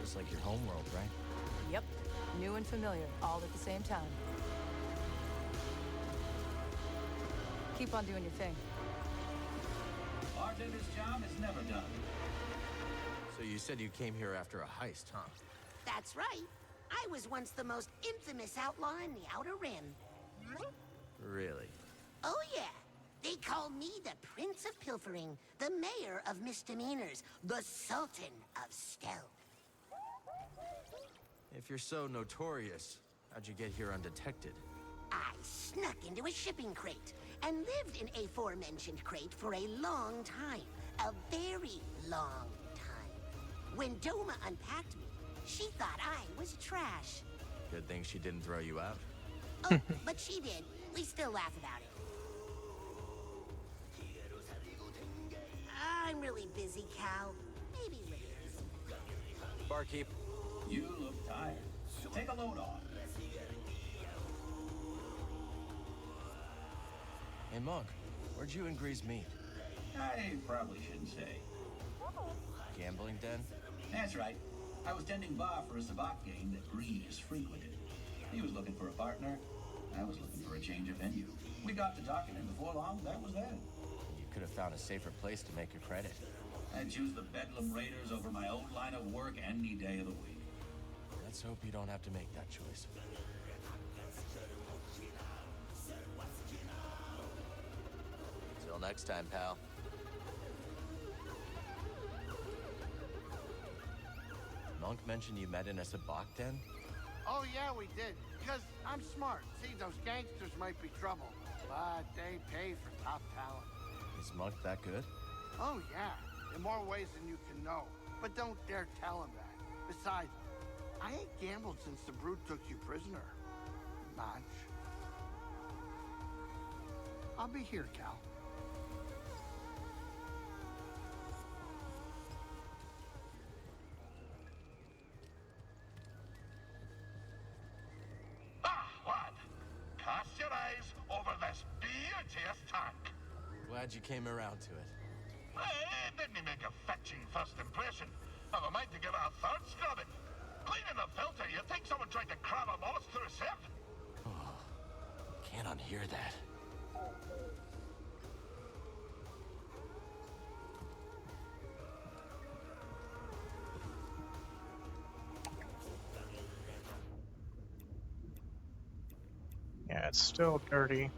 C: Just like your home world, right?
F: Yep. New and familiar, all at the same time. Keep on doing your thing.
D: Bartender's job is never done.
C: So you said you came here after a heist, huh?
A: That's right. I was once the most infamous outlaw in the Outer Rim.
C: Really?
A: Oh yeah. They call me the Prince of Pilfering, the Mayor of Misdemeanors, the Sultan of Stealth.
C: If you're so notorious, how'd you get here undetected?
A: I snuck into a shipping crate and lived in aforementioned crate for a long time. A very long time. When Doma unpacked me, she thought I was trash.
C: Good thing she didn't throw you out.
A: Oh, but she did. We still laugh about it. I'm really busy, Cal. Maybe later.
C: Barkeep.
D: You look tired. Take a load off.
C: Hey, Monk. Where'd you and Grease meet?
D: I probably shouldn't say.
C: Gambling den?
D: That's right. I was tending bar for a sabacc game that Grease frequented. He was looking for a partner. I was looking for a change of venue. We got to talking, and before long, that was that.
C: You could have found a safer place to make your credit.
D: I'd choose the Bedlam Raiders over my old line of work any day of the week.
C: Let's hope you don't have to make that choice. Till next time, pal. Monk mentioned you met in a sabacc den?
Q: Oh, yeah, we did. Because I'm smart. See, those gangsters might be trouble, but they pay for top talent.
C: Is Monk that good?
Q: Oh, yeah. In more ways than you can know. But don't dare tell him that. Besides, I ain't gambled since the Brute took you prisoner. Much. I'll be here, Cal.
U: Lad, cast your eyes over this beauteous tank.
C: Glad you came around to it.
U: Didn't he make a fetching first impression? Have a mind to give it a third scrubbing. Cleaning the filter, you think someone tried to cram a moss through a sieve?
C: Can't unhear that.
B: Yeah, it's still dirty.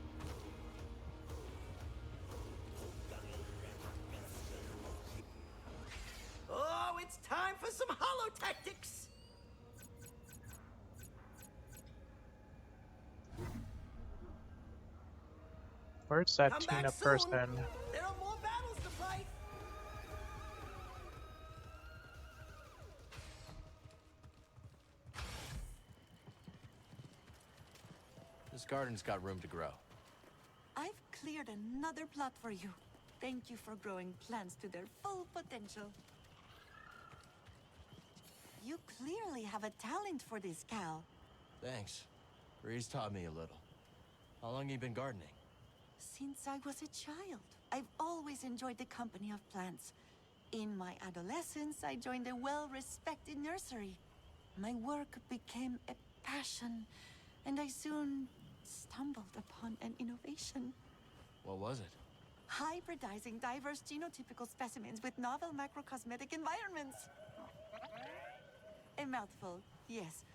N: Oh, it's time for some hollow tactics!
B: Where's that
N: Come
B: Tina
N: back soon.
B: person?
N: There are more battles to fight!
C: This garden's got room to grow.
R: I've cleared another plot for you. Thank you for growing plants to their full potential. You clearly have a talent for this, Cal.
C: Thanks. Reese taught me a little. How long you been gardening?
R: Since I was a child, I've always enjoyed the company of plants. In my adolescence, I joined a well-respected nursery. My work became a passion, and I soon stumbled upon an innovation.
C: What was it?
R: Hybridizing diverse genotypical specimens with novel macrocosmetic environments. A mouthful, yes.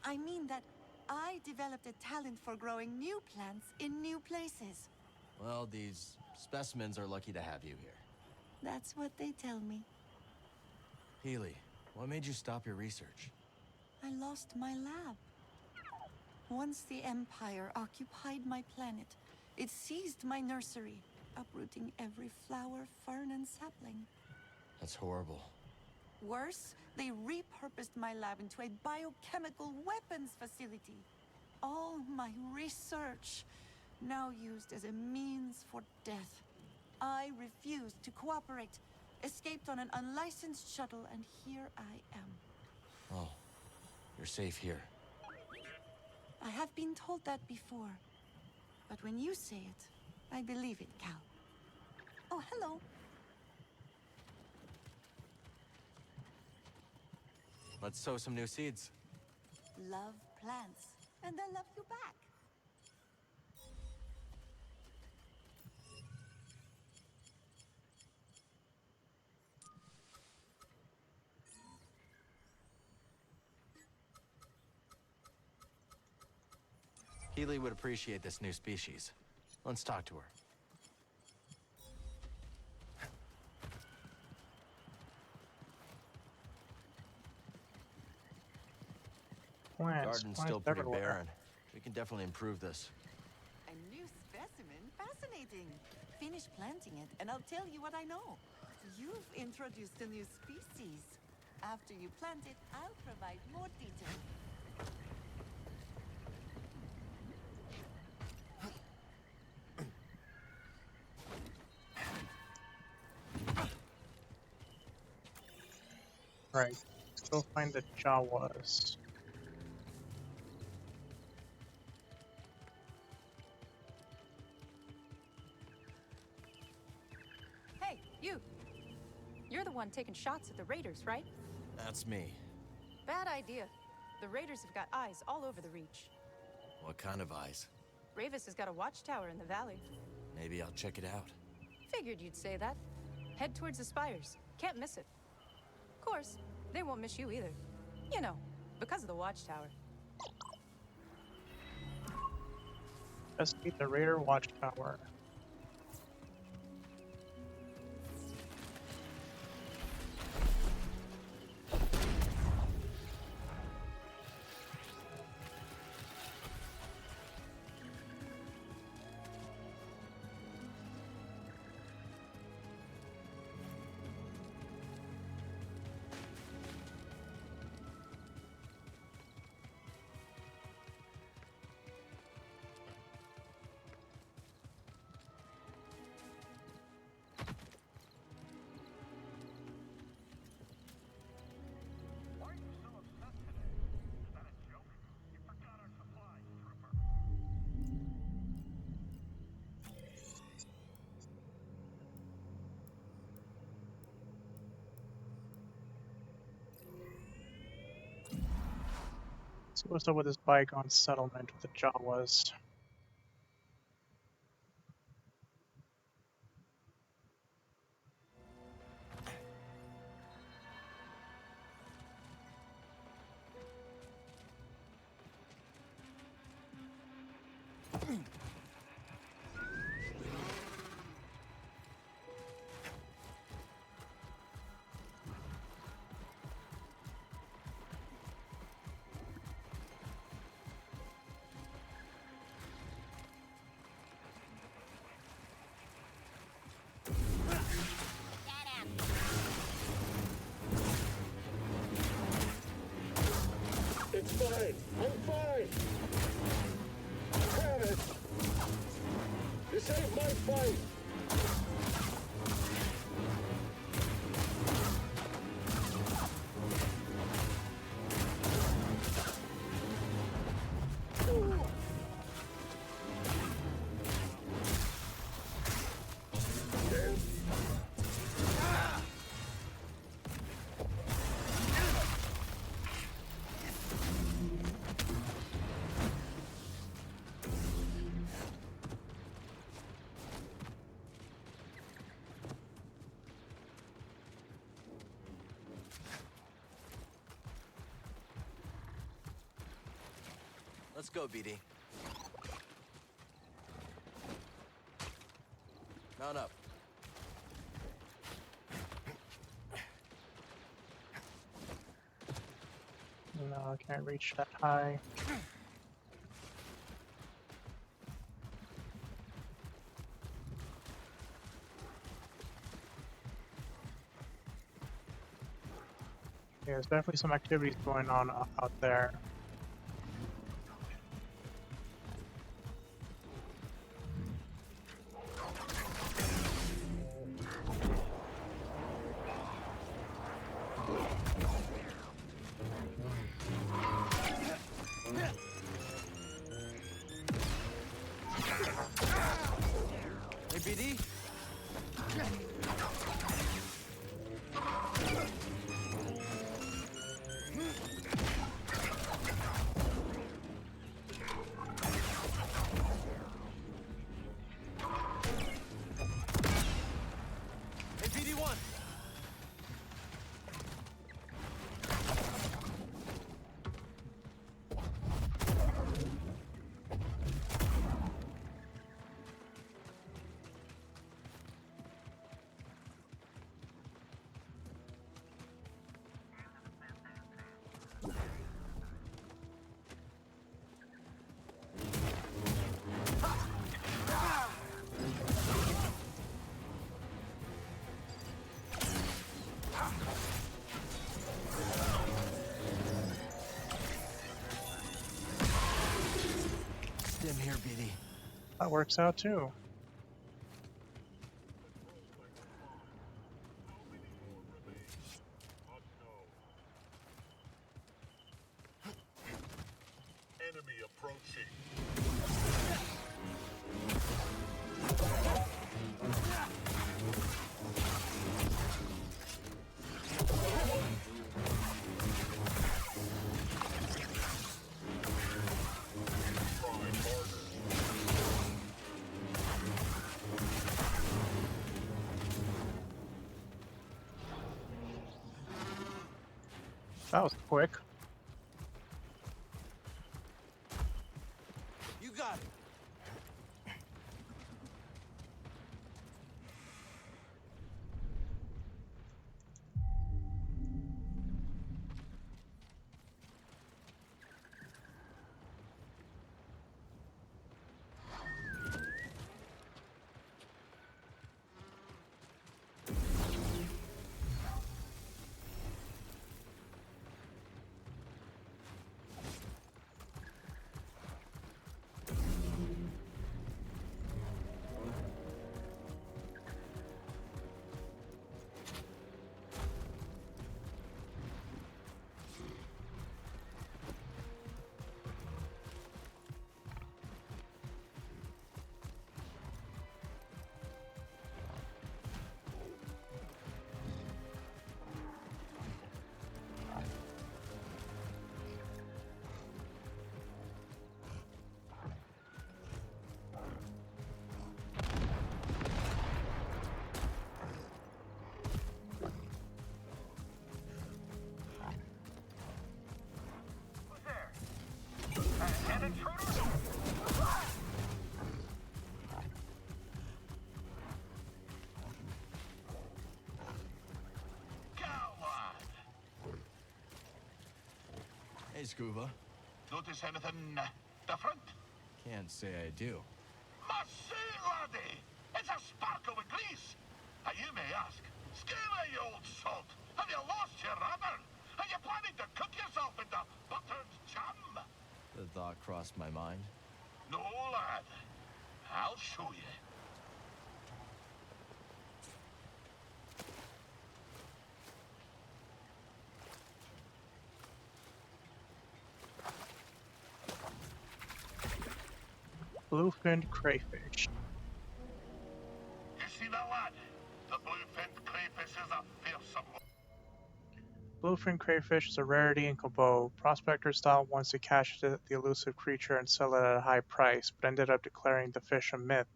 R: I mean that I developed a talent for growing new plants in new places.
C: Well, these specimens are lucky to have you here.
R: That's what they tell me.
C: Healy, what made you stop your research?
R: I lost my lab. Once the Empire occupied my planet, it seized my nursery, uprooting every flower, fern, and sapling.
C: That's horrible.
R: Worse, they repurposed my lab into a biochemical weapons facility. All my research, now used as a means for death. I refused to cooperate, escaped on an unlicensed shuttle, and here I am.
C: Oh, you're safe here.
R: I have been told that before. But when you say it, I believe it, Cal. Oh, hello.
C: Let's sow some new seeds.
R: Love plants, and I love you back.
C: Healy would appreciate this new species. Let's talk to her. Garden's still pretty barren. We can definitely improve this.
R: A new specimen? Fascinating. Finish planting it, and I'll tell you what I know. You've introduced a new species. After you plant it, I'll provide more details.
B: Right. Let's go find the Jawas.
J: Hey, you! You're the one taking shots at the Raiders, right?
C: That's me.
J: Bad idea. The Raiders have got eyes all over the Reach.
C: What kind of eyes?
J: Ravis has got a watchtower in the valley.
C: Maybe I'll check it out.
J: Figured you'd say that. Head towards the spires. Can't miss it. Of course, they won't miss you either. You know, because of the watchtower.
B: Investigate the Raider watchtower. See what's up with this bygone settlement with the Jawas.
G: It's fine. I'm fine. Travis! This ain't my fight.
C: Let's go, BD. Mount up.
B: No, I can't reach that high. Yeah, there's definitely some activities going on out there.
C: Hey, BD? Hey, BD1!
B: That works out too.
G: Enemy approaching.
B: That was quick.
C: You got it.
U: An intruder?
C: Hey, Scuba.
U: Notice anything different?
C: Can't say I do.
U: Must see, laddie! It's a sparkle with grease! You may ask, Scuba, you old salt, have you lost your rubber? Are you planning to cook yourself into buttered jam?
C: The thought crossed my mind.
U: No, lad. I'll show you.
B: Bluefin crayfish.
U: You see that, lad? The bluefin crayfish is a fearsome one.
B: Bluefin crayfish is a rarity in Koboh. Prospectors thought once to catch the elusive creature and sell it at a high price, but ended up declaring the fish a myth.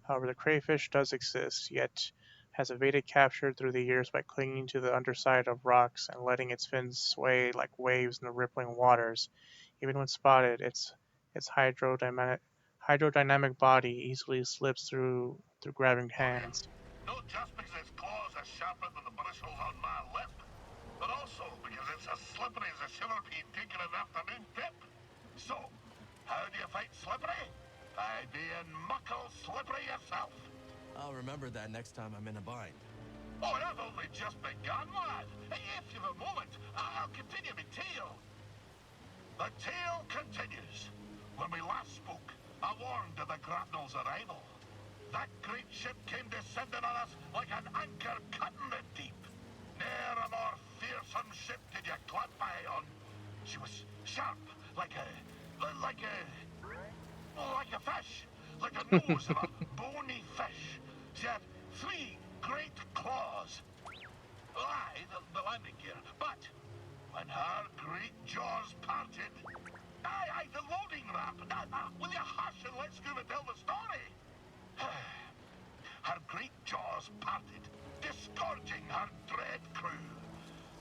B: However, the crayfish does exist, yet has evaded capture through the years by clinging to the underside of rocks and letting its fins sway like waves in the rippling waters. Even when spotted, its hydrodynamic body easily slips through grabbing hands.
U: Not just because its claws are sharper than the bristles on my lip, but also because it's as slippery as a shiver pea taking an afternoon dip. So, how do you fight slippery? By being muckle slippery yourself.
C: I'll remember that next time I'm in a bind.
U: Oh, and I've only just begun, lad. If you've a moment, I'll continue my tale. The tale continues. When we last spoke, I warned of the grapnel's arrival. That great ship came descending on us like an anchor cutting the deep. Ne'er a more fearsome ship did you clap by on. She was sharp, like a fish, like the nose of a bony fish. She had 3 great claws. Aye, the landing gear. But when her great jaws parted, the loading ramp. Will you hush and let Scuba tell the story? Her great jaws parted, disgorging her dread crew.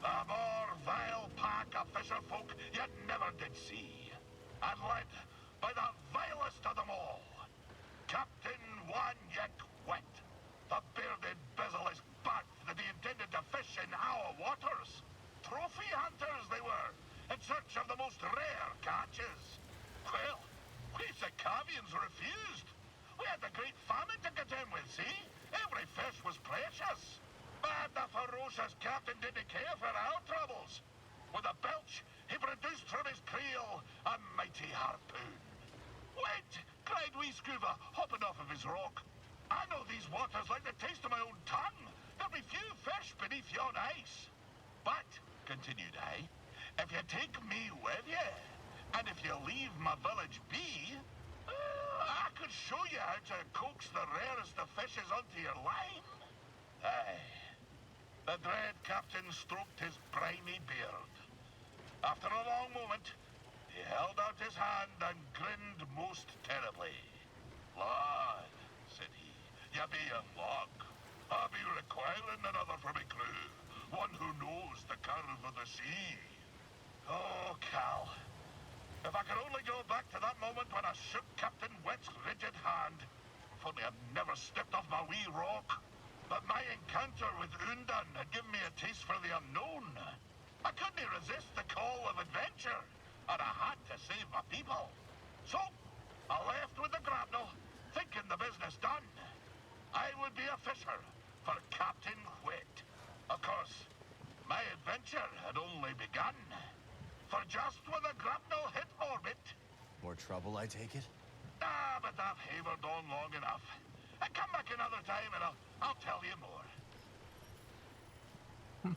U: A more vile pack of fisherfolk you never did see. And led by the vilest of them all, Captain Wanyek Wet. The bearded bezel-less bat that he intended to fish in our waters. Trophy hunters they were, in search of the most rare catches. Well, we Sacavians refused. We had the great famine to contend with, see? Every fish was precious. But the ferocious captain didn't care for our troubles. With a belch, he produced from his creel a mighty harpoon. Wait, cried we wee scuba hopping off of his rock. I know these waters like the taste of my own tongue. There'll be few fish beneath yon ice. But, continued I, if you take me with you, and if you leave my village be, I could show you how to coax the rarest of fishes onto your line. Aye. The dread captain stroked his briny beard. After a long moment, he held out his hand and grinned most terribly. Lad, said he, you be in luck. I'll be requiring another for my crew, one who knows the curve of the sea. Oh, Cal. If I could only go back to that moment when I shook Captain Wet's rigid hand. If only I'd never stepped off my wee rock. But my encounter with Undan had given me a taste for the unknown. I couldn't resist the call of adventure, and I had to save my people. So, I left with the grapnel, thinking the business done. I would be a fisher for Captain Wet. Of course, my adventure had only begun. For just when the grapnel hit orbit...
C: More trouble, I take it?
U: Ah, but I've havered on long enough. Come back another time and I'll tell you more.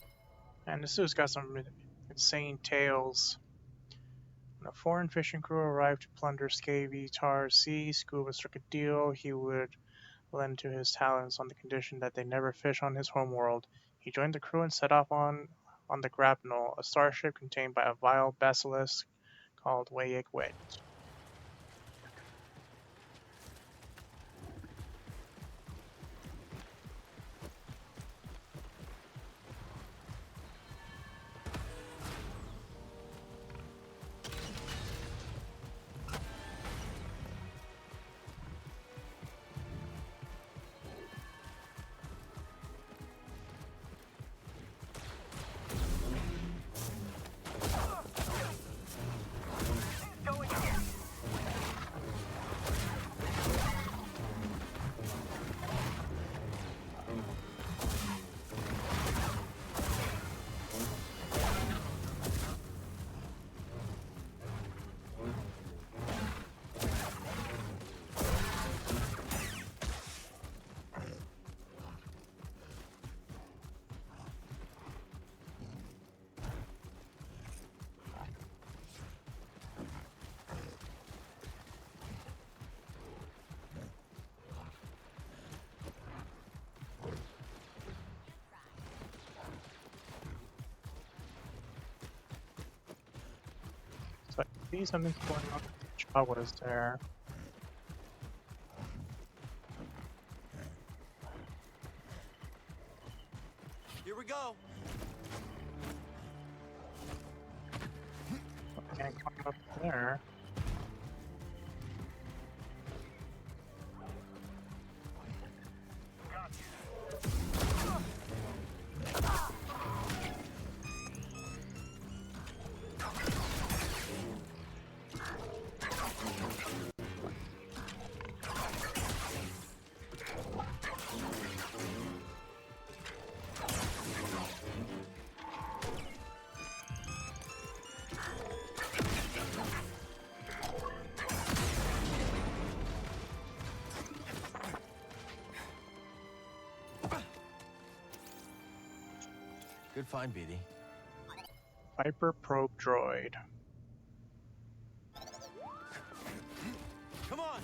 B: And this has got some insane tales. When a foreign fishing crew arrived to plunder Scavy Tar's sea, Scuba struck a deal he would lend to his talents on the condition that they never fish on his homeworld. He joined the crew and set off on the Grapnel, a starship contained by a vile basilisk called Wayek Wet. So I see something's going on. What is there?
C: Here we go.
B: I can't climb up there.
C: Good find, BD.
B: Viper probe droid.
C: Come on!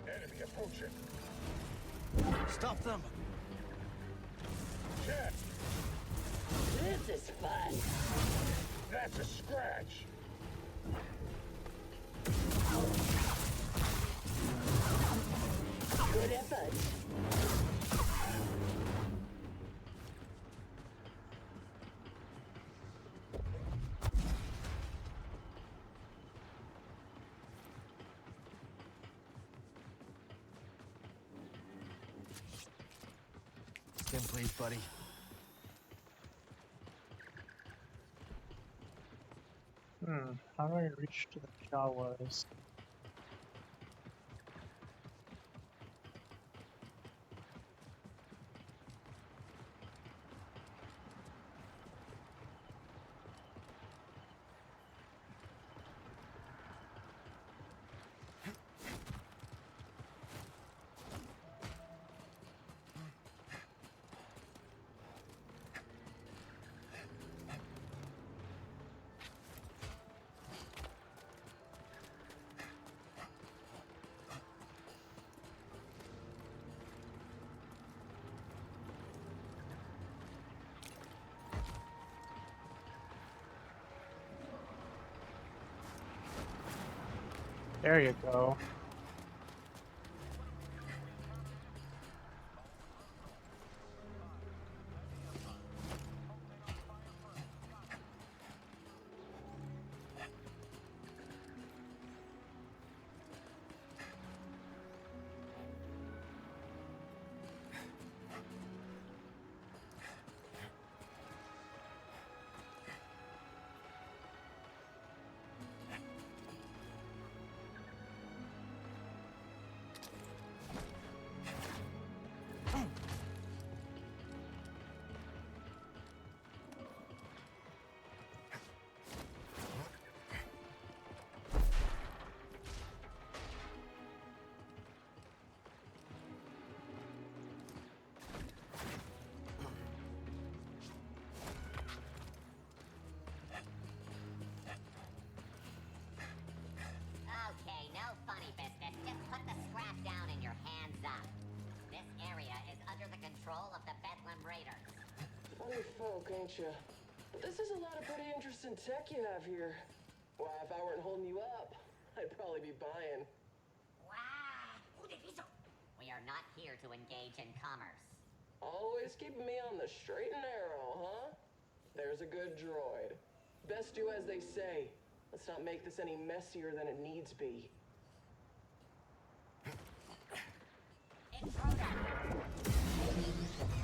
G: Enemy approaching.
C: Stop them!
G: Check.
R: This is fun.
G: That's a scratch.
R: Good effort.
C: Stim, please, buddy.
B: How do I reach to the Jawas? There you go.
S: Okay, no funny business. Just put the scrap down and your hands up. This area is under the control of the Bedlam Raiders.
V: Funny folk, ain't you? But this is a lot of pretty interesting tech you have here. Why, if I weren't holding you up, I'd probably be buying.
S: We are not here to engage in commerce.
V: Always keeping me on the straight and narrow, huh? There's a good droid. Best do as they say. Let's not make this any messier than it needs be.
S: Intruder!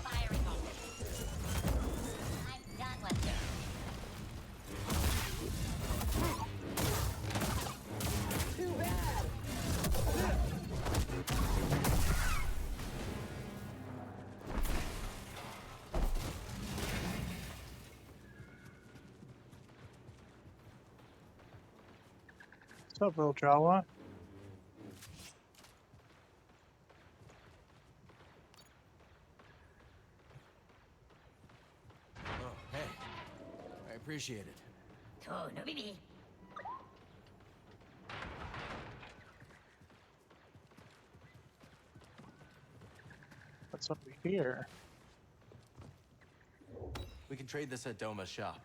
S: Firing on me. I'm done with you.
V: Too bad!
B: What's up, little Jawa?
C: Oh, hey. I appreciate it.
S: Oh, no, baby.
B: What's over here?
C: We can trade this at Doma's shop.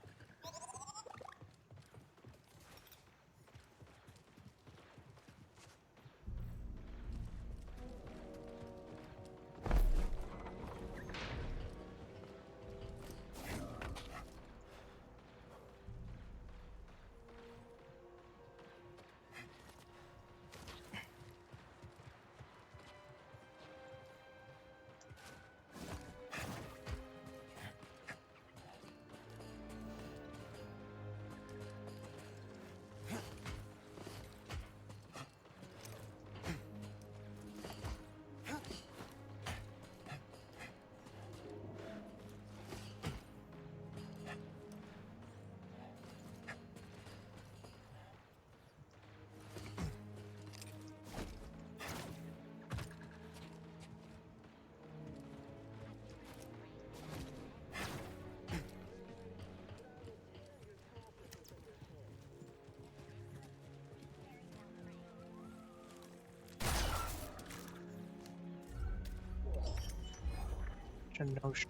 B: Notion.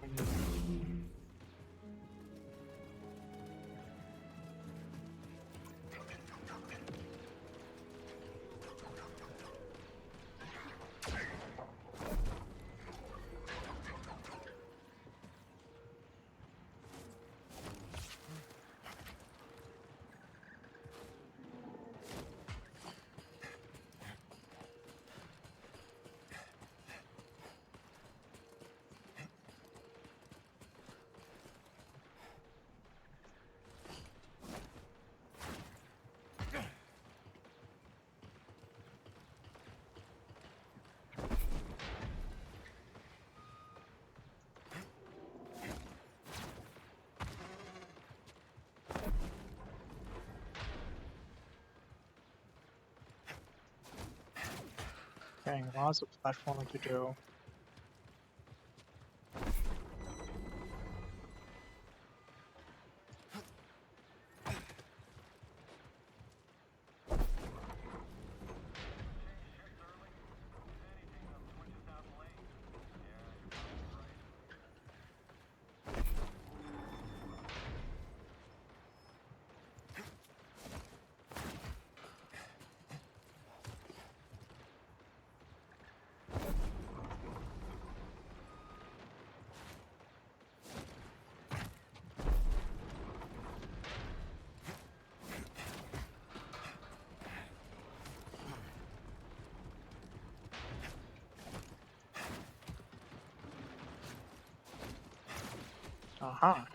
B: Dang, lots of platforming to do. Aha.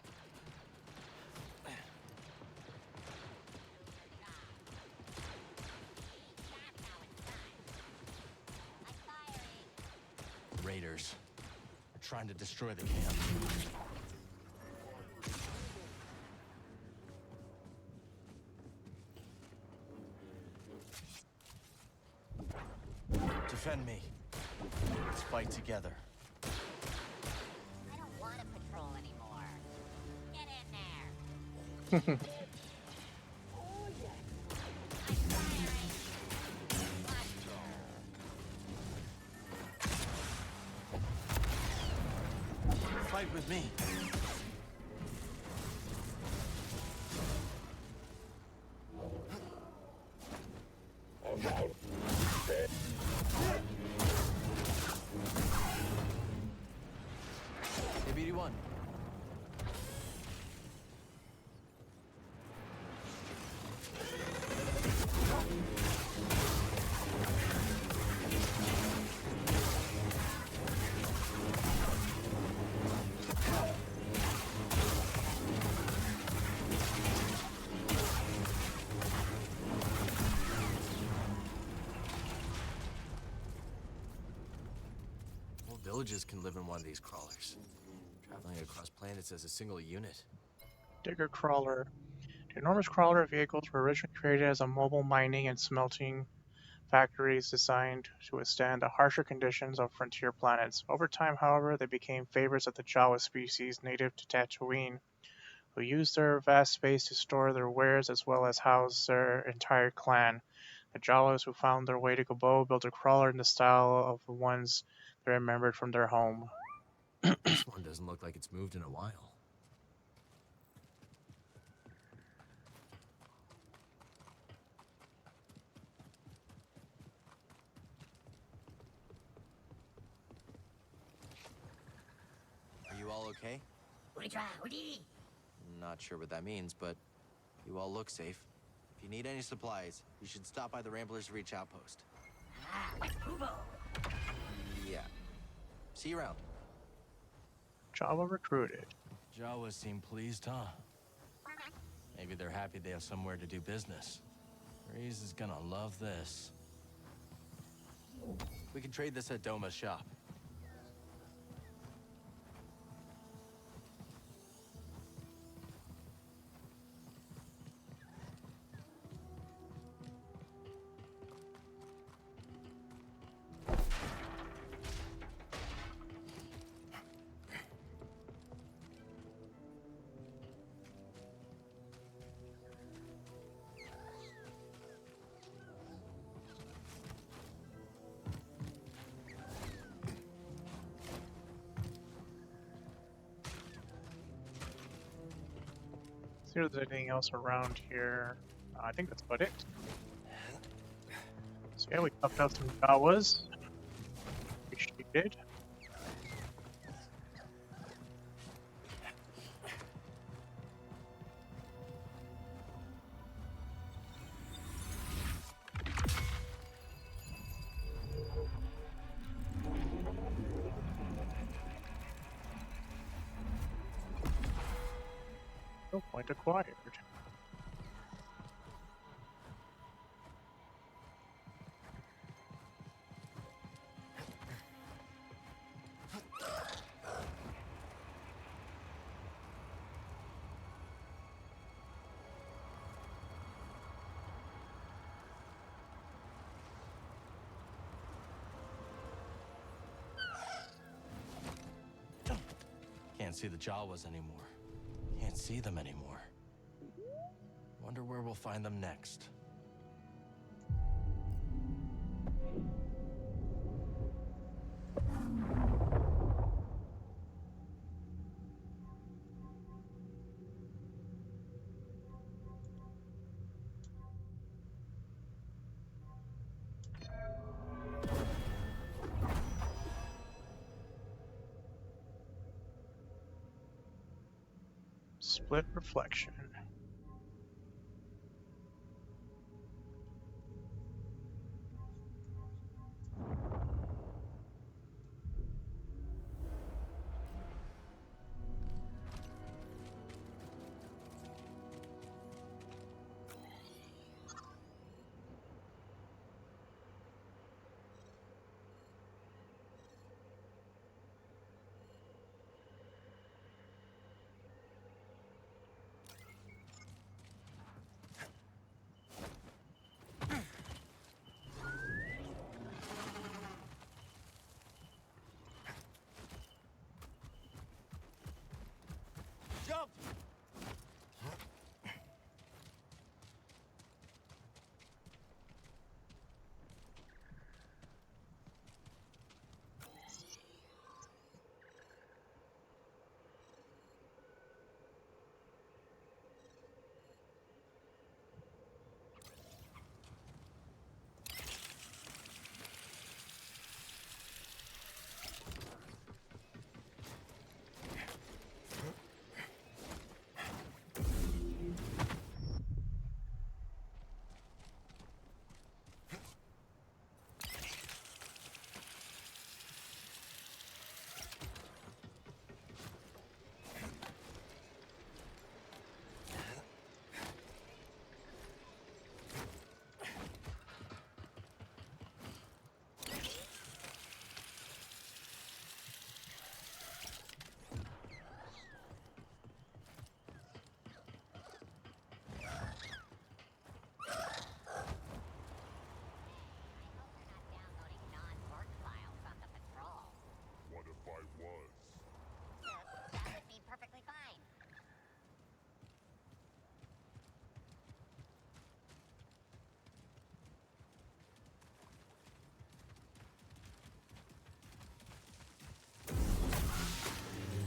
C: Raiders. They're trying to destroy the camp. Defend me. Let's fight together.
S: I don't want to patrol anymore. Get in there.
C: Fight with me. Hey, BD1. Whole villages can live in one of these crawlers. Traveling across planets as a single unit.
B: Digger Crawler. The enormous crawler vehicles were originally created as a mobile mining and smelting factories designed to withstand the harsher conditions of frontier planets. Over time, however, they became favorites of the Jawa species native to Tatooine, who used their vast space to store their wares as well as house their entire clan. The Jawas who found their way to Gabo built a crawler in the style of the ones they remembered from their home.
C: This one doesn't look like it's moved in a while. Are you all okay? Not sure what that means, but you all look safe. If you need any supplies, you should stop by the Ramblers Reach outpost. Yeah. See you around.
B: Jawa recruited.
C: Jawas seem pleased, huh? Maybe they're happy they have somewhere to do business. Reese is gonna love this. We can trade this at Doma's shop.
B: See if there's anything else around here. I think that's about it. So yeah, we toughed out some Jawas. Appreciated. No point acquired.
C: can't see the Jawas anymore. Can't see them anymore. Wonder where we'll find them next.
B: Split reflection.
C: Jump!
E: What if I was?
S: That would be perfectly fine.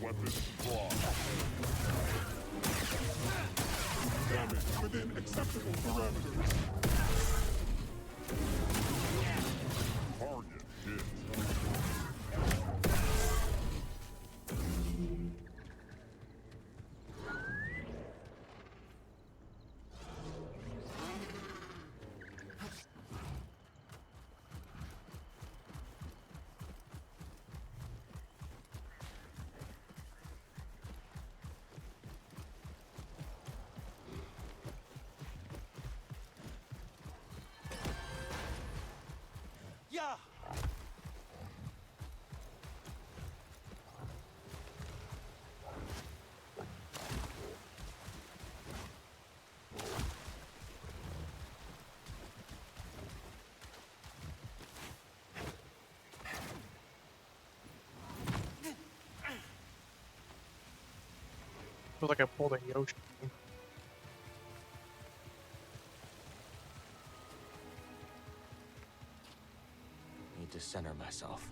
E: Weapons locked. Damage within acceptable parameters. Target hit.
C: Yeah!
B: Feels like I pulled a Yoshi.
C: Need to center myself.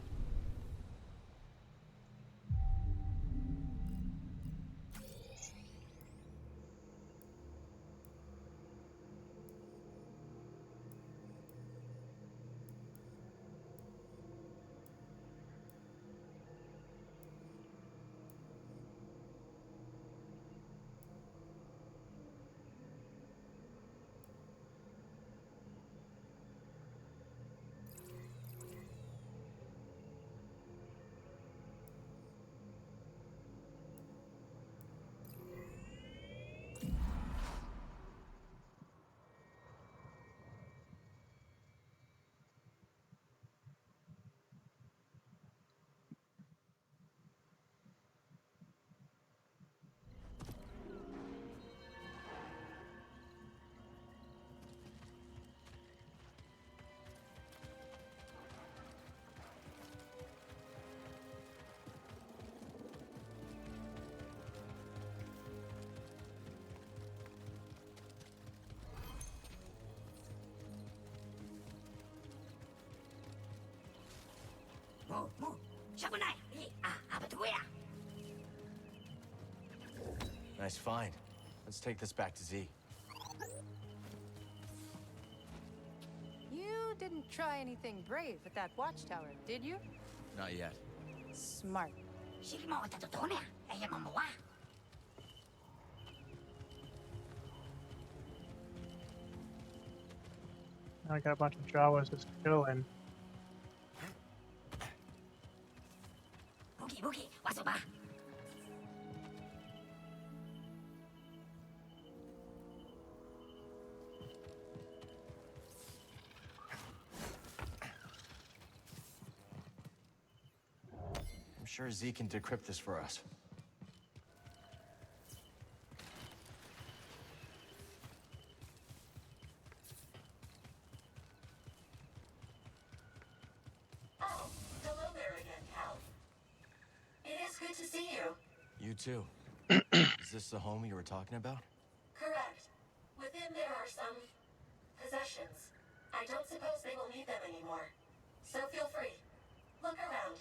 C: Nice find. Let's take this back to Z.
J: You didn't try anything brave at that watchtower, did you?
C: Not yet.
J: Smart.
B: Now I got a bunch of Jawas just chilling.
C: I'm sure Z can decrypt this for us.
H: Oh, hello there again, Cal. It is good to see you.
C: You too. Is this the home you were talking about?
H: Correct. Within there are some possessions. I don't suppose they will need them anymore. So feel free. Look around.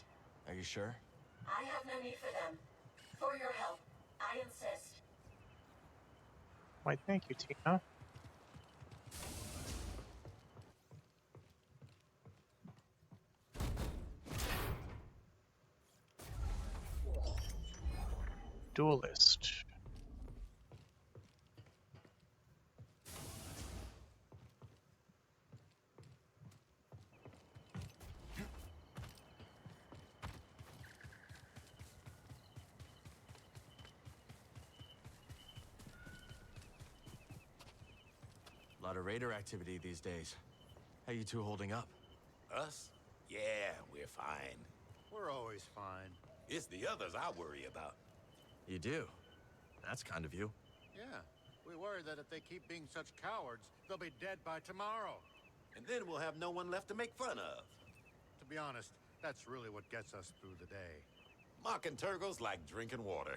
C: Are you sure?
H: I have no need for them. For your help, I insist.
B: Why, thank you, Tina. Duelist.
C: A lot of raider activity these days. How you two holding up?
L: Us? Yeah, we're fine.
W: We're always fine.
L: It's the others I worry about.
C: You do? That's kind of you.
W: Yeah, we worry that if they keep being such cowards, they'll be dead by tomorrow.
L: And then we'll have no one left to make fun of.
W: To be honest, that's really what gets us through the day.
L: Mocking Turgle's like drinking water.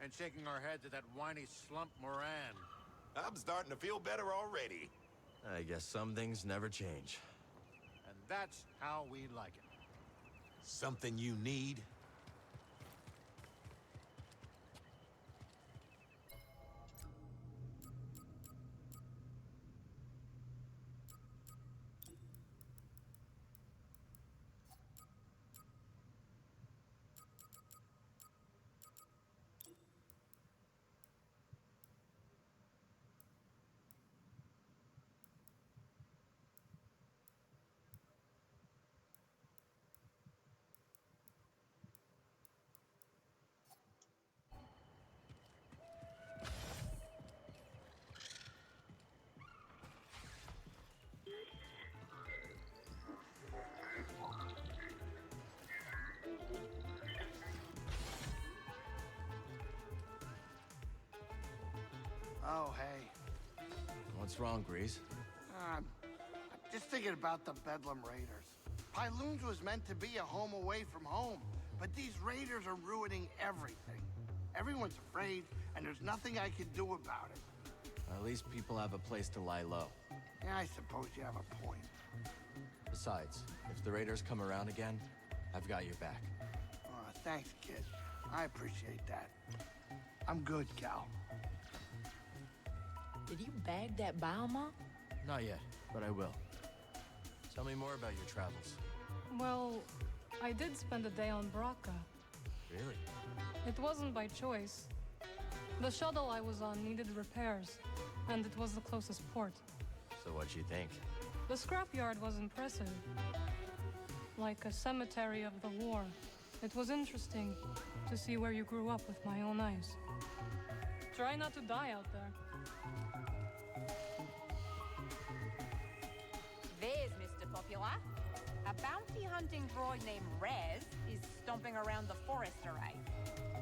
W: And shaking our heads at that whiny slump Moran.
L: I'm starting to feel better already.
C: I guess some things never change.
W: And that's how we like it.
L: Something you need?
Q: Oh, hey.
C: What's wrong, Grease?
Q: I'm just thinking about the Bedlam Raiders. Pyloons was meant to be a home away from home, but these raiders are ruining everything. Everyone's afraid, and there's nothing I can do about it.
C: At least people have a place to lie low.
Q: Yeah, I suppose you have a point.
C: Besides, if the raiders come around again, I've got your back.
Q: Thanks, kid. I appreciate that. I'm good, Cal.
M: Did you bag that biomop?
C: Not yet, but I will. Tell me more about your travels.
P: Well, I did spend a day on Braca.
C: Really?
P: It wasn't by choice. The shuttle I was on needed repairs, and it was the closest port.
C: So what'd you think?
P: The scrapyard was impressive. Like a cemetery of the war. It was interesting to see where you grew up with my own eyes. Try not to die out there.
F: There's Mr. Popular. A bounty hunting droid named Rez is stomping around the forest array.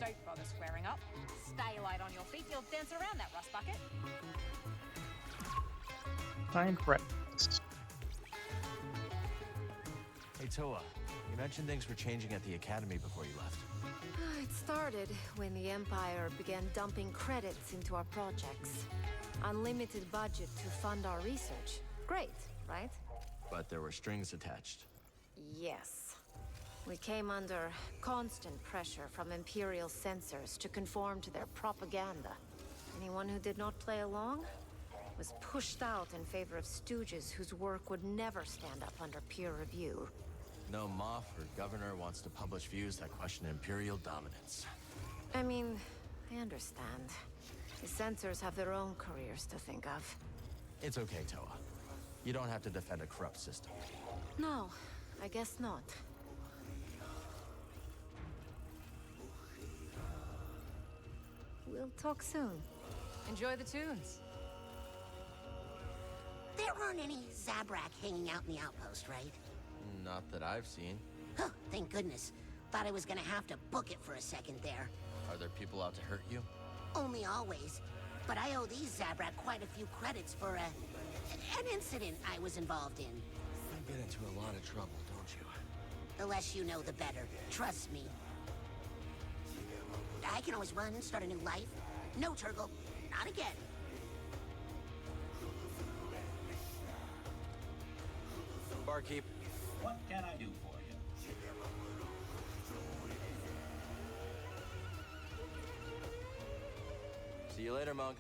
F: Don't bother squaring up. Stay light on your feet, you'll dance around that rust bucket.
B: Find credits.
C: Hey, Toa, you mentioned things were changing at the Academy before you left.
I: It started when the Empire began dumping credits into our projects. Unlimited budget to fund our research. Great, right?
C: But there were strings attached.
I: Yes. We came under constant pressure from Imperial censors to conform to their propaganda. Anyone who did not play along was pushed out in favor of stooges whose work would never stand up under peer review.
C: No Moff or Governor wants to publish views that question Imperial dominance.
I: I mean, I understand. The censors have their own careers to think of.
C: It's okay, Toa. You don't have to defend a corrupt system.
I: No, I guess not. We'll talk soon.
J: Enjoy the tunes.
A: There aren't any Zabrak hanging out in the outpost, right?
C: Not that I've seen.
A: Huh, thank goodness. Thought I was gonna have to book it for a second there.
C: Are there people out to hurt you?
A: Only always. But I owe these Zabrak quite a few credits for an incident I was involved in.
C: You get into a lot of trouble, don't you?
A: The less you know, the better. Trust me. I can always run, start a new life. No, Turgle. Not again.
C: Barkeep.
D: What can I do for you?
C: See you later, Monk.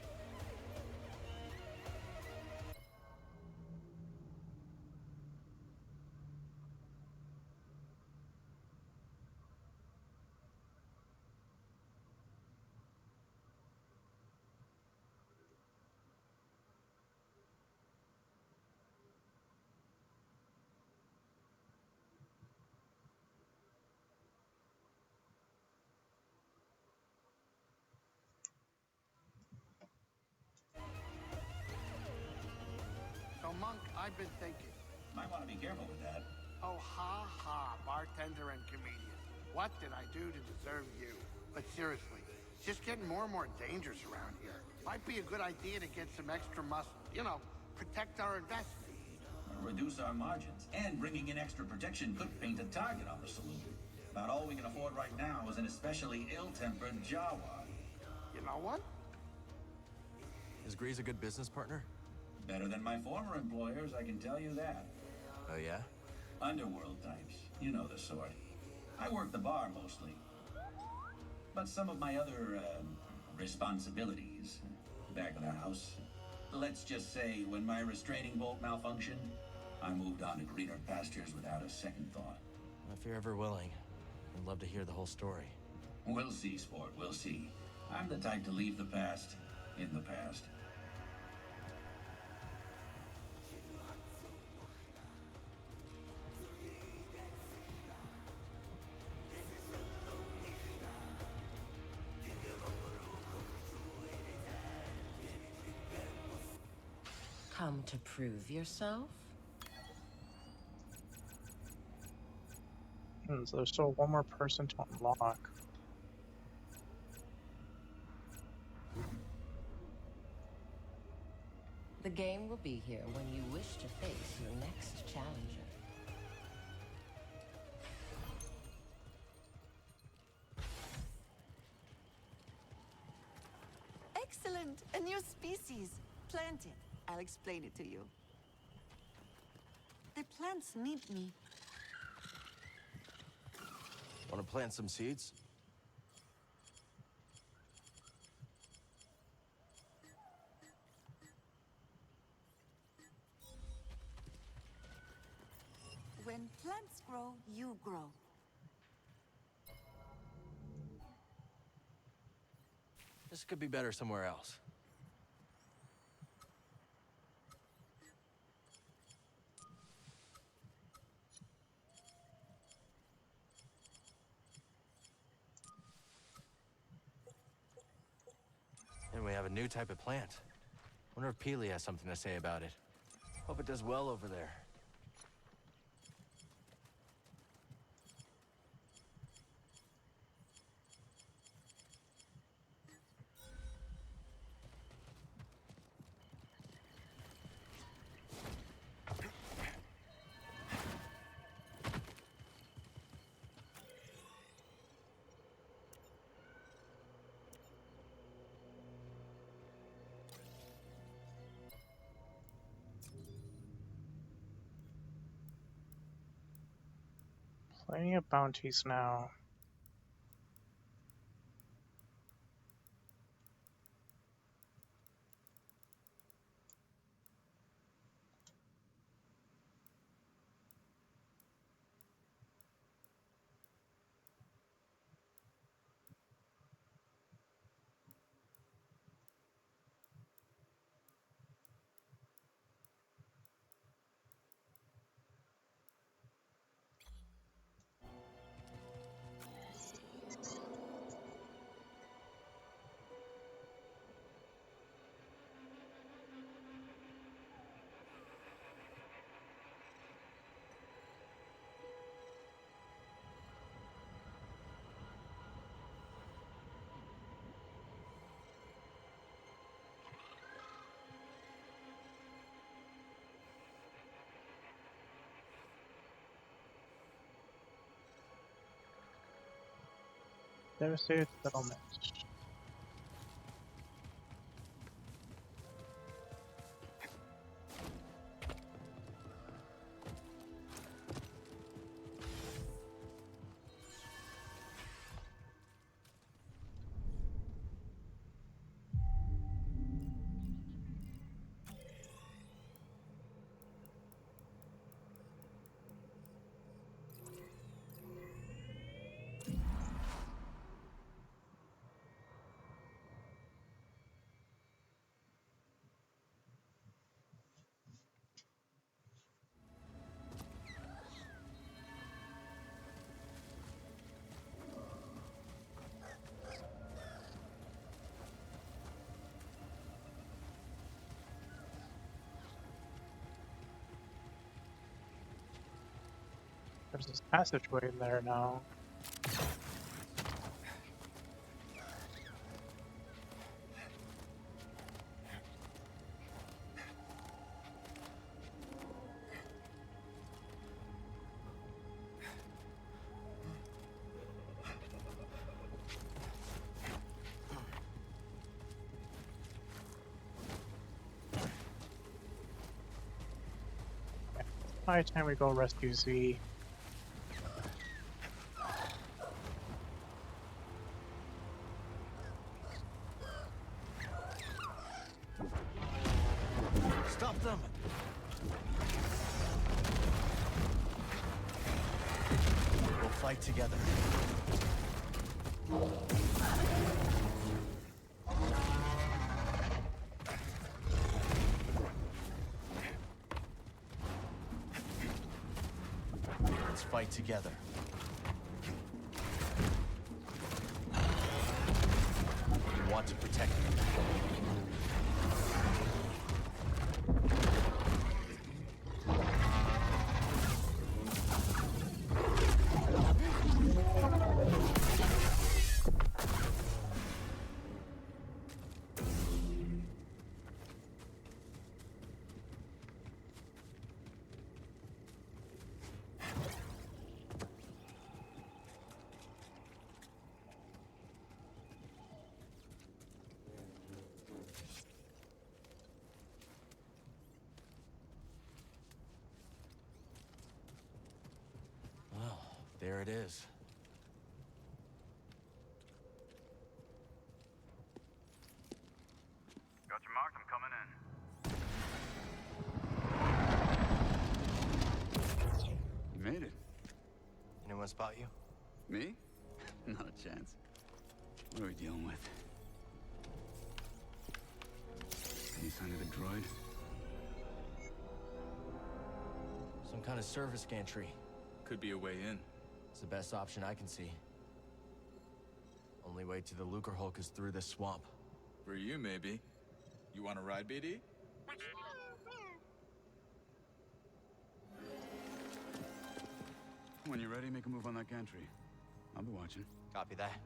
Q: So, Monk, I've been thinking.
D: Might want to be careful with that.
Q: Oh, ha ha, bartender and comedian. What did I do to deserve you? But seriously, it's just getting more and more dangerous around here. Might be a good idea to get some extra muscle. You know, protect our investment.
D: Reduce our margins. And bringing in extra protection could paint a target on the saloon. About all we can afford right now is an especially ill-tempered Jawa.
Q: You know what?
C: Is Grease a good business partner?
D: Better than my former employers, I can tell you that.
C: Oh, yeah?
D: Underworld types. You know the sort. I work the bar mostly. But some of my other, responsibilities, back of the house. Let's just say when my restraining bolt malfunctioned, I moved on to greener pastures without a second thought.
C: If you're ever willing, I'd love to hear the whole story.
D: We'll see, Sport, we'll see. I'm the type to leave the past in the past.
K: Come to prove yourself?
B: So there's still one more person to unlock.
K: The game will be here when you wish to face your next challenger.
R: Excellent! A new species. Plant it. I'll explain it to you. The plants need me.
C: Want to plant some seeds?
R: When plants grow, you grow.
C: This could be better somewhere else. And we have a new type of plant. Wonder if Peely has something to say about it. Hope it does well over there.
B: Plenty of bounties now. Devastated settlement. There's this passageway in there now. By the time we go rescue Z.
C: Stop them! We'll fight together. Let's fight together. We want to protect them. There it is.
N: Got your mark, I'm coming in.
O: You made it.
C: Anyone spot you?
O: Me? Not a chance. What are we dealing with? Any sign of the droid?
C: Some kind of service gantry.
T: Could be a way in.
C: It's the best option I can see. Only way to the Lucrehulk is through this swamp.
T: For you, maybe. You want to ride, BD?
O: When you're ready, make a move on that gantry. I'll be watching.
C: Copy that.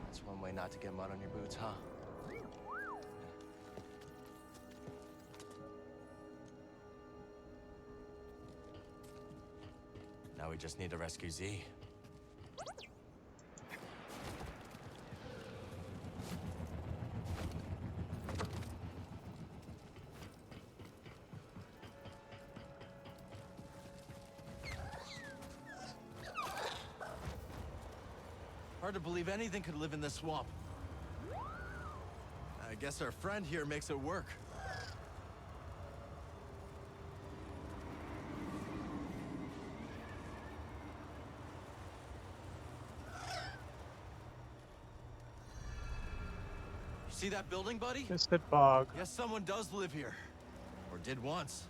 C: That's one way not to get mud on your boots, huh? Now we just need to rescue Z. Hard to believe anything could live in this swamp. I guess our friend here makes it work. You see that building, buddy?
B: Twisted Bog.
C: Yes, someone does live here. Or did once.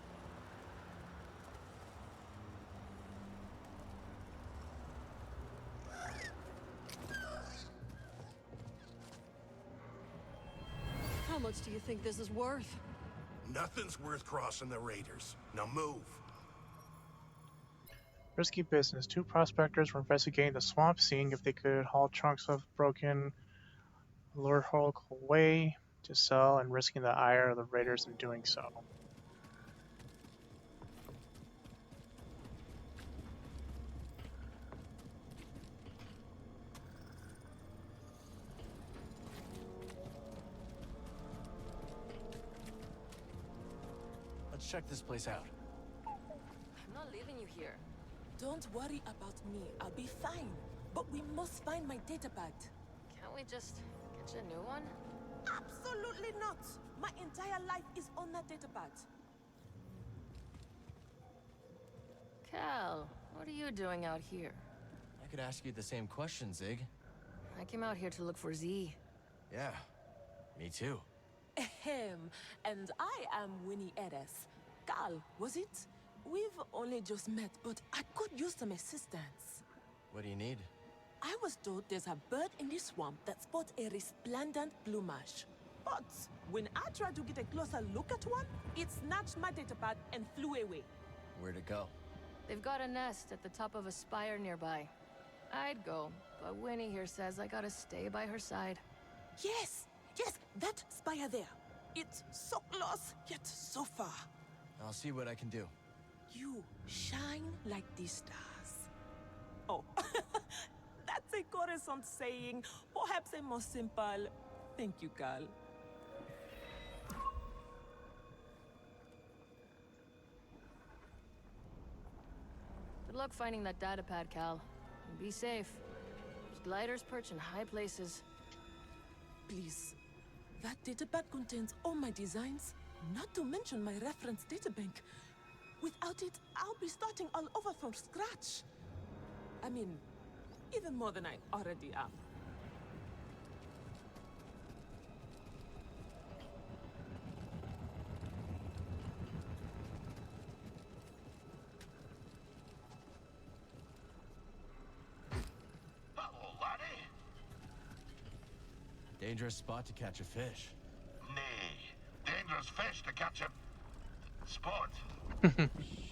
I: How much do you think this is worth?
E: Nothing's worth crossing the raiders. Now move.
B: Risky business. 2 prospectors were investigating the swamp, seeing if they could haul chunks of broken lure hulk away to sell, and risking the ire of the raiders in doing so.
C: Let's check this place out.
I: I'm not leaving you here.
G: Don't worry about me. I'll be fine. But we must find my datapad.
I: Can't we just get you a new one?
G: Absolutely not. My entire life is on that datapad.
I: Cal, what are you doing out here?
C: I could ask you the same question, Zig.
I: I came out here to look for Z.
C: Yeah, me too.
G: Ahem. And I am Winnie Eres. Cal, was it? We've only just met, but I could use some assistance.
C: What do you need?
G: I was told there's a bird in the swamp that sports a resplendent plumage. But when I tried to get a closer look at one, it snatched my datapad and flew away.
C: Where'd it go?
I: They've got a nest at the top of a spire nearby. I'd go, but Winnie here says I gotta stay by her side.
G: Yes, that spire there. It's so close, yet so far.
C: I'll see what I can do.
G: You shine like the stars. Oh, that's a Coruscant saying, perhaps a more simple, thank you, Cal.
I: Good luck finding that datapad, Cal. And be safe. There's gliders perch in high places.
G: Please. That datapad contains all my designs, not to mention my reference databank. Without it, I'll be starting all over from scratch. I mean, even more than I already am.
E: Hello, laddie.
C: Dangerous spot to catch a fish.
E: Nay, dangerous fish to catch a spot.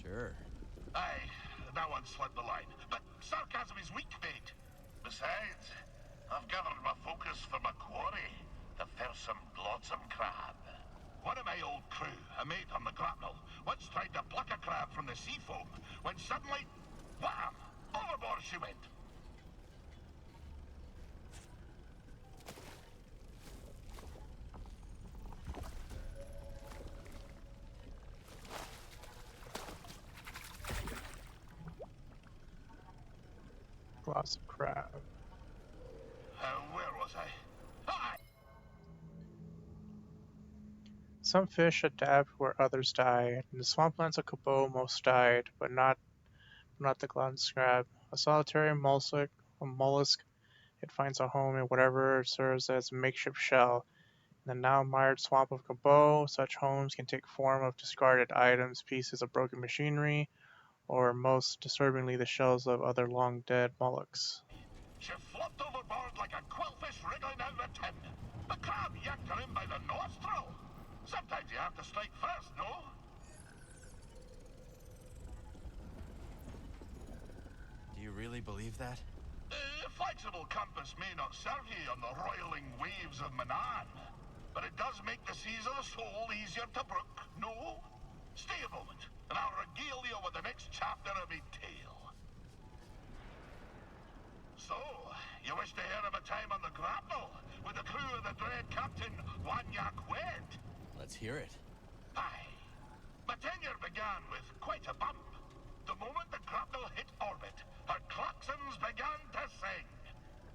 C: Sure.
E: Aye, that one slipped the line. But sarcasm is weak bait. Besides, I've gathered my focus for my quarry, the fearsome glotsome crab. One of my old crew, a mate on the grapnel, once tried to pluck a crab from the sea foam, when suddenly, wham! Overboard she went.
B: Lots of crab.
E: Where was I? Hi!
B: Some fish adapt where others die. In the swamplands of Kabo, most died, but not the gluttonous crab. A solitary mollusk, it finds a home in whatever serves as a makeshift shell. In the now mired swamp of Kabo, such homes can take form of discarded items, pieces of broken machinery, or most disturbingly, the shells of other long-dead mollusks.
E: She flopped overboard like a quillfish wriggling out of a tin. The crab yanked her in by the nostril. Sometimes you have to strike first, no?
C: Do you really believe that?
E: Flexible compass may not serve you on the roiling waves of Manan, but it does make the seas of the soul easier to brook, no? Stay a moment, and I'll regale you with the next chapter of my tale. So, you wish to hear of a time on the grapnel with the crew of the dread Captain Wanyak Wed?
C: Let's hear it.
E: Aye. My tenure began with quite a bump. The moment the grapnel hit orbit, her klaxons began to sing.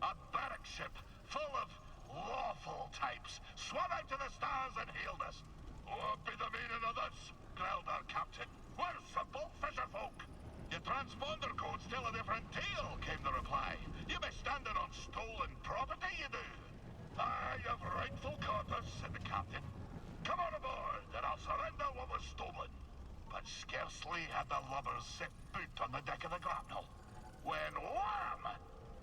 E: A barrack flagship full of lawful types swam out to the stars and hailed us. What be the meaning of this? Growled our captain. We're simple fisher folk. Your transponder codes tell a different tale, came the reply. You be standing on stolen property, you do. Aye, you've rightful quarters, said the captain. Come on aboard, and I'll surrender what was stolen. But scarcely had the lubbers set foot on the deck of the grapnel, when wham!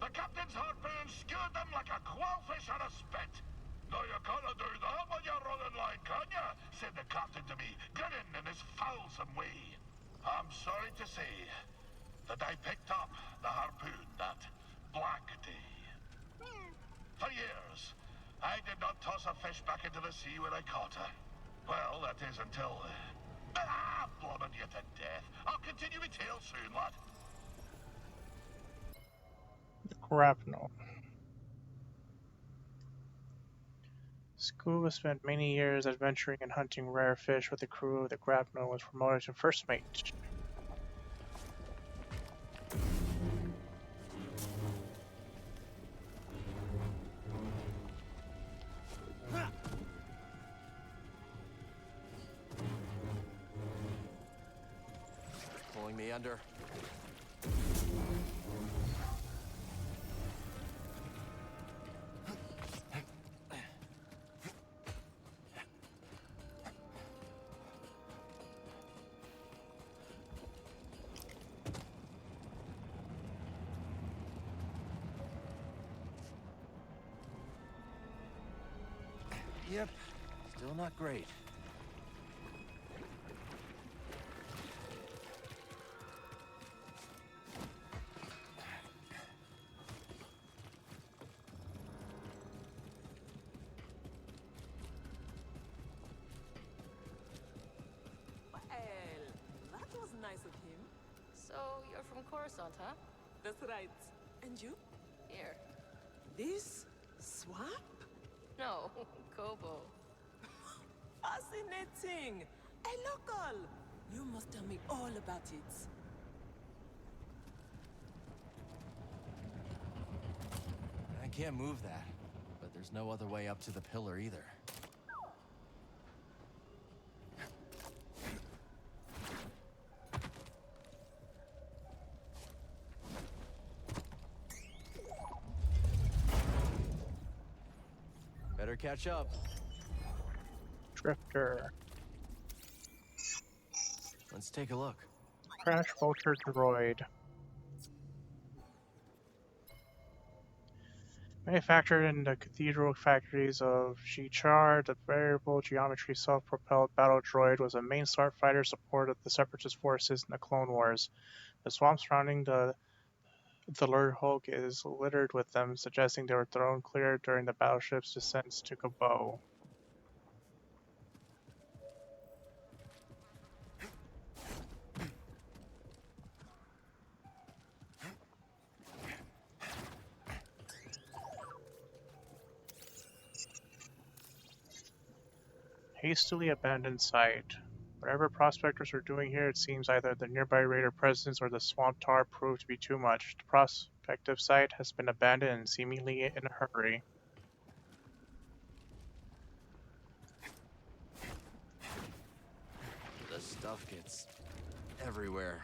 E: The captain's harpoon skewered them like a quailfish on a spit. Now you can't do that when you're running line, can you? Said the captain to me, grinning in his foulsome way. I'm sorry to say that I picked up the harpoon that black day. For years, I did not toss a fish back into the sea when I caught her. Well, that is until... blobbing you to death. I'll continue my tale soon, lad.
B: Grapnel. Scuba spent many years adventuring and hunting rare fish with the crew of the Grapnel was promoted to first mate.
C: Pulling me under. Yep, still not great.
G: Well, that was nice of him.
K: So, you're from Coruscant, huh?
G: That's right. And you?
K: Here.
G: This swamp?
K: No, Kobo.
G: Fascinating. A local. You must tell me all about it.
C: I can't move that, but there's no other way up to the pillar either. Better catch up.
B: Drifter.
C: Let's take a look.
B: Crash Vulture Droid. Manufactured in the cathedral factories of Shi'Char, the variable geometry self-propelled battle droid was a main starfighter support of the Separatist forces in the Clone Wars. The swamp surrounding the Lur Hulk is littered with them, suggesting they were thrown clear during the battleship's descent to Koboh. Hastily abandoned site. Whatever prospectors were doing here, it seems either the nearby raider presence or the swamp tar proved to be too much. The prospective site has been abandoned and seemingly in a hurry.
C: The stuff gets everywhere.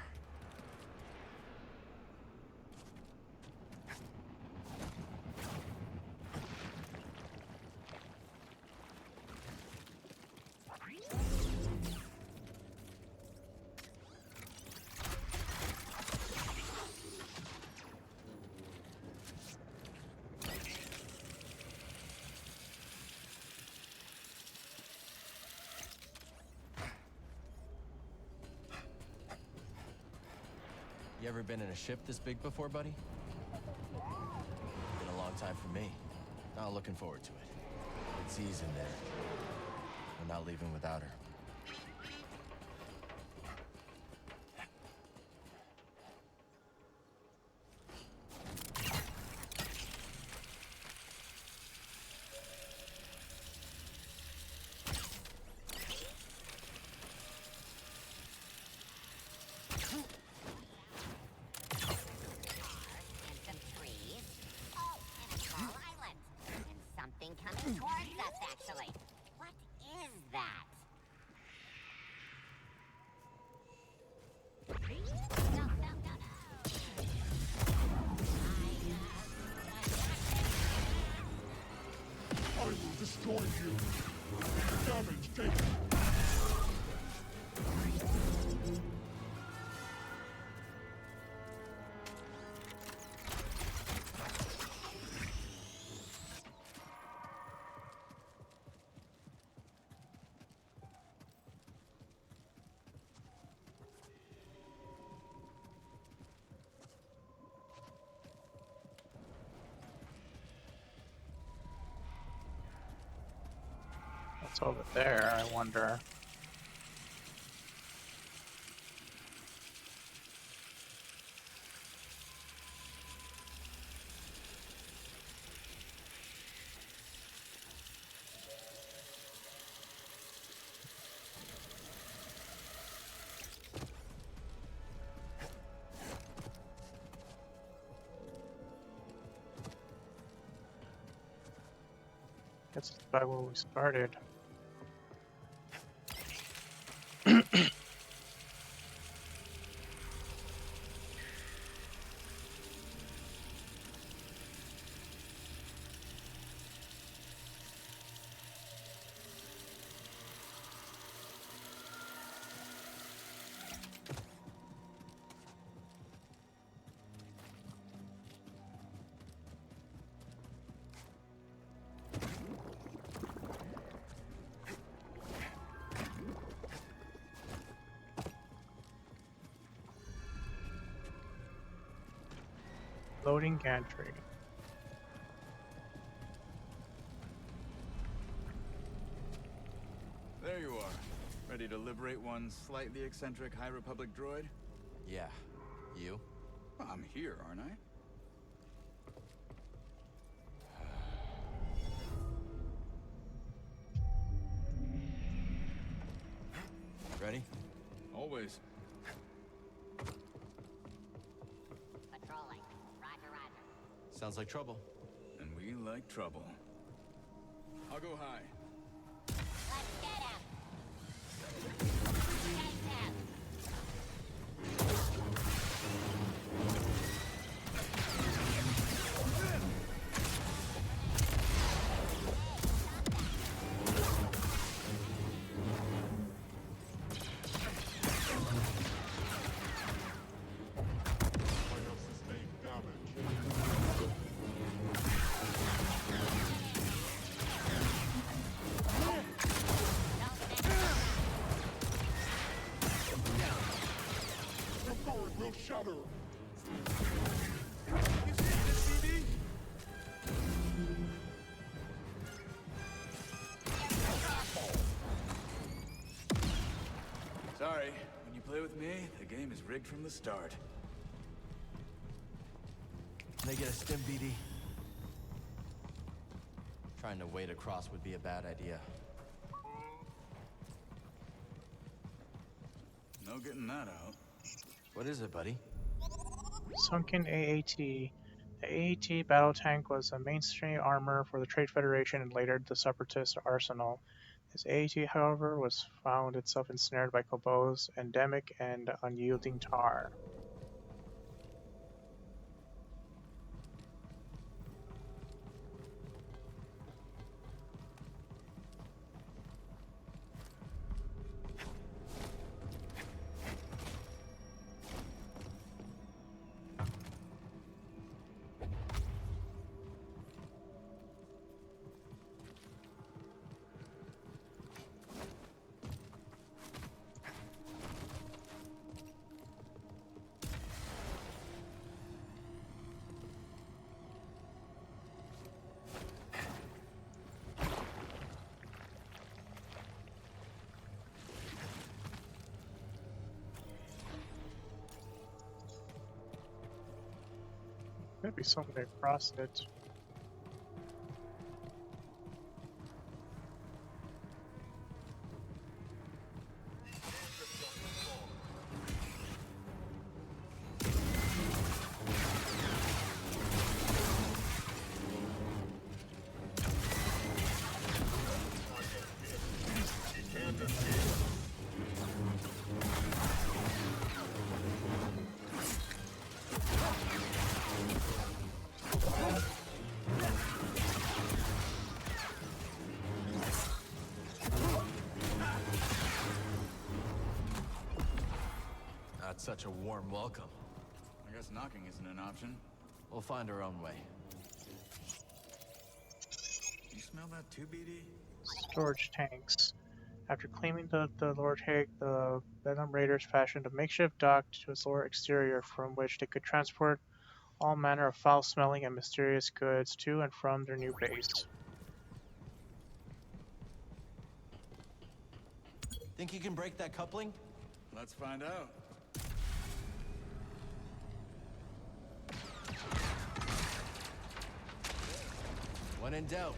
C: You ever been in a ship this big before, buddy? Been a long time for me. Not looking forward to it. It's Z's in there. I'm not leaving without her.
A: And some trees. Oh, and a tall
B: What's over there, I wonder? Guess it's by where we started. Loading gantry.
O: There you are. Ready to liberate one slightly eccentric High Republic droid?
C: Yeah. You?
O: Well, I'm here, aren't I?
C: Ready?
O: Always.
A: Patrolling. Roger, roger.
C: Sounds like trouble.
O: And we like trouble. I'll go high.
A: Let's get him.
E: Shadow.
O: Sorry, when you play with me, the game is rigged from the start.
C: Can they get a stim, BD? Trying to wade across would be a bad idea.
O: No getting that out.
C: What is it, buddy?
B: Sunken AAT. The AAT battle tank was a mainstream armor for the Trade Federation and later the Separatist arsenal. This AAT, however, was found itself ensnared by Kobo's endemic and unyielding tar. Could be somebody across it.
C: Not such a warm welcome.
O: I guess knocking isn't an option.
C: We'll find our own way.
O: You smell that too, BD?
B: Storage tanks. After claiming the Lord Hague, the Venom Raiders fashioned a makeshift dock to its lower exterior from which they could transport all manner of foul-smelling and mysterious goods to and from their new base.
C: Think you can break that coupling?
T: Let's find out.
C: When in doubt.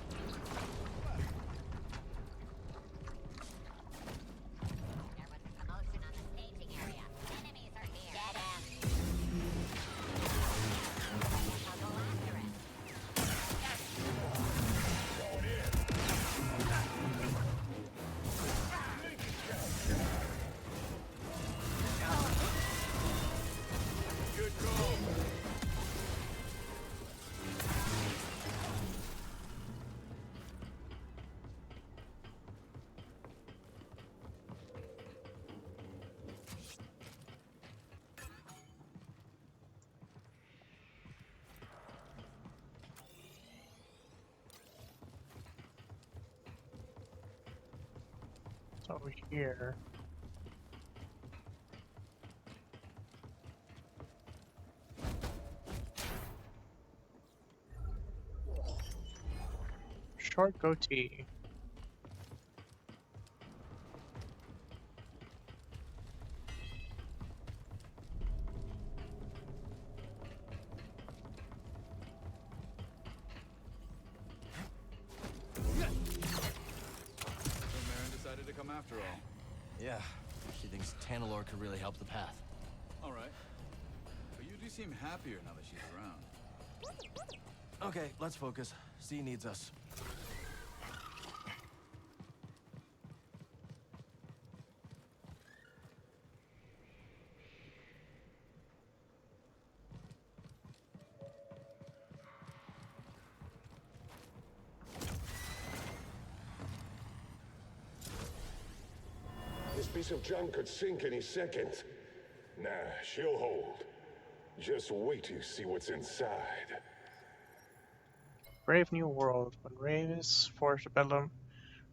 B: It's over here. Short goatee.
T: Decided to come after all.
C: Yeah, she thinks Tanalorr could really help the path.
T: All right. But you do seem happier now that she's around.
C: Okay, let's focus. Z needs us.
S: This piece of junk could sink any second. Nah, she'll hold. Just wait till you see what's inside.
B: Brave New World. When Ravis forced Bedlam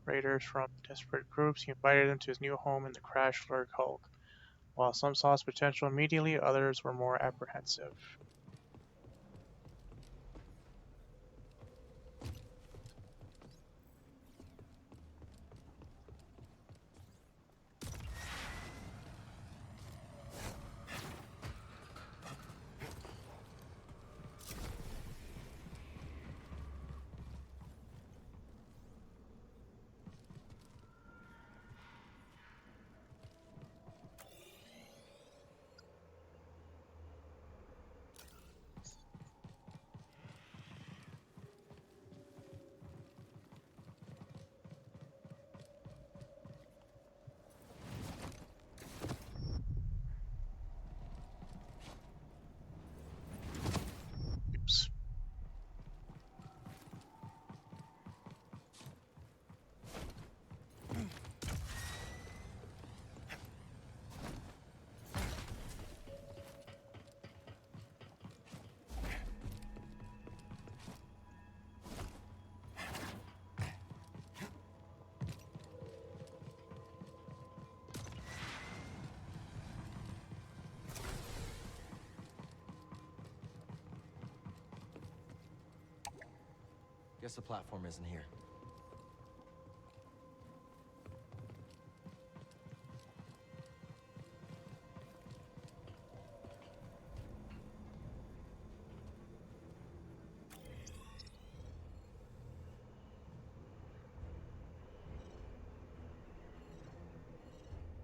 B: raiders from desperate groups, he invited them to his new home in the Crash Lurk Hulk. While some saw his potential immediately, others were more apprehensive.
C: Guess the platform isn't here.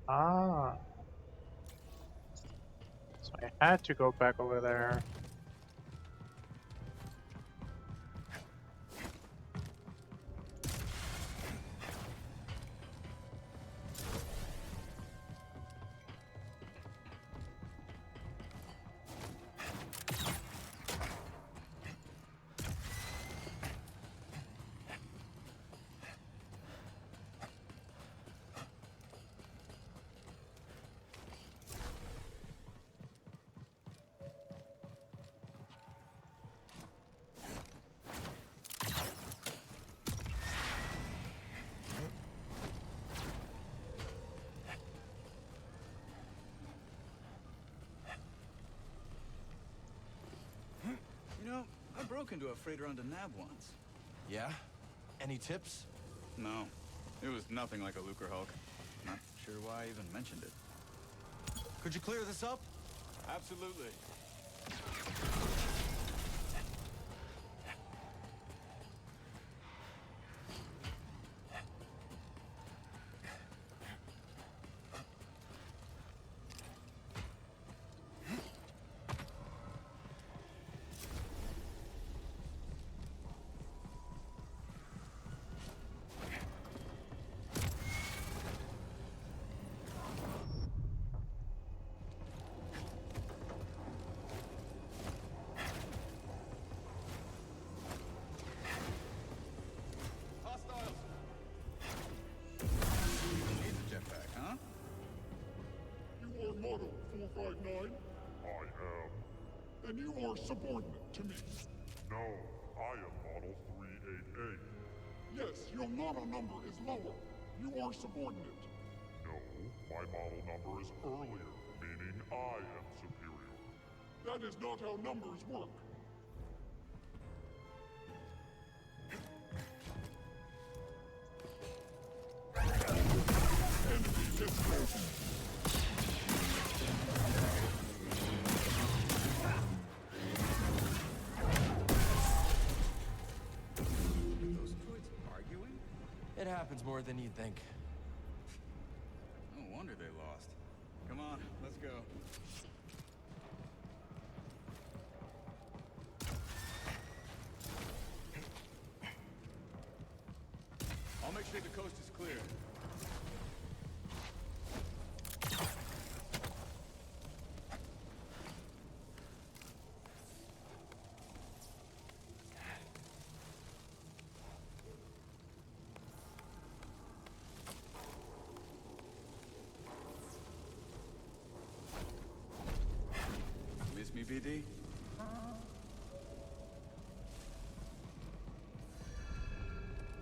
B: Ah. So I had to go back over there.
T: You know, I broke into a freighter on Denab once.
C: Yeah? Any tips?
T: No. It was nothing like a Lucre Hulk. Not sure
O: why I even mentioned it.
C: Could you clear this up?
O: Absolutely.
S: Model 459? I am. Then you are subordinate to me. No, I am Model 388. Yes, your model number is lower. You are subordinate. No, my model number is earlier, meaning I am superior. That is not how numbers work. Enemy disposal.
C: It happens more than you'd think.
O: No wonder they lost. Come on, let's go. I'll make sure the coast is clear. Miss me, BD?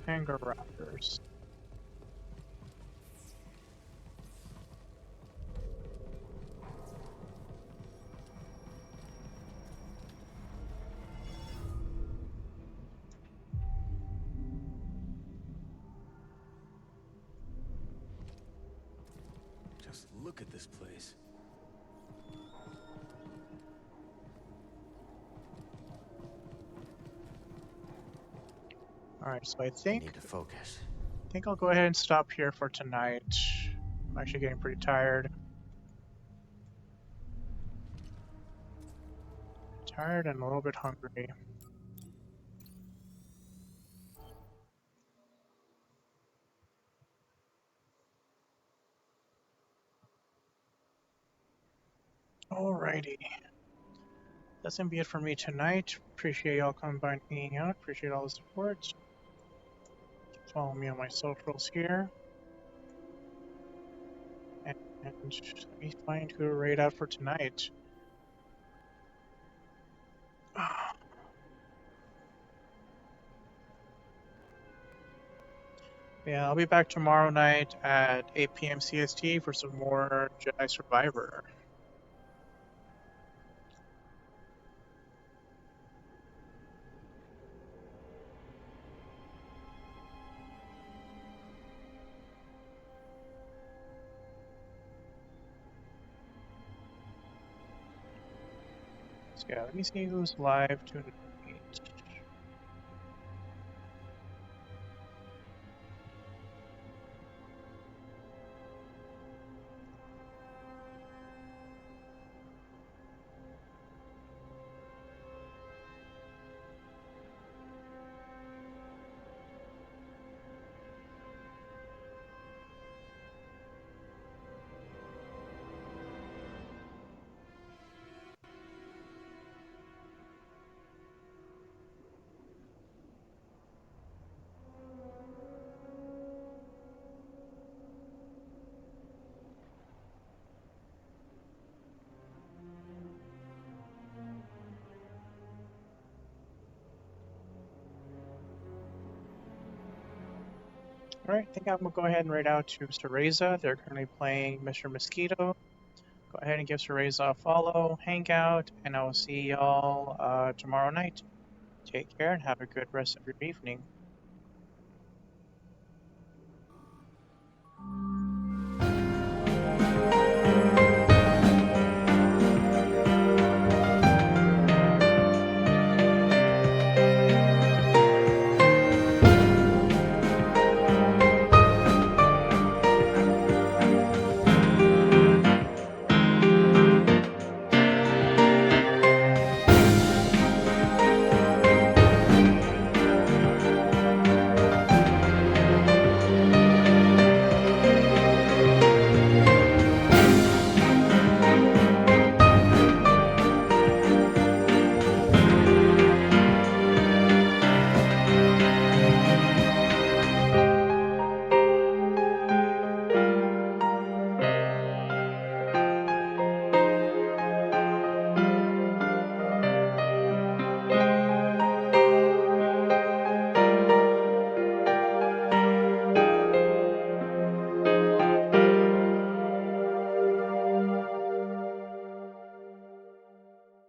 B: Hangar Raptors.
O: Just look at this place.
B: Alright, so I think
C: Need to focus.
B: I'll go ahead and stop here for tonight. I'm actually getting pretty tired. Tired and a little bit hungry. Alrighty. That's gonna be it for me tonight. Appreciate y'all coming by and hanging out. Appreciate all the support. Follow me on my socials here. And let me find who to raid out for tonight. Yeah, I'll be back tomorrow night at 8 p.m. CST for some more Jedi Survivor. So yeah, let me see who's live tonight. Alright, I think I'm gonna go ahead and raid out to Cereza. They're currently playing Mr. Mosquito. Go ahead and give Cereza a follow, hang out, and I will see y'all tomorrow night. Take care and have a good rest of your evening.